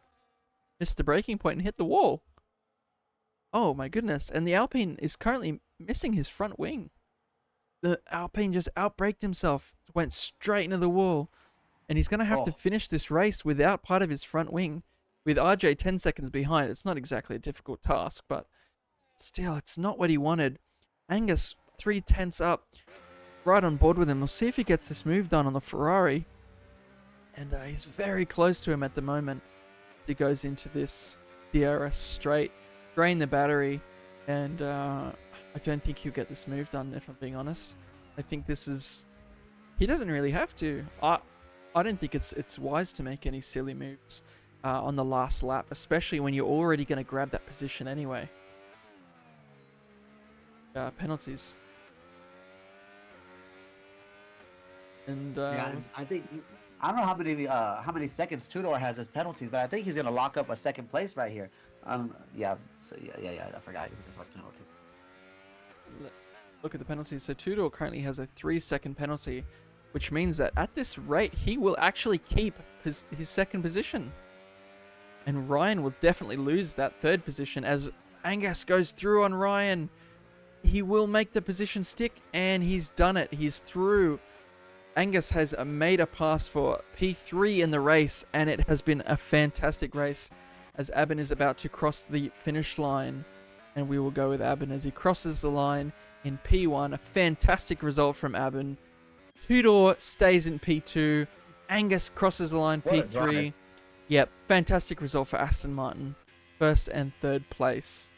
A: missed the braking point and hit the wall. Oh my goodness! And the Alpine is currently missing his front wing. The Alpine just outbraked himself, went straight into the wall, and he's gonna have to finish this race without part of his front wing, with RJ 10 seconds behind. It's not exactly a difficult task, but still, it's not what he wanted. Angus 3/10 up, right on board with him. We'll see if he gets this move done on the Ferrari. And he's very close to him at the moment. He goes into this DRS straight, drain the battery, and I don't think he'll get this move done, if I'm being honest. I think this is... He doesn't really have to. I don't think it's wise to make any silly moves on the last lap, especially when you're already going to grab that position anyway. Penalties. And
B: Yeah, I think I don't know how many seconds Tudor has as penalties, but I think he's gonna lock up a second place right here. Yeah, so yeah. I forgot he was like penalties.
A: Look at the penalties. So Tudor currently has a 3-second penalty, which means that at this rate he will actually keep his second position, and Ryan will definitely lose that third position as Angus goes through on Ryan. He will make the position stick, and he's done it. He's through. Angus has made a pass for P3 in the race, and it has been a fantastic race as Aben is about to cross the finish line. And we will go with Aben as he crosses the line in P1. A fantastic result from Aben. Tudor stays in P2. Angus crosses the line P3. Yep, fantastic result for Aston Martin. First and third place.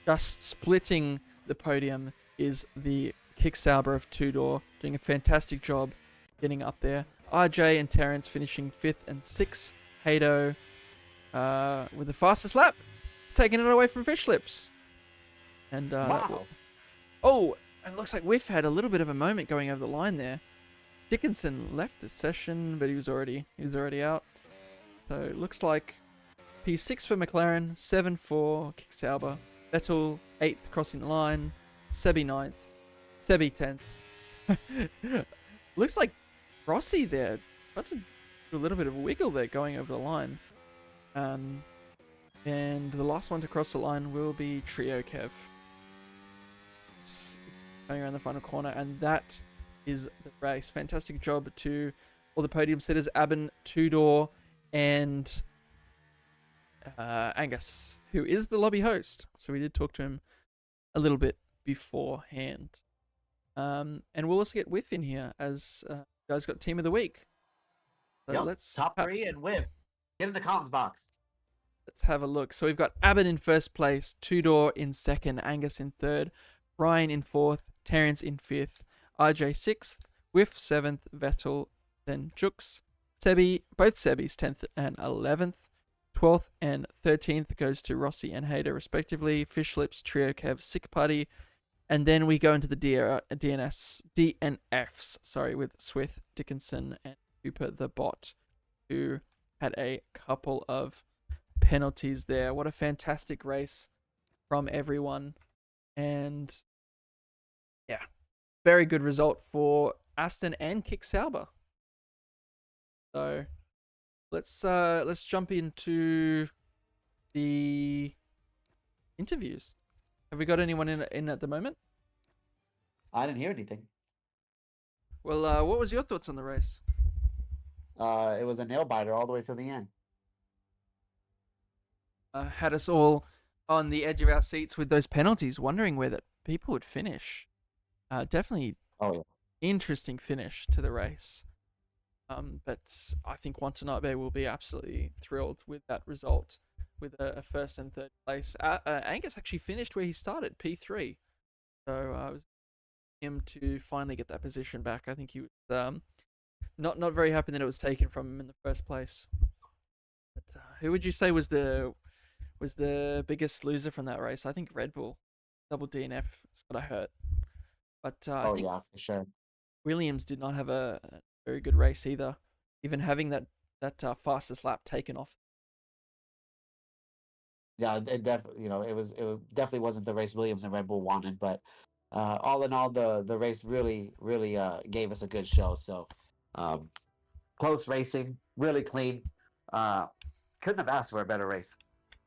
A: Just splitting the podium is the Kick Sauber of Tudor, doing a fantastic job getting up there. RJ and Terrence finishing 5th and 6th. Hato with the fastest lap, taking it away from Fish Lips. And
B: Wow.
A: oh, and it looks like Whiff had a little bit of a moment going over the line there. Dickinson left the session, but he was already out. So it looks like P6 for McLaren, 7 for Kick Sauber, Vettel 8th crossing the line, Sebi 9th, Sebi 10th. Looks like Rossi there tried to do a little bit of a wiggle there going over the line. And the last one to cross the line will be Trio Kev. It's going around the final corner, and that is the race. Fantastic job to all the podium sitters, Aben, Tudor, and Angus, who is the lobby host. So we did talk to him a little bit beforehand. And we'll also get Whiff in here as you guys got Team of the Week. So
B: Yep,
C: Uh,
B: top 3 and Whiff. Get in the comments box.
A: Let's have a look. So we've got Aben in first place, Tudor in second, Angus in third, Brian in fourth, Terrence in fifth, RJ 6th, Whiff 7th, Vettel, then Jux, Sebi, both Sebis 10th and 11th, 12th and 13th goes to Rossi and Hayder, respectively. Fish Lips, Trio, Kev, Sick Party. And then we go into the DNFs, with Swith, Dickinson, and Cooper the Bot, who had a couple of penalties there. What a fantastic race from everyone. And yeah, very good result for Aston and Kick Sauber. So let's jump into the interviews. Have we got anyone in at the moment?
B: I didn't hear anything.
A: Well, what was your thoughts on the race?
B: It was a nail biter all the way to the end.
A: Had us all on the edge of our seats with those penalties, wondering where that people would finish. Definitely
B: Oh yeah.
A: interesting finish to the race. But I think Watanabe will be absolutely thrilled with that result, with a first and third place. Angus actually finished where he started, P3. So I was him to finally get that position back. I think he was not very happy that it was taken from him in the first place. But who would you say was the biggest loser from that race? I think Red Bull, double DNF is what I heard. But I think
B: yeah, for sure.
A: Williams did not have a very good race either, even having that fastest lap taken off.
B: Yeah, it definitely, it definitely wasn't the race Williams and Red Bull wanted, but all in all, the race really gave us a good show. So close racing, really clean. Couldn't have asked for a better race.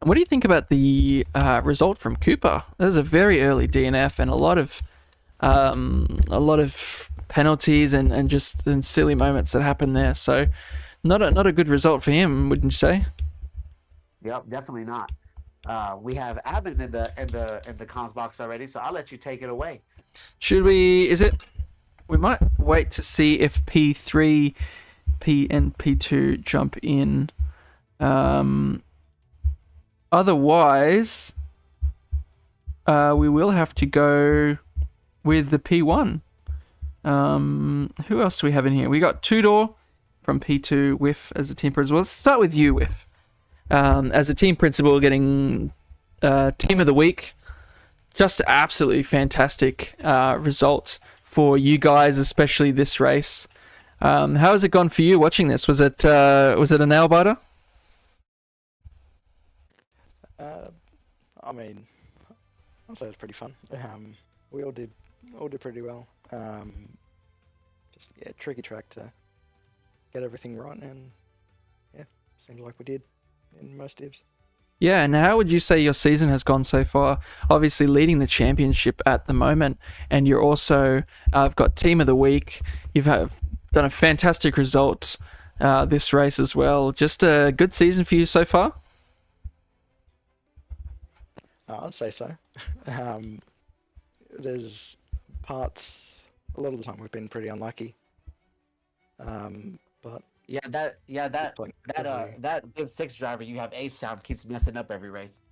A: What do you think about the result from Cooper? That was a very early DNF and a lot of penalties and silly moments that happened there. So not a good result for him, wouldn't you say?
B: Yep, definitely not. We have Abbott in the comms box already, so I'll let you take it away.
A: Should we? We might wait to see if P3, P and P2 jump in. Otherwise, we will have to go with the P1. Who else do we have in here? We got Tudor from P2, Whiff as a team principal. Let's start with you, Whiff. As a team principal, getting team of the week. Just absolutely fantastic result for you guys, especially this race. How has it gone for you watching this? Was it a nail biter?
D: I mean, I'd say it was pretty fun. We all did pretty well. Just tricky track to get everything right, and seems like we did in most divs.
A: Yeah, and how would you say your season has gone so far? Obviously leading the championship at the moment, and you're also got team of the week. You've done a fantastic result this race as well. Just a good season for you so far?
D: I'd say so. There's parts, a lot of the time we've been pretty unlucky. But
B: that Div 6 driver you have, Ace Sound, keeps messing up every race.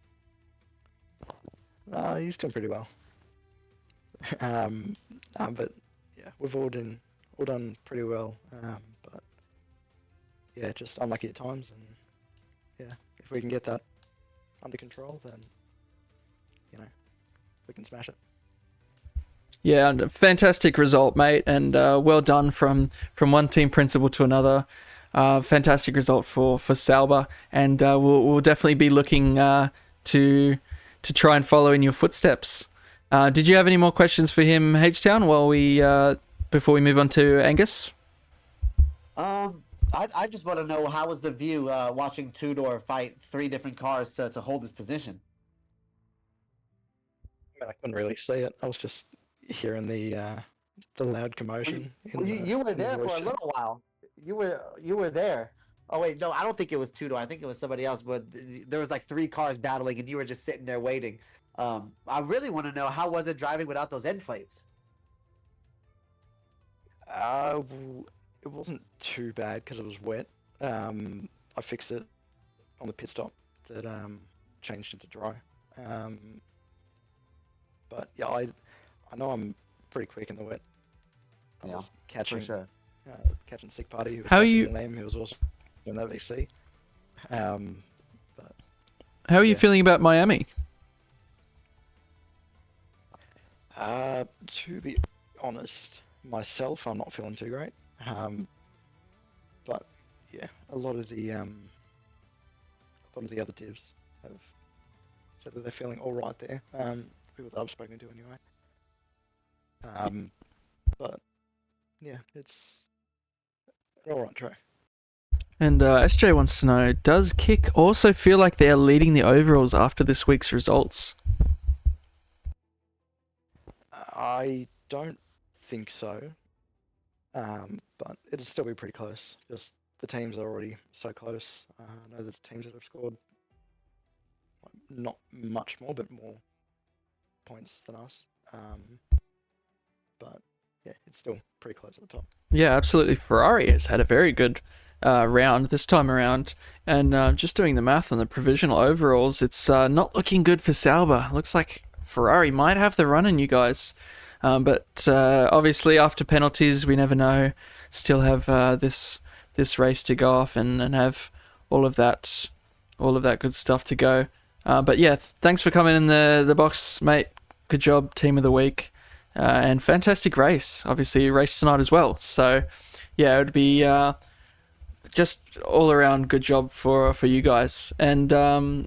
D: He's doing pretty well. But yeah, we've all done pretty well. But yeah, just unlucky at times, and yeah, if we can get that under control, then we can smash it.
A: Yeah, fantastic result, mate, and well done from one team principal to another. Fantastic result for Sauber, and we'll definitely be looking to try and follow in your footsteps. Did you have any more questions for him, H-Town, before we move on to Angus?
B: I just want to know, how was the view watching Tudor fight 3 different cars to hold his position?
D: I mean, I couldn't really see it. I was just hearing the loud commotion.
B: You were there for a little while. You were there. Oh wait, no, I don't think it was Tudor. I think it was somebody else. But there was like 3 cars battling, and you were just sitting there waiting. I really want to know, how was it driving without those end plates?
D: It wasn't too bad because it was wet. I fixed it on the pit stop. That changed it to dry. But yeah, I know I'm pretty quick in the wet. I was catching,
B: for sure.
D: Catching Sick Party. Who was
A: How are you?
D: Liam, who was also in that VC.
A: How are you
D: Yeah.
A: feeling about Miami?
D: To be honest, myself, I'm not feeling too great. But yeah, a lot of the other divs have said that they're feeling all right there. People that I've spoken to anyway. But yeah, it's an all right track.
A: And SJ wants to know, does Kick also feel like they're leading the overalls after this week's results?
D: I don't think so. But it'll still be pretty close. Just the teams are already so close. I know there's teams that have scored not much more, but more points than us. But yeah, it's still pretty close at the top.
A: Yeah, absolutely. Ferrari has had a very good round this time around. And just doing the math on the provisional overalls, it's not looking good for Sauber. Looks like Ferrari might have the run on you guys. But obviously after penalties, we never know. Still have this race to go off and have all of that good stuff to go. But yeah, thanks for coming in the box, mate. Good job, team of the week, and fantastic race. Obviously, you raced tonight as well. So yeah, it would be just all around good job for you guys. And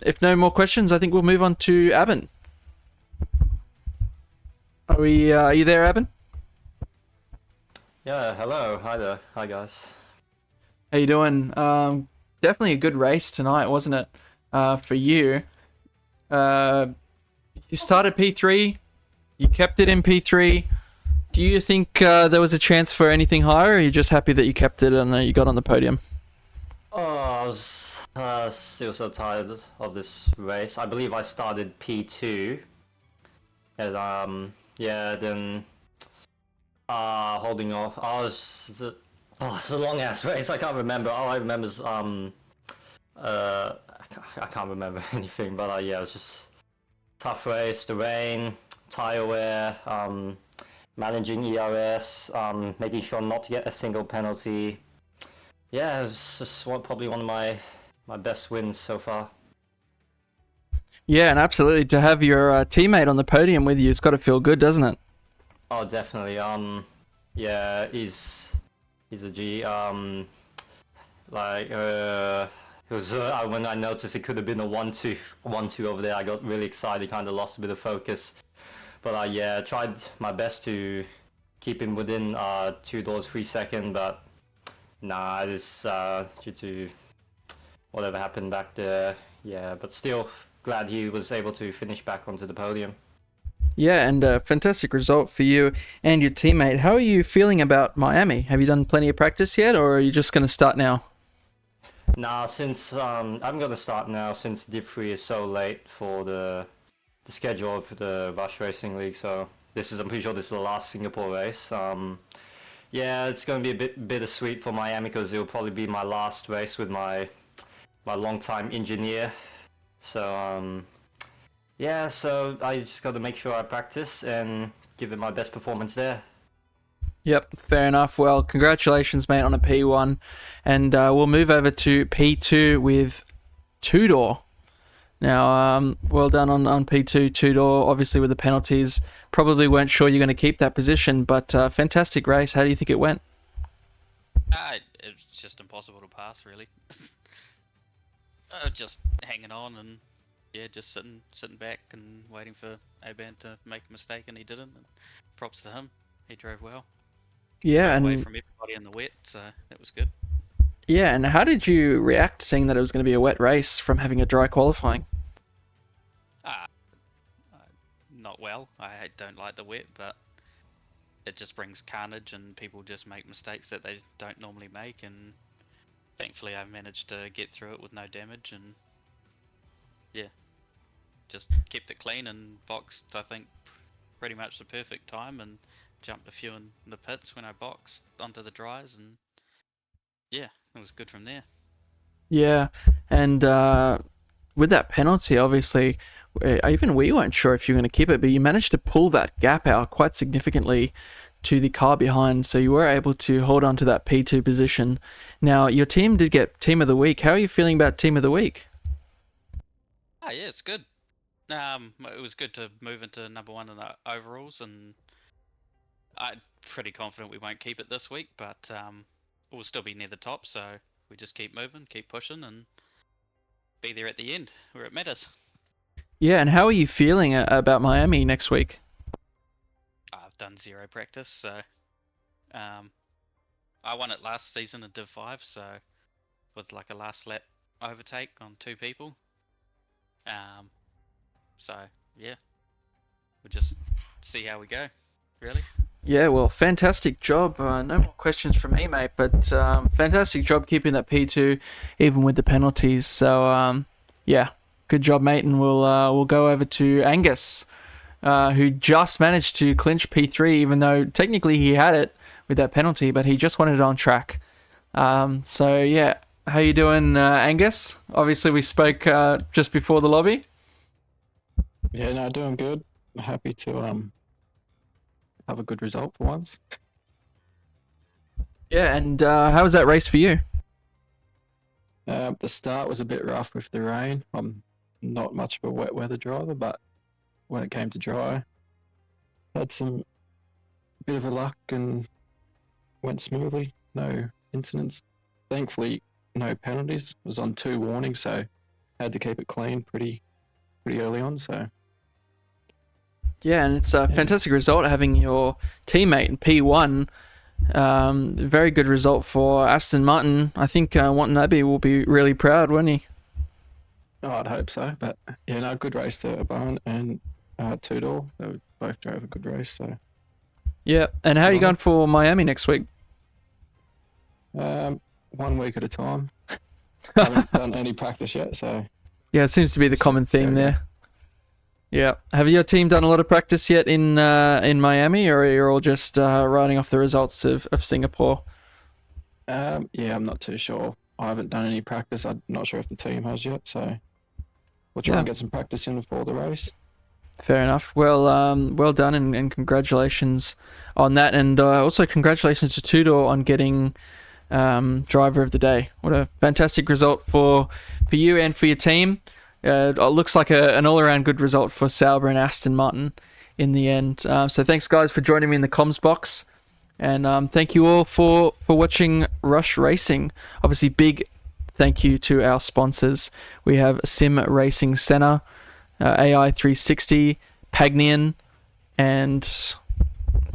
A: if no more questions, I think we'll move on to Abin. Are you there, Abin?
E: Yeah, hello. Hi there. Hi, guys.
A: How you doing? Definitely a good race tonight, wasn't it? For you. You started P3. You kept it in P3. Do you think there was a chance for anything higher, or are you just happy that you kept it and you got on the podium?
E: Oh, I was still so tired of this race. I believe I started P2. And yeah, then holding off. It's a long ass race. I can't remember. All I remember is I can't remember anything. But yeah, it was just tough race. The rain, tire wear, managing ERS, making sure not to get a single penalty. Yeah, it was just probably one of my best wins so far.
A: Yeah, and absolutely, to have your teammate on the podium with you, it's got to feel good, doesn't it?
E: Oh, definitely. Yeah, he's a G. It was when I noticed it could have been a 1-2 over there. I got really excited, kind of lost a bit of focus. But yeah, tried my best to keep him within 2 doors 3 seconds. But nah, it's due to whatever happened back there. Yeah, but still glad he was able to finish back onto the podium.
A: Yeah, and a fantastic result for you and your teammate. How are you feeling about Miami? Have you done plenty of practice yet, or are you just going to start now?
E: Nah, since I'm gonna start now, since Div 3 is so late for the schedule of the Rush Racing League. So I'm pretty sure this is the last Singapore race. Yeah, it's gonna be a bit bittersweet for Miami because it'll probably be my last race with my longtime engineer. So yeah, so I just got to make sure I practice and give it my best performance there.
A: Yep, fair enough. Well, congratulations, mate, on a P1. And we'll move over to P2 with Tudor. Now, well done on P2, Tudor. Obviously, with the penalties, probably weren't sure you're going to keep that position, but fantastic race. How do you think it went?
F: It was just impossible to pass, really. Just hanging on and yeah, just sitting back and waiting for Aban to make a mistake, and he didn't. And props to him. He drove well.
A: Yeah,
F: Away
A: and
F: from everybody in the wet, so that was good.
A: yeah, and how did you react seeing that it was going to be a wet race from having a dry qualifying?
F: Not well. I don't like the wet, but it just brings carnage, and people just make mistakes that they don't normally make. And thankfully, I managed to get through it with no damage, and yeah, just kept it clean and boxed. I think pretty much the perfect time, and jumped a few in the pits when I boxed onto the dries, and yeah, it was good from there.
A: Yeah, and with that penalty, obviously, even we weren't sure if you were going to keep it, but you managed to pull that gap out quite significantly to the car behind, so you were able to hold on to that P2 position. Now, your team did get Team of the Week. How are you feeling about Team of the Week?
F: Oh yeah, it's good. It was good to move into number one in the overalls, and I'm pretty confident we won't keep it this week, but we'll still be near the top. So we just keep moving, keep pushing, and be there at the end where it matters.
A: Yeah, and how are you feeling about Miami next week?
F: I've done 0 practice, so I won it last season in Div 5, so with like a last lap overtake on 2 people. So yeah, we'll just see how we go. Really.
A: Yeah, well, fantastic job. No more questions from me, mate, but fantastic job keeping that P2 even with the penalties. So yeah, good job, mate, and we'll go over to Angus, who just managed to clinch P3, even though technically he had it with that penalty, but he just wanted it on track. So yeah, how you doing, Angus? Obviously, we spoke just before the lobby.
G: Yeah, no, doing good. Happy to have a good result for once.
A: Yeah, and how was that race for you?
G: The start was a bit rough with the rain. I'm not much of a wet weather driver, but when it came to dry, had some bit of a luck and went smoothly. No incidents. Thankfully, no penalties. Was on 2 warnings, so had to keep it clean pretty early on. So
A: Yeah, and it's a fantastic result having your teammate in P1. Very good result for Aston Martin. I think Watanabe will be really proud, won't he?
G: oh, I'd hope so. But yeah, no, good race to Bowen and Tudor. They both drove a good race. So
A: Yeah, and how are you going for Miami next week?
G: 1 week at a time. Haven't done any practice yet, so
A: Yeah, it seems to be the common theme there. Yeah. Have your team done a lot of practice yet in Miami, or are you all just riding off the results of Singapore?
G: yeah, I'm not too sure. I haven't done any practice. I'm not sure if the team has yet, so we'll try
A: Yeah.
G: and get some practice in before the race.
A: Fair enough. Well, well done, and congratulations on that, and also congratulations to Tudor on getting driver of the day. What a fantastic result for you and for your team. It looks like an all-around good result for Sauber and Aston Martin in the end. So thanks, guys, for joining me in the comms box, and thank you all for watching Rush Racing. Obviously, big thank you to our sponsors. We have Sim Racing Center, AI 360, Pagnian, and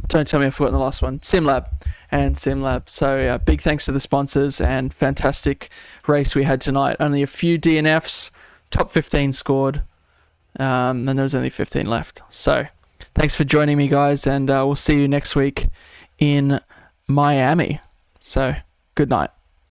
A: don't tell me I've forgotten the last one, SimLab. So yeah, big thanks to the sponsors, and fantastic race we had tonight. Only a few DNFs, top 15 scored, and there was only 15 left. So thanks for joining me, guys, and we'll see you next week in Miami. So good night.